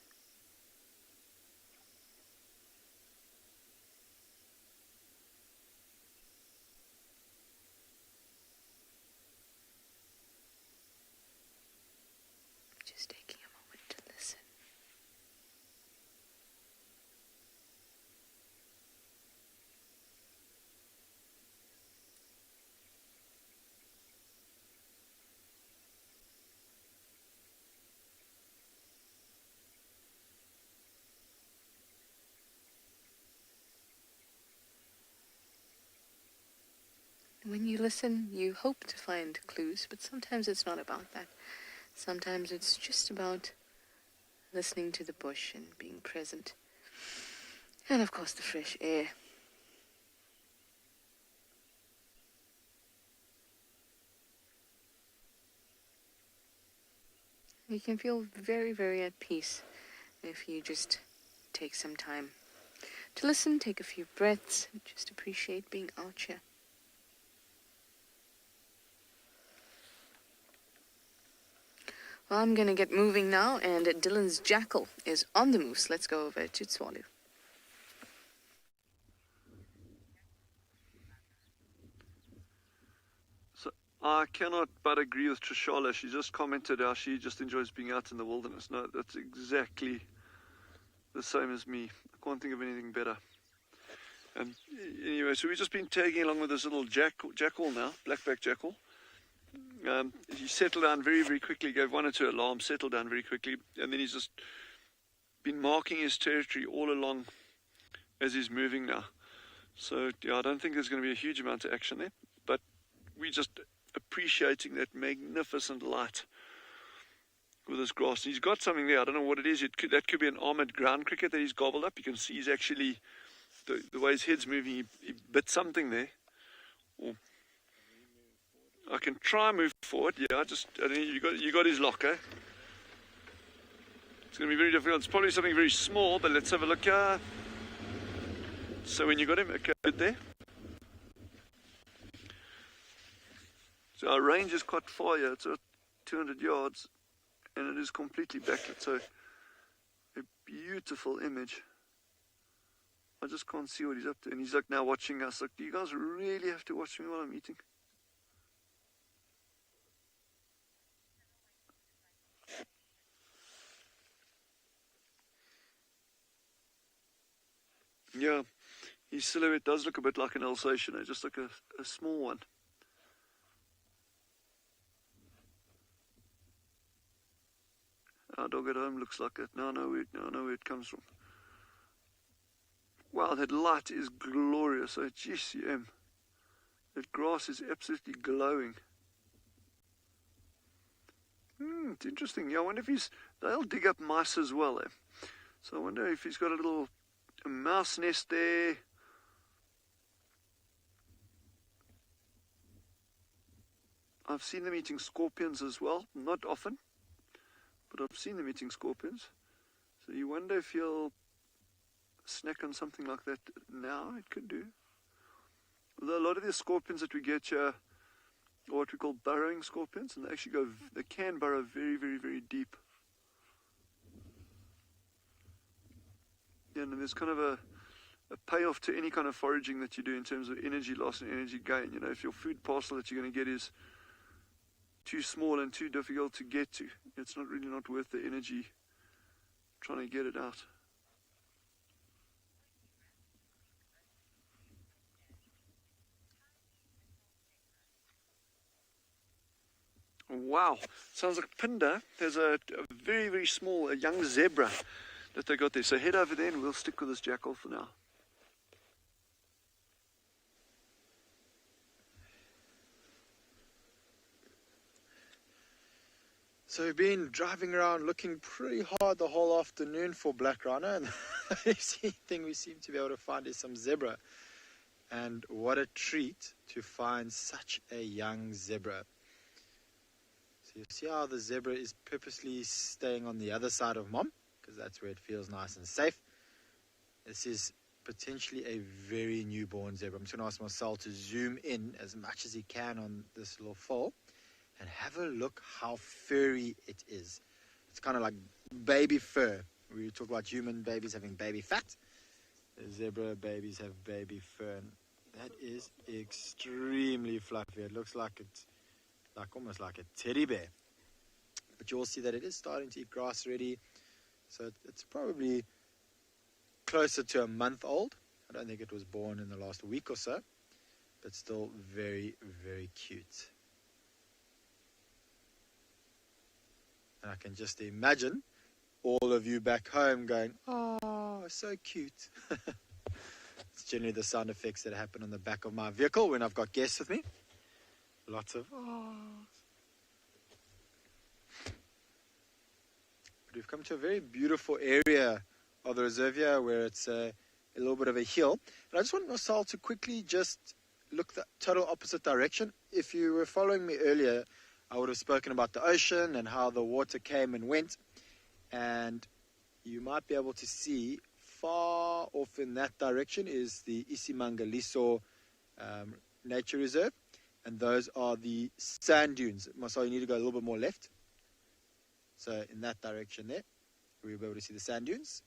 Just taking a moment to listen. When you listen, you hope to find clues, but sometimes it's not about that. Sometimes it's just about listening to the bush and being present. And of course the fresh air. You can feel very, very at peace if you just take some time to listen, take a few breaths, and just appreciate being out here. Well, I'm going to get moving now, and Dylan's jackal is on the moose. Let's go over to Tswalu. So I cannot but agree with Trishala. She just commented how she just enjoys being out in the wilderness. No, that's exactly the same as me. I can't think of anything better. And anyway, so we've just been tagging along with this little jackal now, blackback jackal. He settled down very, very quickly, gave one or two alarms, settled down very quickly, and then he's just been marking his territory all along as he's moving now. So, yeah, I don't think there's going to be a huge amount of action there, but we're just appreciating that magnificent light with this grass. He's got something there, I don't know what it is. That could be an armored ground cricket that he's gobbled up. You can see he's actually, the way his head's moving, he bit something there. Or, I can try and move forward. Yeah, I don't know, you got his locker. It's going to be very difficult. It's probably something very small, but let's have a look. So when you got him, okay, good there. So our range is quite far here. It's about 200 yards, and it is completely backlit. So a beautiful image. I just can't see what he's up to, and he's like now watching us. Like, do you guys really have to watch me while I'm eating? Yeah, his silhouette does look a bit like an Alsatian, just like a small one. Our dog at home looks like it. Now I know where it comes from. Wow, that light is glorious. Oh, GCM. That grass is absolutely glowing. It's interesting. Yeah, I wonder if they'll dig up mice as well, eh? So I wonder if he's got a mouse nest there. I've seen them eating scorpions as well. Not often, but I've seen them eating scorpions. So you wonder if he'll snack on something like that now. It could do. Although a lot of the scorpions that we get here are what we call burrowing scorpions, and they can burrow very, very, very deep. Yeah, and there's kind of a payoff to any kind of foraging that you do in terms of energy loss and energy gain. You know, if your food parcel that you're going to get is too small and too difficult to get to, it's really not worth the energy trying to get it out. Wow, sounds like Pinda. There's a very, very small, young zebra that they got there. So head over there and we'll stick with this jackal for now. So we've been driving around looking pretty hard the whole afternoon for black rhino, and the only thing we seem to be able to find is some zebra. And what a treat to find such a young zebra. So you see how the zebra is purposely staying on the other side of mom, because that's where it feels nice and safe. This is potentially a very newborn zebra. I'm just going to ask Marcel to zoom in as much as he can on this little foal and have a look how furry it is. It's kind of like baby fur. We talk about human babies having baby fat. The zebra babies have baby fur. And that is extremely fluffy. It looks like it's almost like a teddy bear. but you will see that it is starting to eat grass already. So it's probably closer to a month old. I don't think it was born in the last week or so, but still very, very cute. And I can just imagine all of you back home going, "Oh, so cute." It's generally the sound effects that happen on the back of my vehicle when I've got guests with me. Lots of "ahs." But we've come to a very beautiful area of the reserve here where it's a little bit of a hill. And I just want Marcel to quickly just look the total opposite direction. If you were following me earlier, I would have spoken about the ocean and how the water came and went. And you might be able to see far off in that direction is the Isimangaliso Nature Reserve. And those are the sand dunes. Marcel, you need to go a little bit more left. So in that direction there, we'll be able to see the sand dunes.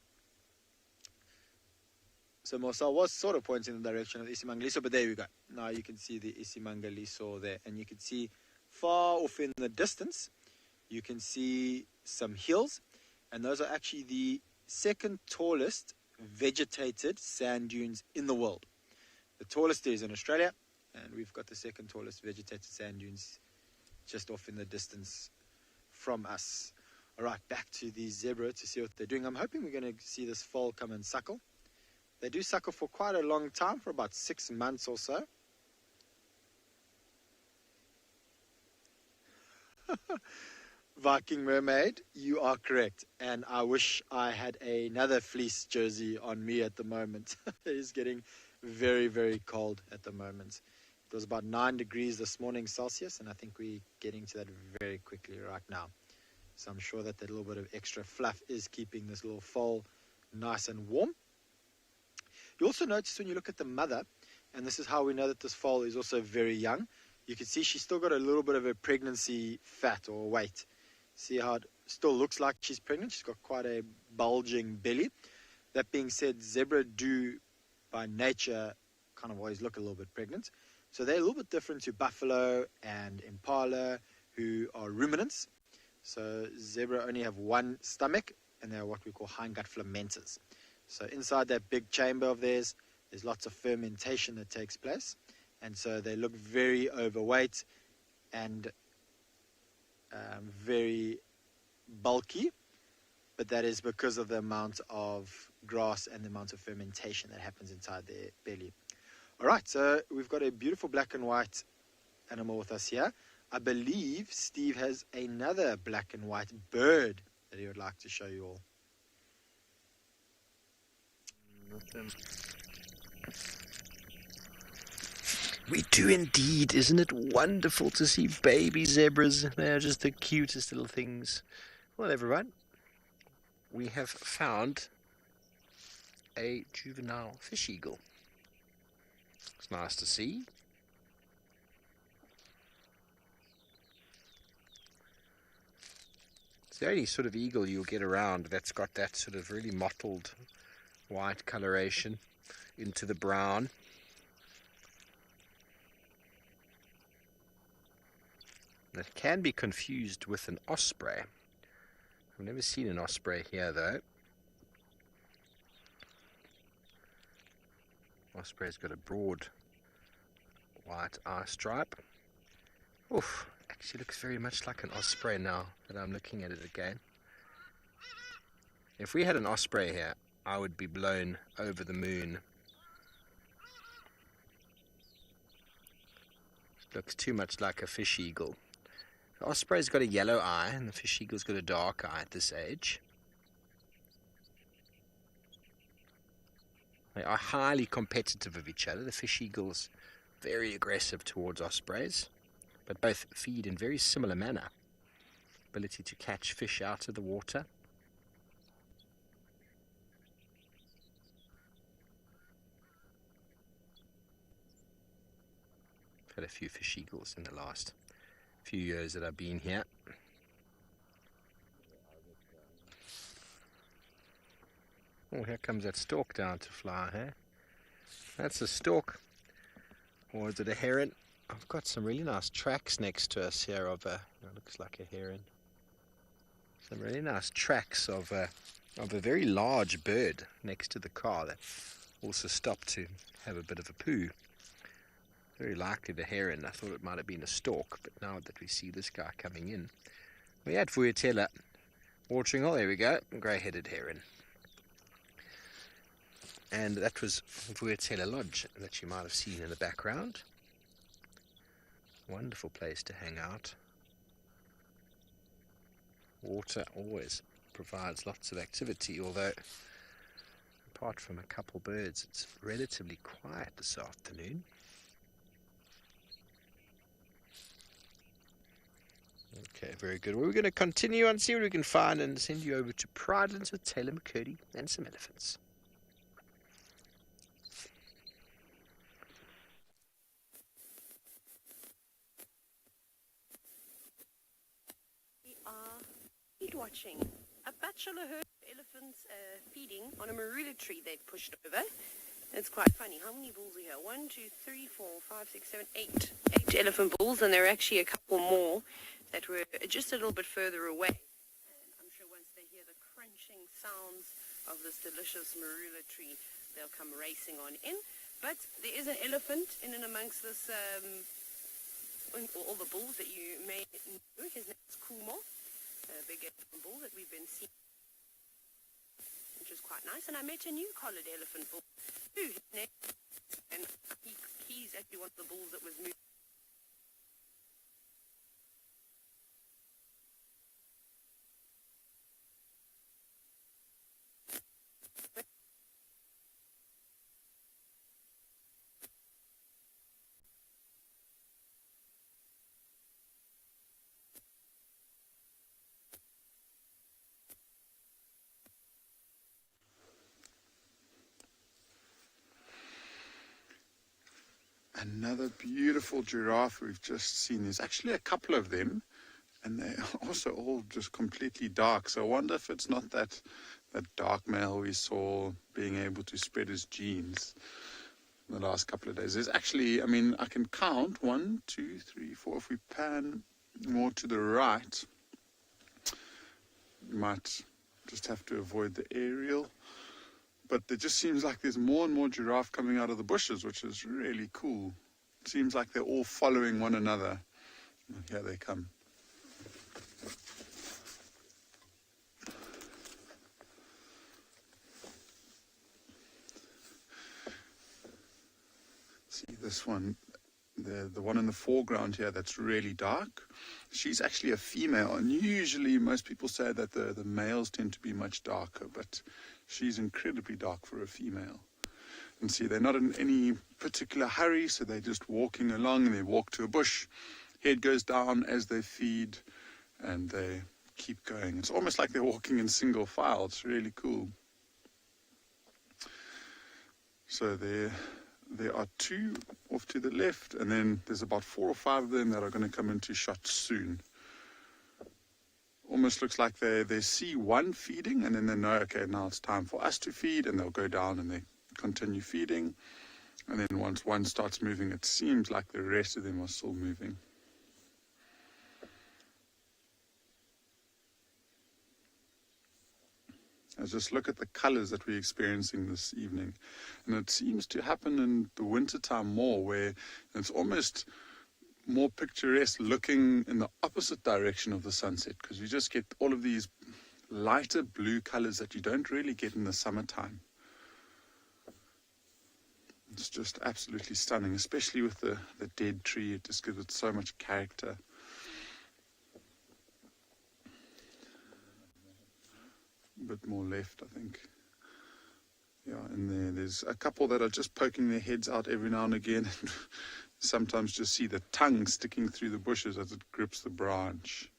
So Marcel was sort of pointing in the direction of the Isimangaliso, but there we go. Now you can see the Isimangaliso there. And you can see far off in the distance, you can see some hills. And those are actually the second tallest vegetated sand dunes in the world. The tallest is in Australia, and we've got the second tallest vegetated sand dunes just off in the distance from us. All right, back to the zebra to see what they're doing. I'm hoping we're going to see this foal come and suckle. They do suckle for quite a long time, for about 6 months or so. Viking Mermaid, you are correct. And I wish I had another fleece jersey on me at the moment. It is getting very, very cold at the moment. It was about 9 degrees this morning Celsius, and I think we're getting to that very quickly right now. So I'm sure that that little bit of extra fluff is keeping this little foal nice and warm. You also notice when you look at the mother, and this is how we know that this foal is also very young, you can see she's still got a little bit of a pregnancy fat or weight. See how it still looks like she's pregnant? She's got quite a bulging belly. That being said, zebra do by nature kind of always look a little bit pregnant. So they're a little bit different to buffalo and impala, who are ruminants. So zebra only have one stomach, and they're what we call hindgut fermenters. So inside that big chamber of theirs, there's lots of fermentation that takes place. And so they look very overweight and very bulky. But that is because of the amount of grass and the amount of fermentation that happens inside their belly. All right, so we've got a beautiful black and white animal with us here. I believe Steve has another black and white bird that he would like to show you all. We do indeed. Isn't it wonderful to see baby zebras? They're just the cutest little things. Well, everyone, we have found a juvenile fish eagle. It's nice to see. It's the only sort of eagle you'll get around that's got that sort of really mottled white coloration into the brown. It can be confused with an osprey. I've never seen an osprey here though. Osprey's got a broad white eye stripe. Oof, actually looks very much like an osprey now that I'm looking at it again. If we had an osprey here, I would be blown over the moon. It looks too much like a fish eagle. The osprey's got a yellow eye and the fish eagle's got a dark eye at this age. They are highly competitive of each other. The fish eagle's very aggressive towards ospreys, but both feed in very similar manner. Ability to catch fish out of the water. I've had a few fish eagles in the last few years that I've been here. Oh, here comes that stork down to fly, hey? That's a stork. Or is it a heron? I've got some really nice tracks next to us here of a, it looks like a heron. Some really nice tracks of a very large bird next to the car that also stopped to have a bit of a poo. Very likely the heron. I thought it might have been a stork, but now that we see this guy coming in, we're at WildEarth watering hole. There we go, grey-headed heron. And that was WildEarth Lodge that you might have seen in the background. Wonderful place to hang out. Water always provides lots of activity, although apart from a couple birds, it's relatively quiet this afternoon. Okay, very good. Well, we're going to continue and see what we can find and send you over to Pridelands with Taylor McCurdy and some elephants. We are feed watching. A bachelor herd of elephants feeding on a marula tree they'd pushed over. It's quite funny. How many bulls are here? 1, 2, 3, 4, 5, 6, 7, 8. 8 elephant bulls, and there are actually a couple more that were just a little bit further away. And I'm sure once they hear the crunching sounds of this delicious marula tree, they'll come racing on in. But there is an elephant in and amongst this, all the bulls that you may know. His name is Kumo, a big elephant bull that we've been seeing, which is quite nice. And I met a new collared elephant bull too. His name, and he's actually one of the bulls that was moved. Another beautiful giraffe we've just seen. There's actually a couple of them, and they're also all just completely dark. So I wonder if it's not that dark male we saw being able to spread his genes in the last couple of days. There's actually, I mean, I can count 1, 2, 3, 4. If we pan more to the right, you might just have to avoid the aerial. But it just seems like there's more and more giraffe coming out of the bushes, which is really cool. It seems like they're all following one another. Here they come. See this one, the one in the foreground here that's really dark. She's actually a female, and usually most people say that the males tend to be much darker, but she's incredibly dark for a female. And see, they're not in any particular hurry, so they're just walking along, and they walk to a bush. Head goes down as they feed, and they keep going. It's almost like they're walking in single file. It's really cool. So there are 2 off to the left, and then there's about 4 or 5 of them that are going to come into shot soon. Almost looks like they see one feeding, and then they know, okay, now it's time for us to feed, and they'll go down and they continue feeding. And then once one starts moving, it seems like the rest of them are still moving. Let's just look at the colors that we're experiencing this evening. And it seems to happen in the wintertime more, where it's almost more picturesque looking in the opposite direction of the sunset, because you just get all of these lighter blue colors that you don't really get in the summertime. It's just absolutely stunning, especially with the dead tree. It just gives it so much character. A bit more left, I think. Yeah, and there's a couple that are just poking their heads out every now and again. Sometimes just see the tongue sticking through the bushes as it grips the branch.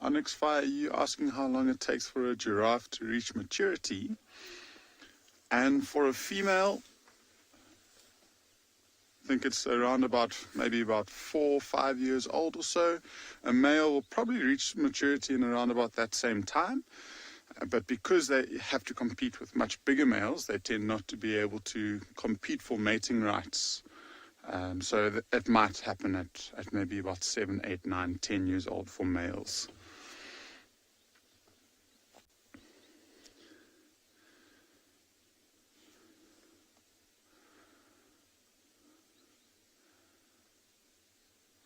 Onyx Fire, you asking how long it takes for a giraffe to reach maturity. And for a female, I think it's around maybe about 4 or 5 years old or so. A male will probably reach maturity in around about that same time. But because they have to compete with much bigger males, they tend not to be able to compete for mating rights. So it might happen at maybe about 7, 8, 9, 10 years old for males.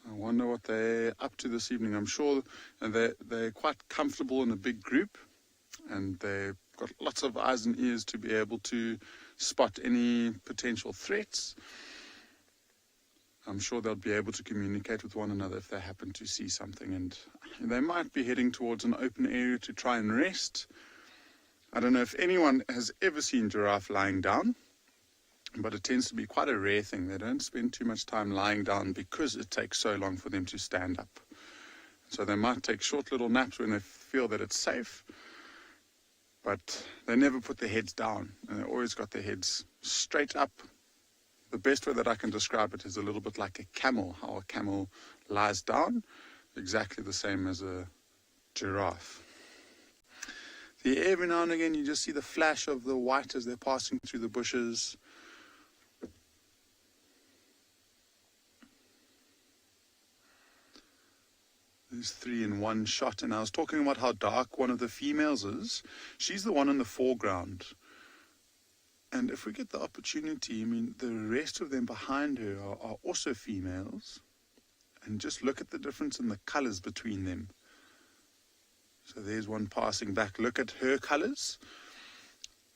I wonder what they're up to this evening. I'm sure they're quite comfortable in a big group, and they've got lots of eyes and ears to be able to spot any potential threats. I'm sure they'll be able to communicate with one another if they happen to see something, and they might be heading towards an open area to try and rest. I don't know if anyone has ever seen giraffe lying down, but it tends to be quite a rare thing. They don't spend too much time lying down because it takes so long for them to stand up. So they might take short little naps when they feel that it's safe, but they never put their heads down, and they always got their heads straight up. The best way that I can describe it is a little bit like a camel, how a camel lies down, exactly the same as a giraffe. Every now and again you just see the flash of the white as they're passing through the bushes. There's 3 in one shot, and I was talking about how dark one of the females is. She's the one in the foreground. And if we get the opportunity, I mean, the rest of them behind her are also females. And just look at the difference in the colors between them. So there's one passing back. Look at her colors.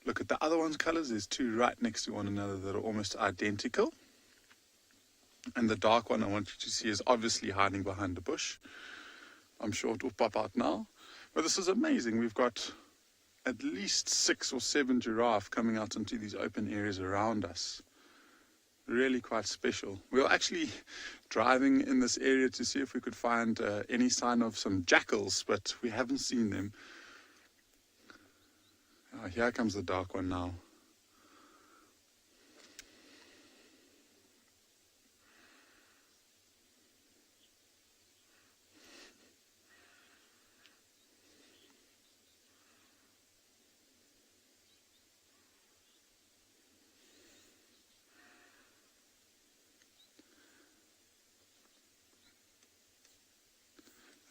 Look at the other one's colors. There's 2 right next to one another that are almost identical. And the dark one I want you to see is obviously hiding behind the bush. I'm sure it will pop out now. But this is amazing. We've got at least 6 or 7 giraffe coming out into these open areas around us. Really quite special. We were actually driving in this area to see if we could find any sign of some jackals, but we haven't seen them. Oh, here comes the dark one now.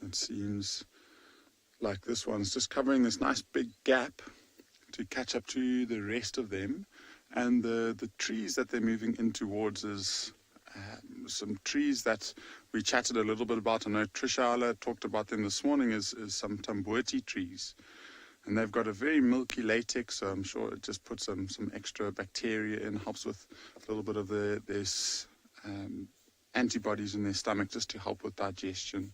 It seems like this one's just covering this nice big gap to catch up to the rest of them. And the trees that they're moving in towards is some trees that we chatted a little bit about. I know TRISHALA talked about them this morning, is some tambuati trees. And they've got a very milky latex, so I'm sure it just puts some extra bacteria in, helps with a little bit of their antibodies in their stomach just to help with digestion.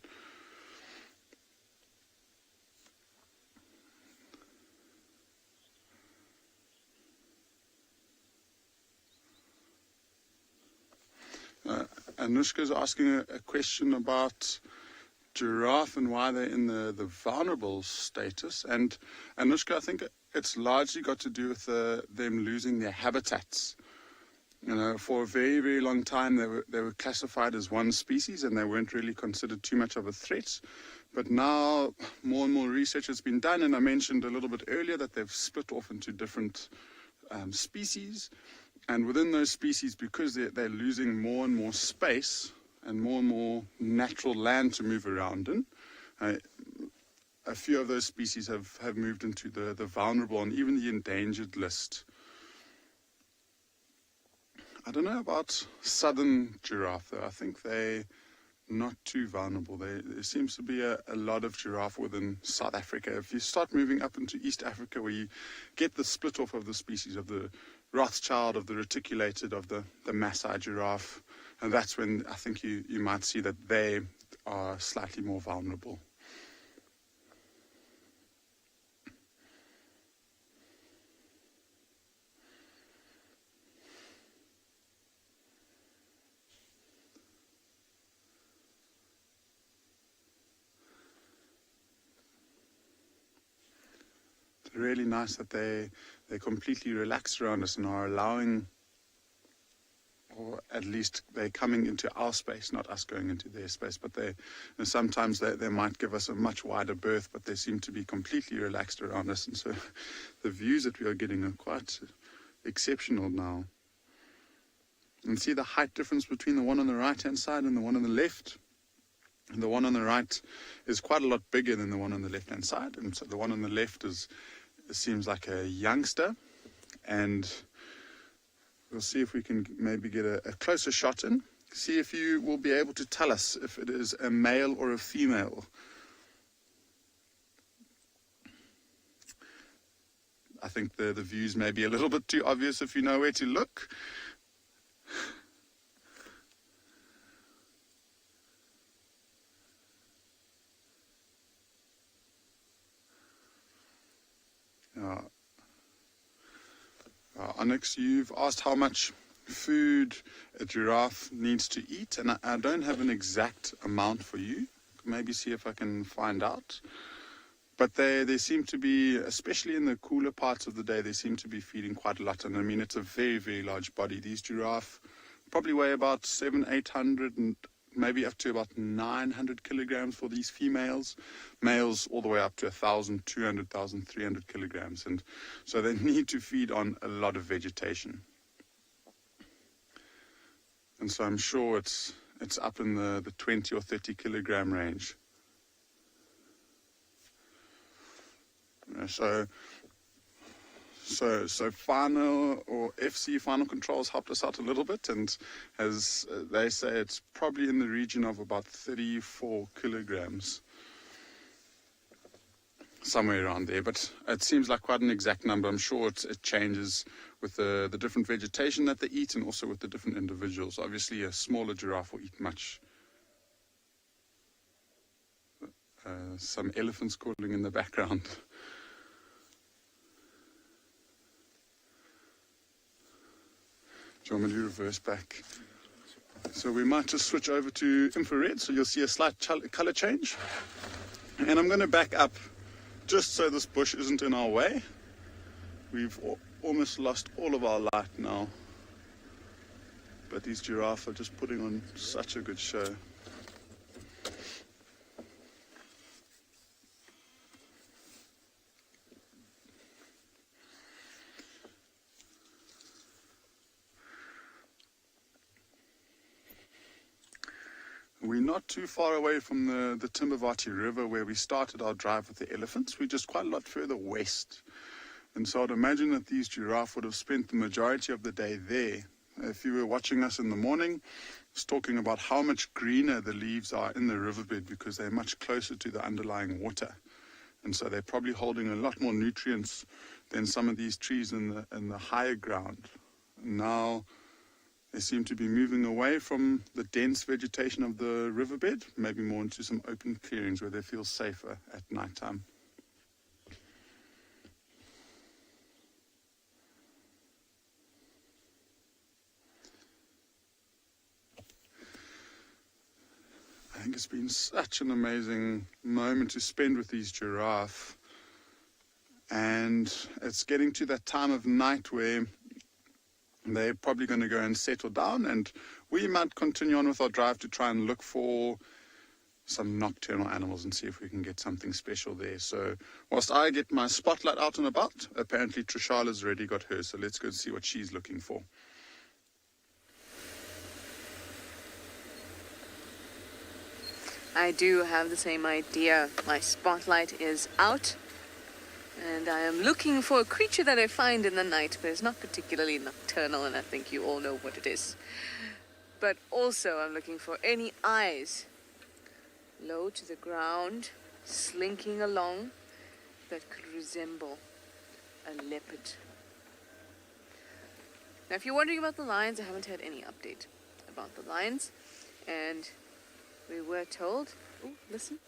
Anushka's asking a question about giraffe and why they're in the vulnerable status. And Anushka, I think it's largely got to do with them losing their habitats. You know, for a very, very long time they were classified as one species and they weren't really considered too much of a threat. But now more and more research has been done, and I mentioned a little bit earlier that they've split off into different species. And within those species, because they're losing more and more space and more natural land to move around in, a few of those species have moved into the vulnerable and even the endangered list. I don't know about southern giraffe, though. I think they're not too vulnerable. There seems to be a lot of giraffe within South Africa. If you start moving up into East Africa, where you get the split off of the species of the Rothschild, of the reticulated, of the Maasai giraffe, and that's when I think you might see that they are slightly more vulnerable. It's really nice that they're completely relaxed around us and are allowing or at least they're coming into our space, not us going into their space. But sometimes they might give us a much wider berth, but they seem to be completely relaxed around us. And so the views that we are getting are quite exceptional now. And see the height difference between the one on the right-hand side and the one on the left. And the one on the right is quite a lot bigger than the one on the left-hand side. And so the one on the left seems like a youngster. And we'll see if we can maybe get a closer shot in. See if you will be able to tell us if it is a male or a female. I think the views may be a little bit too obvious if you know where to look. Onyx, you've asked how much food a giraffe needs to eat, and I don't have an exact amount for you. Maybe see if I can find out. But they seem to be, especially in the cooler parts of the day, they seem to be feeding quite a lot. And I mean, it's a very, very large body. These giraffe probably weigh about 700-800 and maybe up to about 900 kilograms for these females. Males all the way up to 1,000, 200, 1,300 kilograms. And so they need to feed on a lot of vegetation. And so I'm sure it's up in the 20 or 30 kilogram range. So final or FC final controls helped us out a little bit, and as they say, it's probably in the region of about 34 kilograms, somewhere around there. But it seems like quite an exact number. I'm sure it changes with the different vegetation that they eat, and also with the different individuals. Obviously, a smaller giraffe will eat much. Some elephants calling in the background. Do you want me to reverse back? So we might just switch over to infrared, so you'll see a slight color change. And I'm going to back up just so this bush isn't in our way. We've almost lost all of our light now. But these giraffes are just putting on such a good show. We're not too far away from the Simbambili River where we started our drive with the elephants. We're just quite a lot further west. And so I'd imagine that these giraffe would have spent the majority of the day there. If you were watching us in the morning, it's talking about how much greener the leaves are in the riverbed because they're much closer to the underlying water. And so they're probably holding a lot more nutrients than some of these trees in the higher ground. Now, they seem to be moving away from the dense vegetation of the riverbed, maybe more into some open clearings where they feel safer at night time. I think it's been such an amazing moment to spend with these giraffe. And it's getting to that time of night where they're probably going to go and settle down, and we might continue on with our drive to try and look for some nocturnal animals and see if we can get something special there. So whilst I get my spotlight out and about, apparently TRISHALA's already got hers, so let's go and see what she's looking for. I do have the same idea. My spotlight is out. And I am looking for a creature that I find in the night, but it's not particularly nocturnal, and I think you all know what it is. But also I'm looking for any eyes low to the ground, slinking along, that could resemble a leopard. Now, if you're wondering about the lions, I haven't had any update about the lions. And we were told... Oh, listen.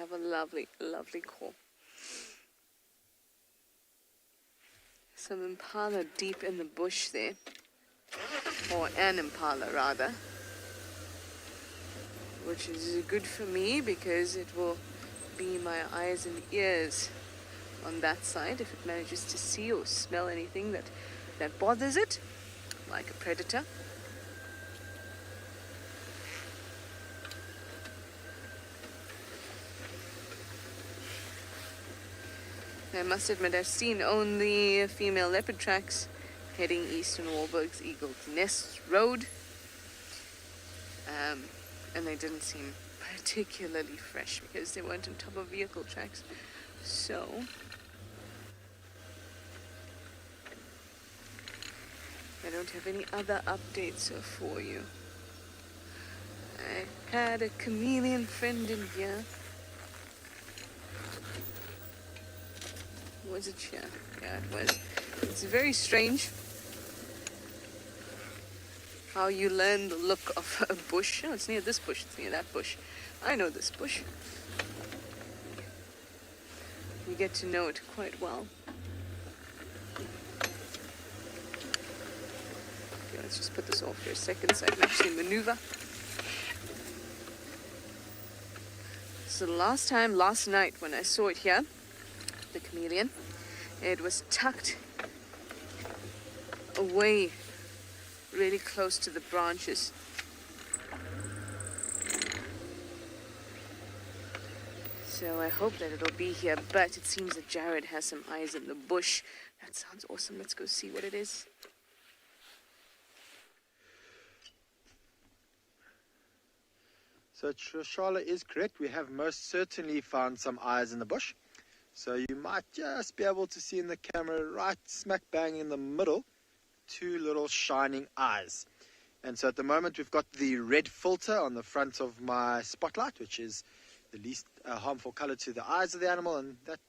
have a lovely, lovely call. Some impala deep in the bush there, or an impala rather, which is good for me because it will be my eyes and ears on that side if it manages to see or smell anything that bothers it, like a predator. I must admit, I've seen only female leopard tracks heading east on Wahlberg's Eagle's Nest Road, and they didn't seem particularly fresh because they weren't on top of vehicle tracks. So I don't have any other updates for you. I had a chameleon friend in here. Was it here? Yeah, it was. It's very strange how you learn the look of a bush. Oh, it's near this bush, it's near that bush. I know this bush. You get to know it quite well. Okay, let's just put this off for a second so I can actually maneuver. So the last night when I saw it here, the chameleon, it was tucked away really close to the branches. So I hope that it'll be here, but it seems that Jared has some eyes in the bush. That sounds awesome. Let's go see what it is. So TRISHALA is correct. We have most certainly found some eyes in the bush. So you might just be able to see in the camera right smack bang in the middle, two little shining eyes. And so at the moment we've got the red filter on the front of my spotlight, which is the least harmful color to the eyes of the animal, and that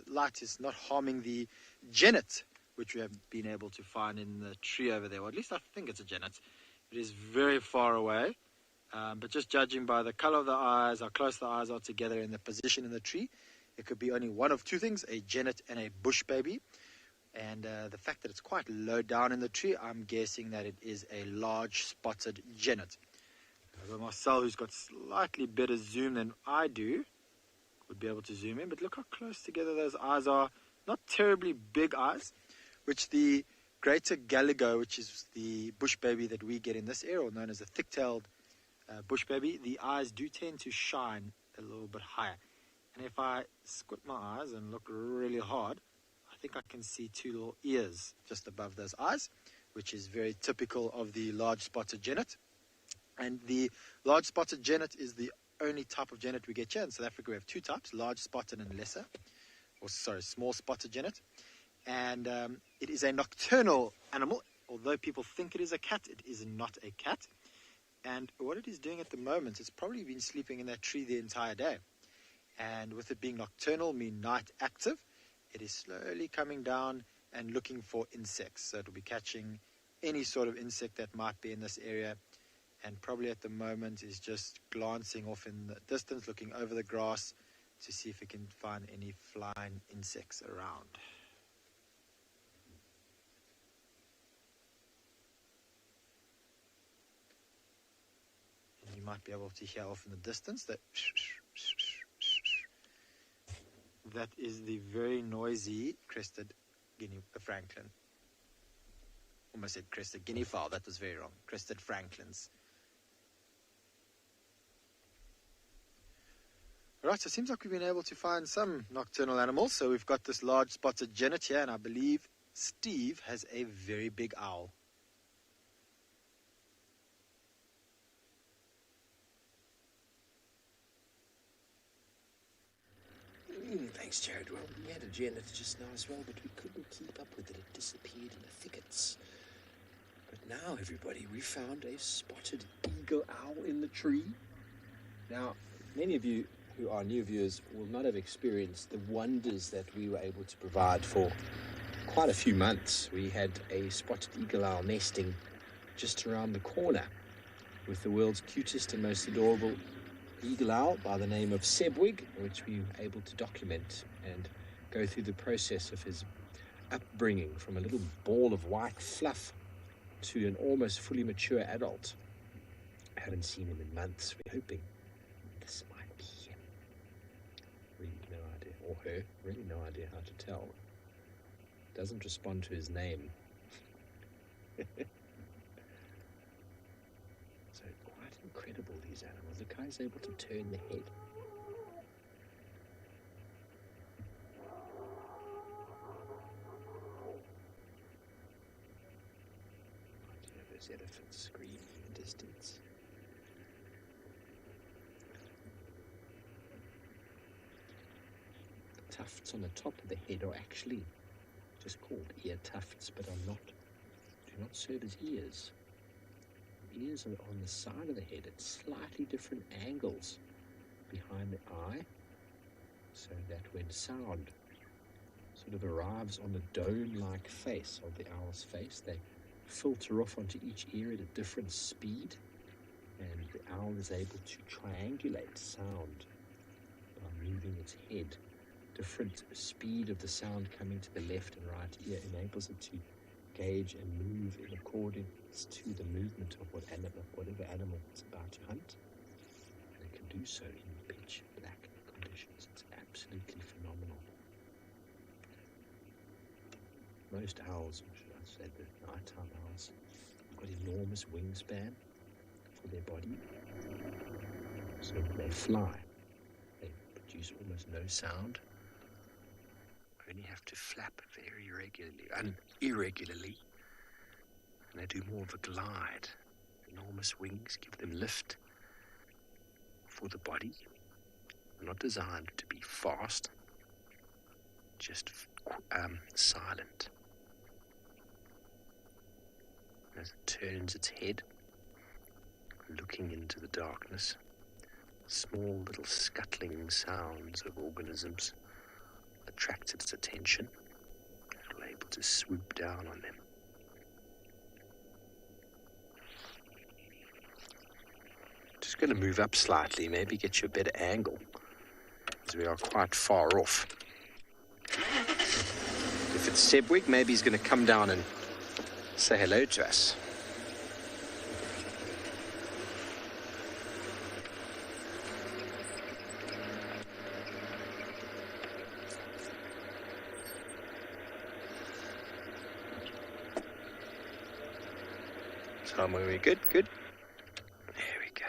light is not harming the genet, which we have been able to find in the tree over there. Or at least I think it's a genet. It is very far away, but just judging by the color of the eyes, how close the eyes are together, and the position in the tree, it could be only one of two things, a genet and a bush baby. And the fact that it's quite low down in the tree, I'm guessing that it is a large spotted genet. Marcel, who's got slightly better zoom than I do, would be able to zoom in. But look how close together those eyes are. Not terribly big eyes, which the greater galligo, which is the bush baby that we get in this area, or known as a thick-tailed bush baby, the eyes do tend to shine a little bit higher. And if I squint my eyes and look really hard, I think I can see two little ears just above those eyes, which is very typical of the large spotted genet. And the large spotted genet is the only type of genet we get here. In South Africa we have two types, large spotted and lesser, small spotted genet. And it is a nocturnal animal. Although people think it is a cat, it is not a cat. And what it is doing at the moment, it's probably been sleeping in that tree the entire day. And with it being nocturnal, meaning night active, it is slowly coming down and looking for insects. So it'll be catching any sort of insect that might be in this area. And probably at the moment is just glancing off in the distance, looking over the grass to see if it can find any flying insects around. And you might be able to hear off in the distance that that is the very noisy crested franklin. Almost said crested guinea fowl. That was very wrong. Crested franklins. Right, so it seems like we've been able to find some nocturnal animals. So we've got this large spotted genet here, and I believe Steve has a very big owl. Thanks, Jared. Well, we had a genet just now as well, but we couldn't keep up with it. It disappeared in the thickets. But now, everybody, we found a spotted eagle owl in the tree. Now, many of you who are new viewers will not have experienced the wonders that we were able to provide for quite a few months. We had a spotted eagle owl nesting just around the corner with the world's cutest and most adorable eagle owl by the name of Sebwig, which we were able to document and go through the process of his upbringing from a little ball of white fluff to an almost fully mature adult. I haven't seen him in months. We're hoping this might be him. Really no idea, or her, really no idea how to tell. Doesn't respond to his name. So quite incredible, these animals. The guy's able to turn the head. Those elephants screaming in the distance. The tufts on the top of the head are actually just called ear tufts, but do not serve as ears. The ears are on the side of the head at slightly different angles behind the eye, so that when sound sort of arrives on the dome-like face of the owl's face, they filter off onto each ear at a different speed, and the owl is able to triangulate sound by moving its head. Different speed of the sound coming to the left and right ear enables it to gauge and move in accordance to the movement of whatever animal it's about to hunt. And it can do so in pitch black conditions. It's absolutely phenomenal. Most owls, or should I say the nighttime owls, have got enormous wingspan for their body. So when they fly, they produce almost no sound. Only have to flap very irregularly, and they do more of a glide. Enormous wings give them lift for the body. They're not designed to be fast, just silent. As it turns its head, looking into the darkness, small little scuttling sounds of organisms attracted its attention and were able to swoop down on them. Just going to move up slightly, maybe get you a better angle, as we are quite far off. If it's Sebwig, maybe he's going to come down and say hello to us. So are we good? Good. There we go.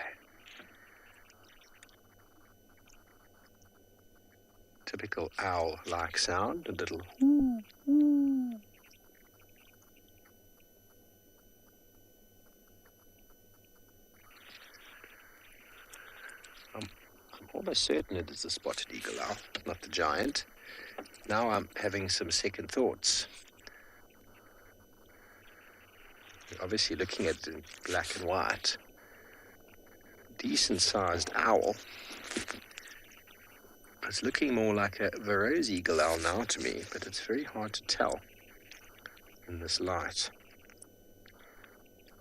Typical owl-like sound, a little I'm almost certain it is the spotted eagle owl, not the giant. Now I'm having some second thoughts. Obviously looking at it in black and white. Decent sized owl. It's looking more like a Varro's eagle owl now to me, but it's very hard to tell in this light.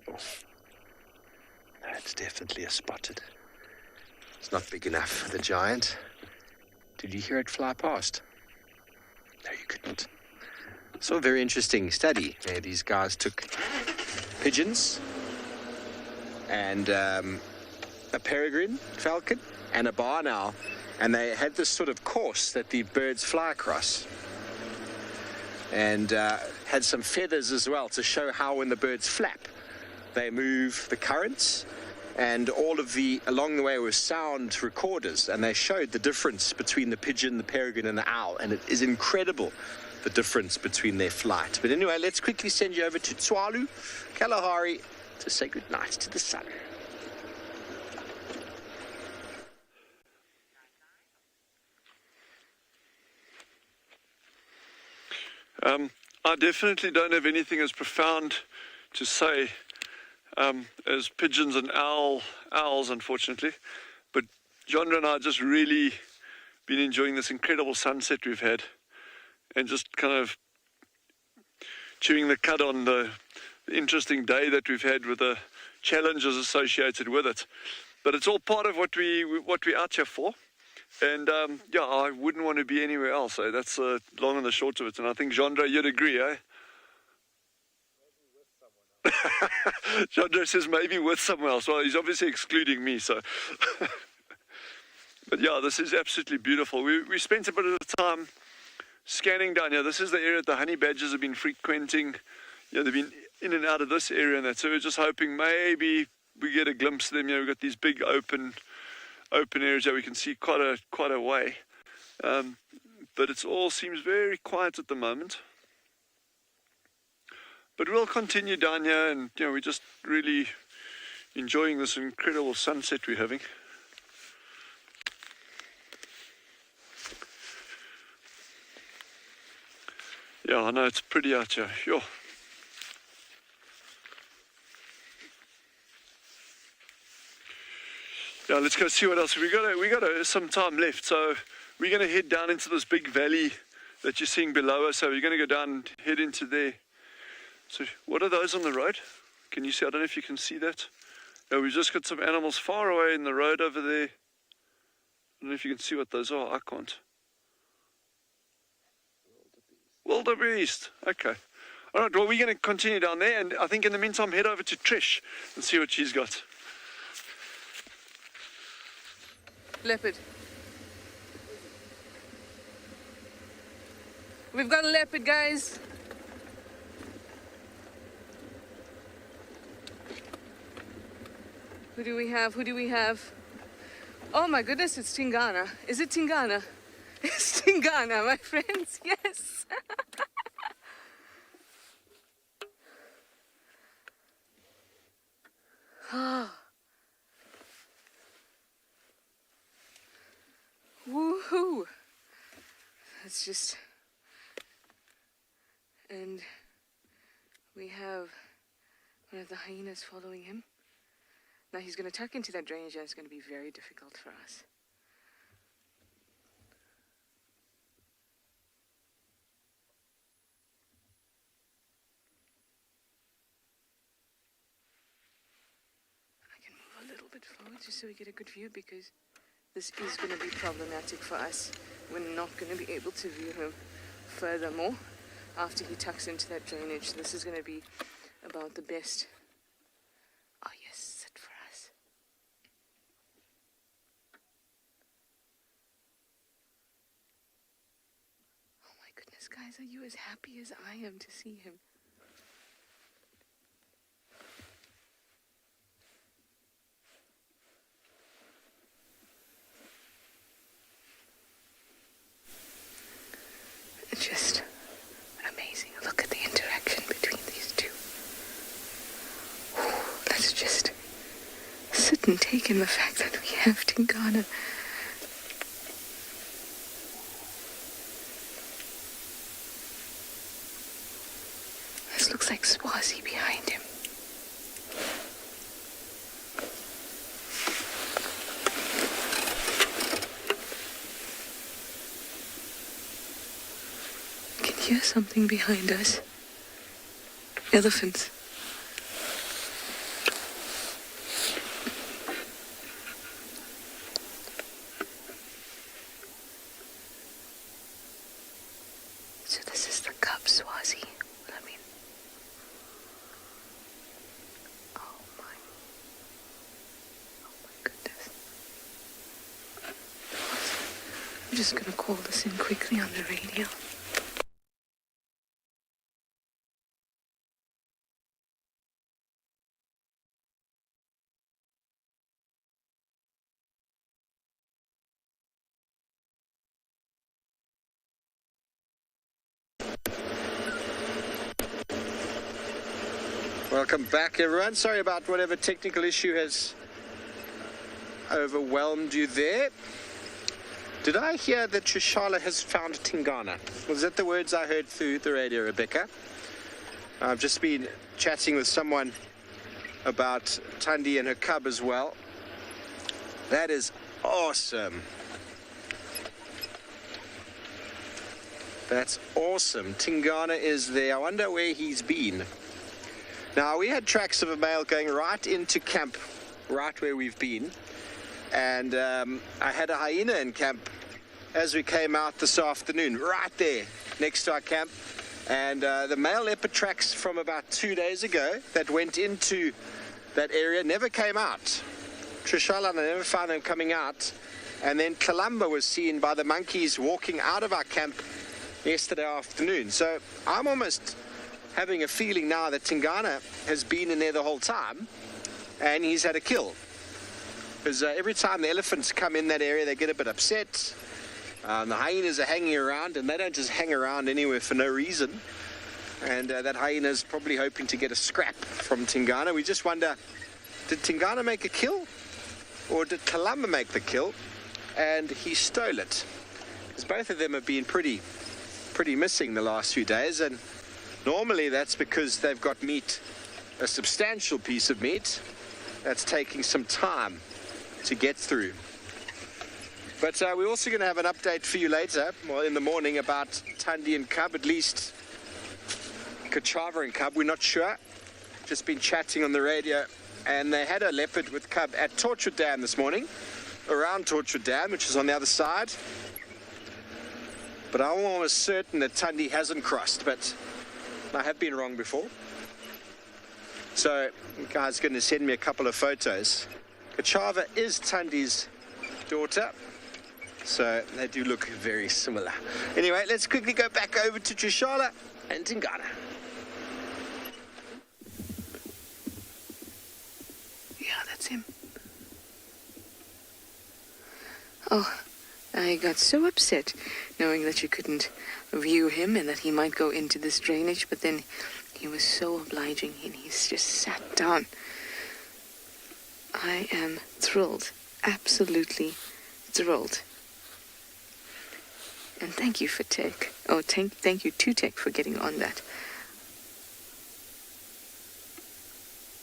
Oh, that's definitely a spotted. It's not big enough for the giant. Did you hear it fly past? No, you couldn't. So a very interesting study. These guys took pigeons and a peregrine falcon and a barn owl, and they had this sort of course that the birds fly across, and had some feathers as well to show how when the birds flap they move the currents, and all of the along the way were sound recorders, and they showed the difference between the pigeon, the peregrine and the owl, and it is incredible the difference between their flight. But anyway, let's quickly send you over to Tswalu, Kalahari, to say goodnight to the sun. I definitely don't have anything as profound to say as pigeons and owls, unfortunately. But John and I just really been enjoying this incredible sunset we've had, and just kind of chewing the cud on the interesting day that we've had with the challenges associated with it. but it's all part of what we're out here for. And yeah, I wouldn't want to be anywhere else. So that's long and the short of it. And I think Jandre, you'd agree, eh? Jandre says maybe with someone else. Well, he's obviously excluding me, so. But yeah, this is absolutely beautiful. We spent a bit of time scanning down here. This is the area that the honey badgers have been frequenting. Yeah, they've been in and out of this area and that. So we're just hoping maybe we get a glimpse of them. You know, we've got these big open areas that we can see quite a way. But it all seems very quiet at the moment. But we'll continue down here, and you know, we're just really enjoying this incredible sunset we're having. Yeah, I know it's pretty out here. Yo. Yeah, let's go see what else we got. Some time left, so we're gonna head down into this big valley that you're seeing below us. So we're gonna go down and head into there. So what are those on the road? Can you see? I don't know if you can see that. Yeah, we've just got some animals far away in the road over there. I don't know if you can see what those are. I can't. Wildebeest. Okay. All right, well, we're going to continue down there, and I think in the meantime, head over to Trish and see what she's got. Leopard. We've got a leopard, guys. Who do we have? Who do we have? Oh my goodness, it's Tingana. Is it Tingana? It's Tingana, my friends. Yes. Oh. Woohoo. That's just... And we have one of the hyenas following him. Now he's going to tuck into that drainage, and it's going to be very difficult for us. I can move a little bit forward just so we get a good view, because this is going to be problematic for us. We're not going to be able to view him furthermore after he tucks into that drainage. This is going to be about the best. Oh yes, sit for us. Oh my goodness, guys, are you as happy as I am to see him? It's just amazing. Look at the interaction between these two. Let's just sit and take in the fact that we have Tingana. This looks like Swazi behind him. I can hear something behind us. Elephants. So this is the cub Swazi. I mean, oh my goodness. I'm just gonna call this in quickly on the radio. Welcome back, everyone. Sorry about whatever technical issue has overwhelmed you there. Did I hear that TRISHALA has found Tingana? Was that the words I heard through the radio, Rebecca? I've just been chatting with someone about Thandi and her cub as well. That is awesome. That's awesome. Tingana is there. I wonder where he's been. Now, we had tracks of a male going right into camp, right where we've been. And I had a hyena in camp as we came out this afternoon, right there next to our camp. And the male leopard tracks from about 2 days ago that went into that area never came out. TRISHALA, I never found them coming out. And then Kalamba was seen by the monkeys walking out of our camp yesterday afternoon. So I'm almost having a feeling now that Tingana has been in there the whole time and he's had a kill. Because every time the elephants come in that area, they get a bit upset. The hyenas are hanging around, and they don't just hang around anywhere for no reason. And that hyena is probably hoping to get a scrap from Tingana. We just wonder, did Tingana make a kill? Or did Kalamba make the kill and he stole it? Because both of them have been pretty missing the last few days, and normally that's because they've got meat, a substantial piece of meat that's taking some time to get through. But we're also going to have an update for you later, well, in the morning, about Thandi and Cub, at least Kachava and Cub, we're not sure. Just been chatting on the radio, and they had a leopard with Cub at Torchwood Dam this morning, around Torchwood Dam, which is on the other side. But I'm almost certain that Thandi hasn't crossed, but I have been wrong before. So the guy's going to send me a couple of photos. Kachava is Thandi's daughter, so they do look very similar. Anyway, let's quickly go back over to TRISHALA and Tingana. Yeah, that's him. Oh, I got so upset knowing that you couldn't view him and that he might go into this drainage, but then he was so obliging and he's just sat down. I am thrilled, absolutely thrilled. And thank you for Tech. Oh, thank you to Tech for getting on that.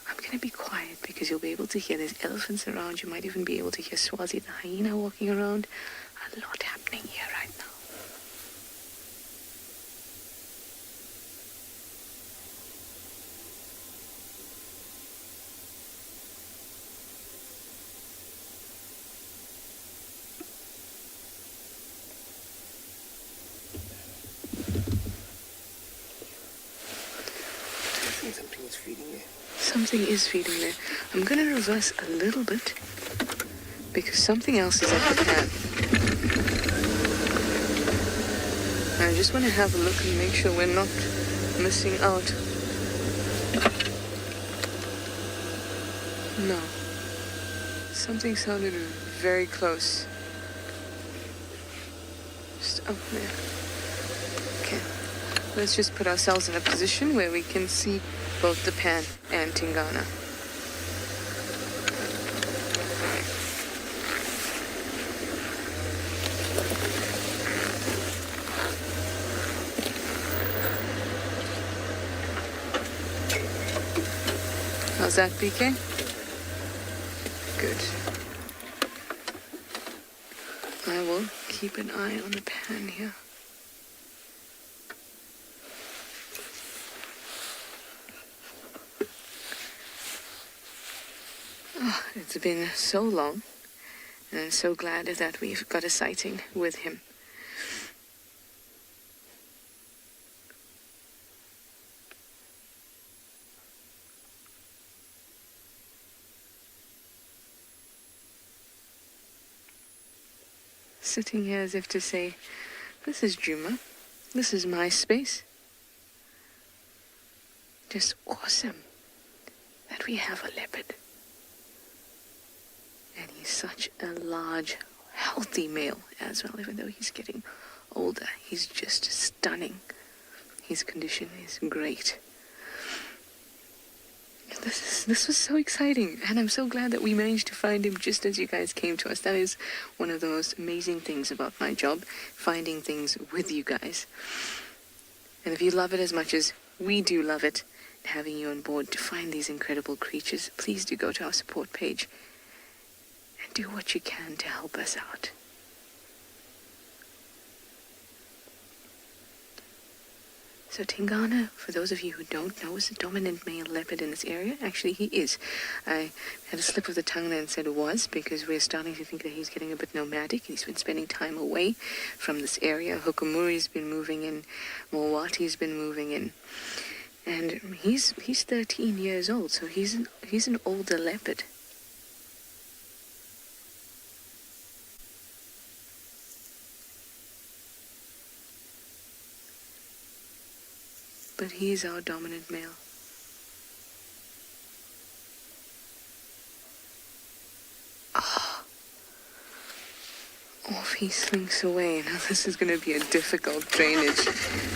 I'm going to be quiet because you'll be able to hear there's elephants around. You might even be able to hear Swazi the hyena walking around. A lot happening here right now. Something is feeding there. I'm going to reverse a little bit because something else is at the pan. I just want to have a look and make sure we're not missing out. No. Something sounded very close. Just up there. Okay. Let's just put ourselves in a position where we can see both the pan and Tingana. How's that, PK? Good. I will keep an eye on the pan here. Oh, it's been so long, and I'm so glad that we've got a sighting with him. Sitting here as if to say, this is Juma, this is my space. Just awesome that we have a leopard. And he's such a large, healthy male as well, even though he's getting older. He's just stunning. His condition is great. This was so exciting, and I'm so glad that we managed to find him just as you guys came to us. That is one of the most amazing things about my job, finding things with you guys. And if you love it as much as we do love it, having you on board to find these incredible creatures, please do go to our support page and do what you can to help us out. So Tingana, for those of you who don't know, is a dominant male leopard in this area. Actually, he is. I had a slip of the tongue there and said it was, because we're starting to think that he's getting a bit nomadic. He's been spending time away from this area. Hukumuri's been moving in. Mowati's been moving in. And he's 13 years old, so he's an older leopard. But he is our dominant male. Off he slinks away. Now this is going to be a difficult drainage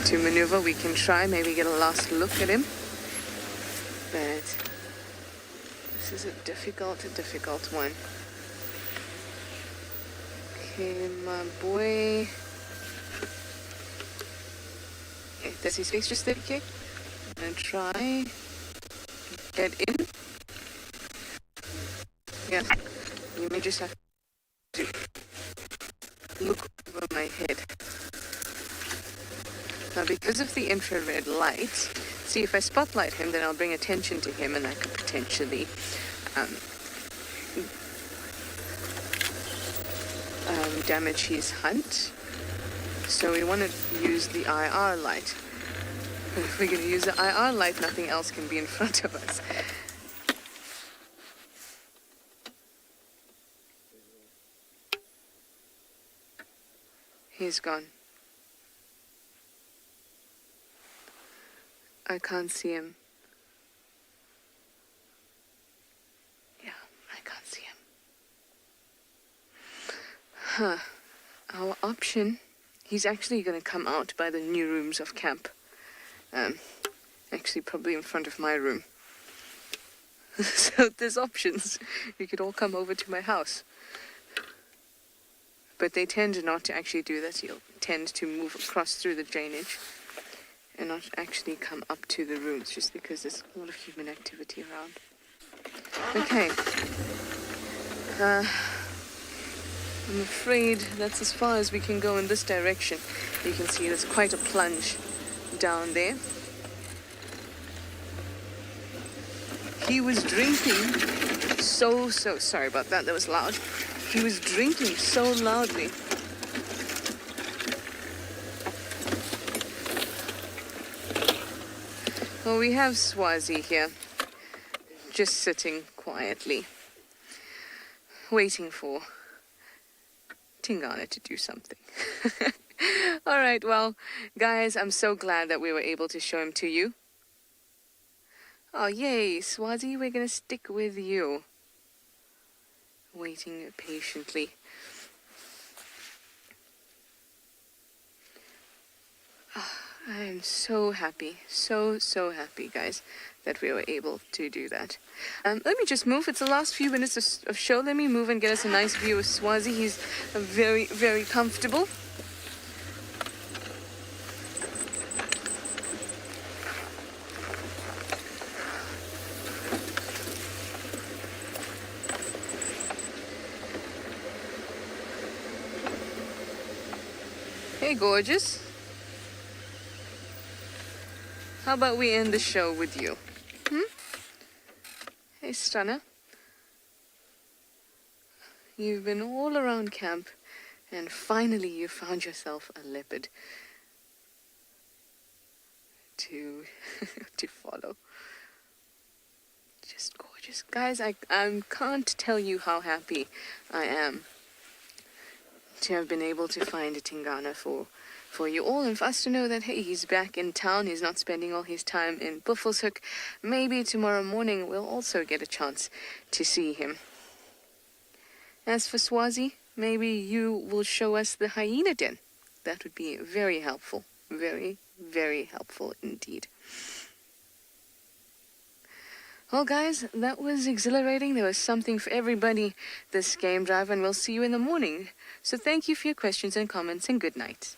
to maneuver. We can try, maybe get a last look at him. But this is a difficult one. Okay, my boy. Okay, does his face just okay? I'm gonna try. Get in. Yeah. You may just have to look over my head. Now, because of the infrared light, see, if I spotlight him, then I'll bring attention to him, and I could potentially damage his hunt. So we want to use the IR light. If we're going to use the IR light, nothing else can be in front of us. He's gone. I can't see him. Yeah, I can't see him. Huh. Our option, he's actually going to come out by the new rooms of camp. Actually, probably in front of my room. So there's options. You could all come over to my house. But they tend not to actually do that. You'll tend to move across through the drainage and not actually come up to the rooms, just because there's a lot of human activity around. Okay. I'm afraid that's as far as we can go in this direction. You can see there's quite a plunge down there. He was drinking so sorry about that was loud. He was drinking so loudly. Well, we have Swazi here, just sitting quietly, waiting for Tingana to do something. All right, well, guys, I'm so glad that we were able to show him to you. Oh, yay, Swazi, we're going to stick with you. Waiting patiently. I am so happy, so happy, guys, that we were able to do that. Let me just move. It's the last few minutes of show. Let me move and get us a nice view of Swazi. He's very, very comfortable. Hey, gorgeous. How about we end the show with you? Hey, Stunner. You've been all around camp, and finally you found yourself a leopard to follow. Just gorgeous. Guys, I can't tell you how happy I am to have been able to find a Tingana for you all, and for us to know that, hey, he's back in town, he's not spending all his time in Buffelshoek. Maybe tomorrow morning we'll also get a chance to see him. As for Swazi, maybe you will show us the hyena den. That would be very helpful. Very, very helpful indeed. Well, guys, that was exhilarating. There was something for everybody this game drive, and we'll see you in the morning. So thank you for your questions and comments, and good night.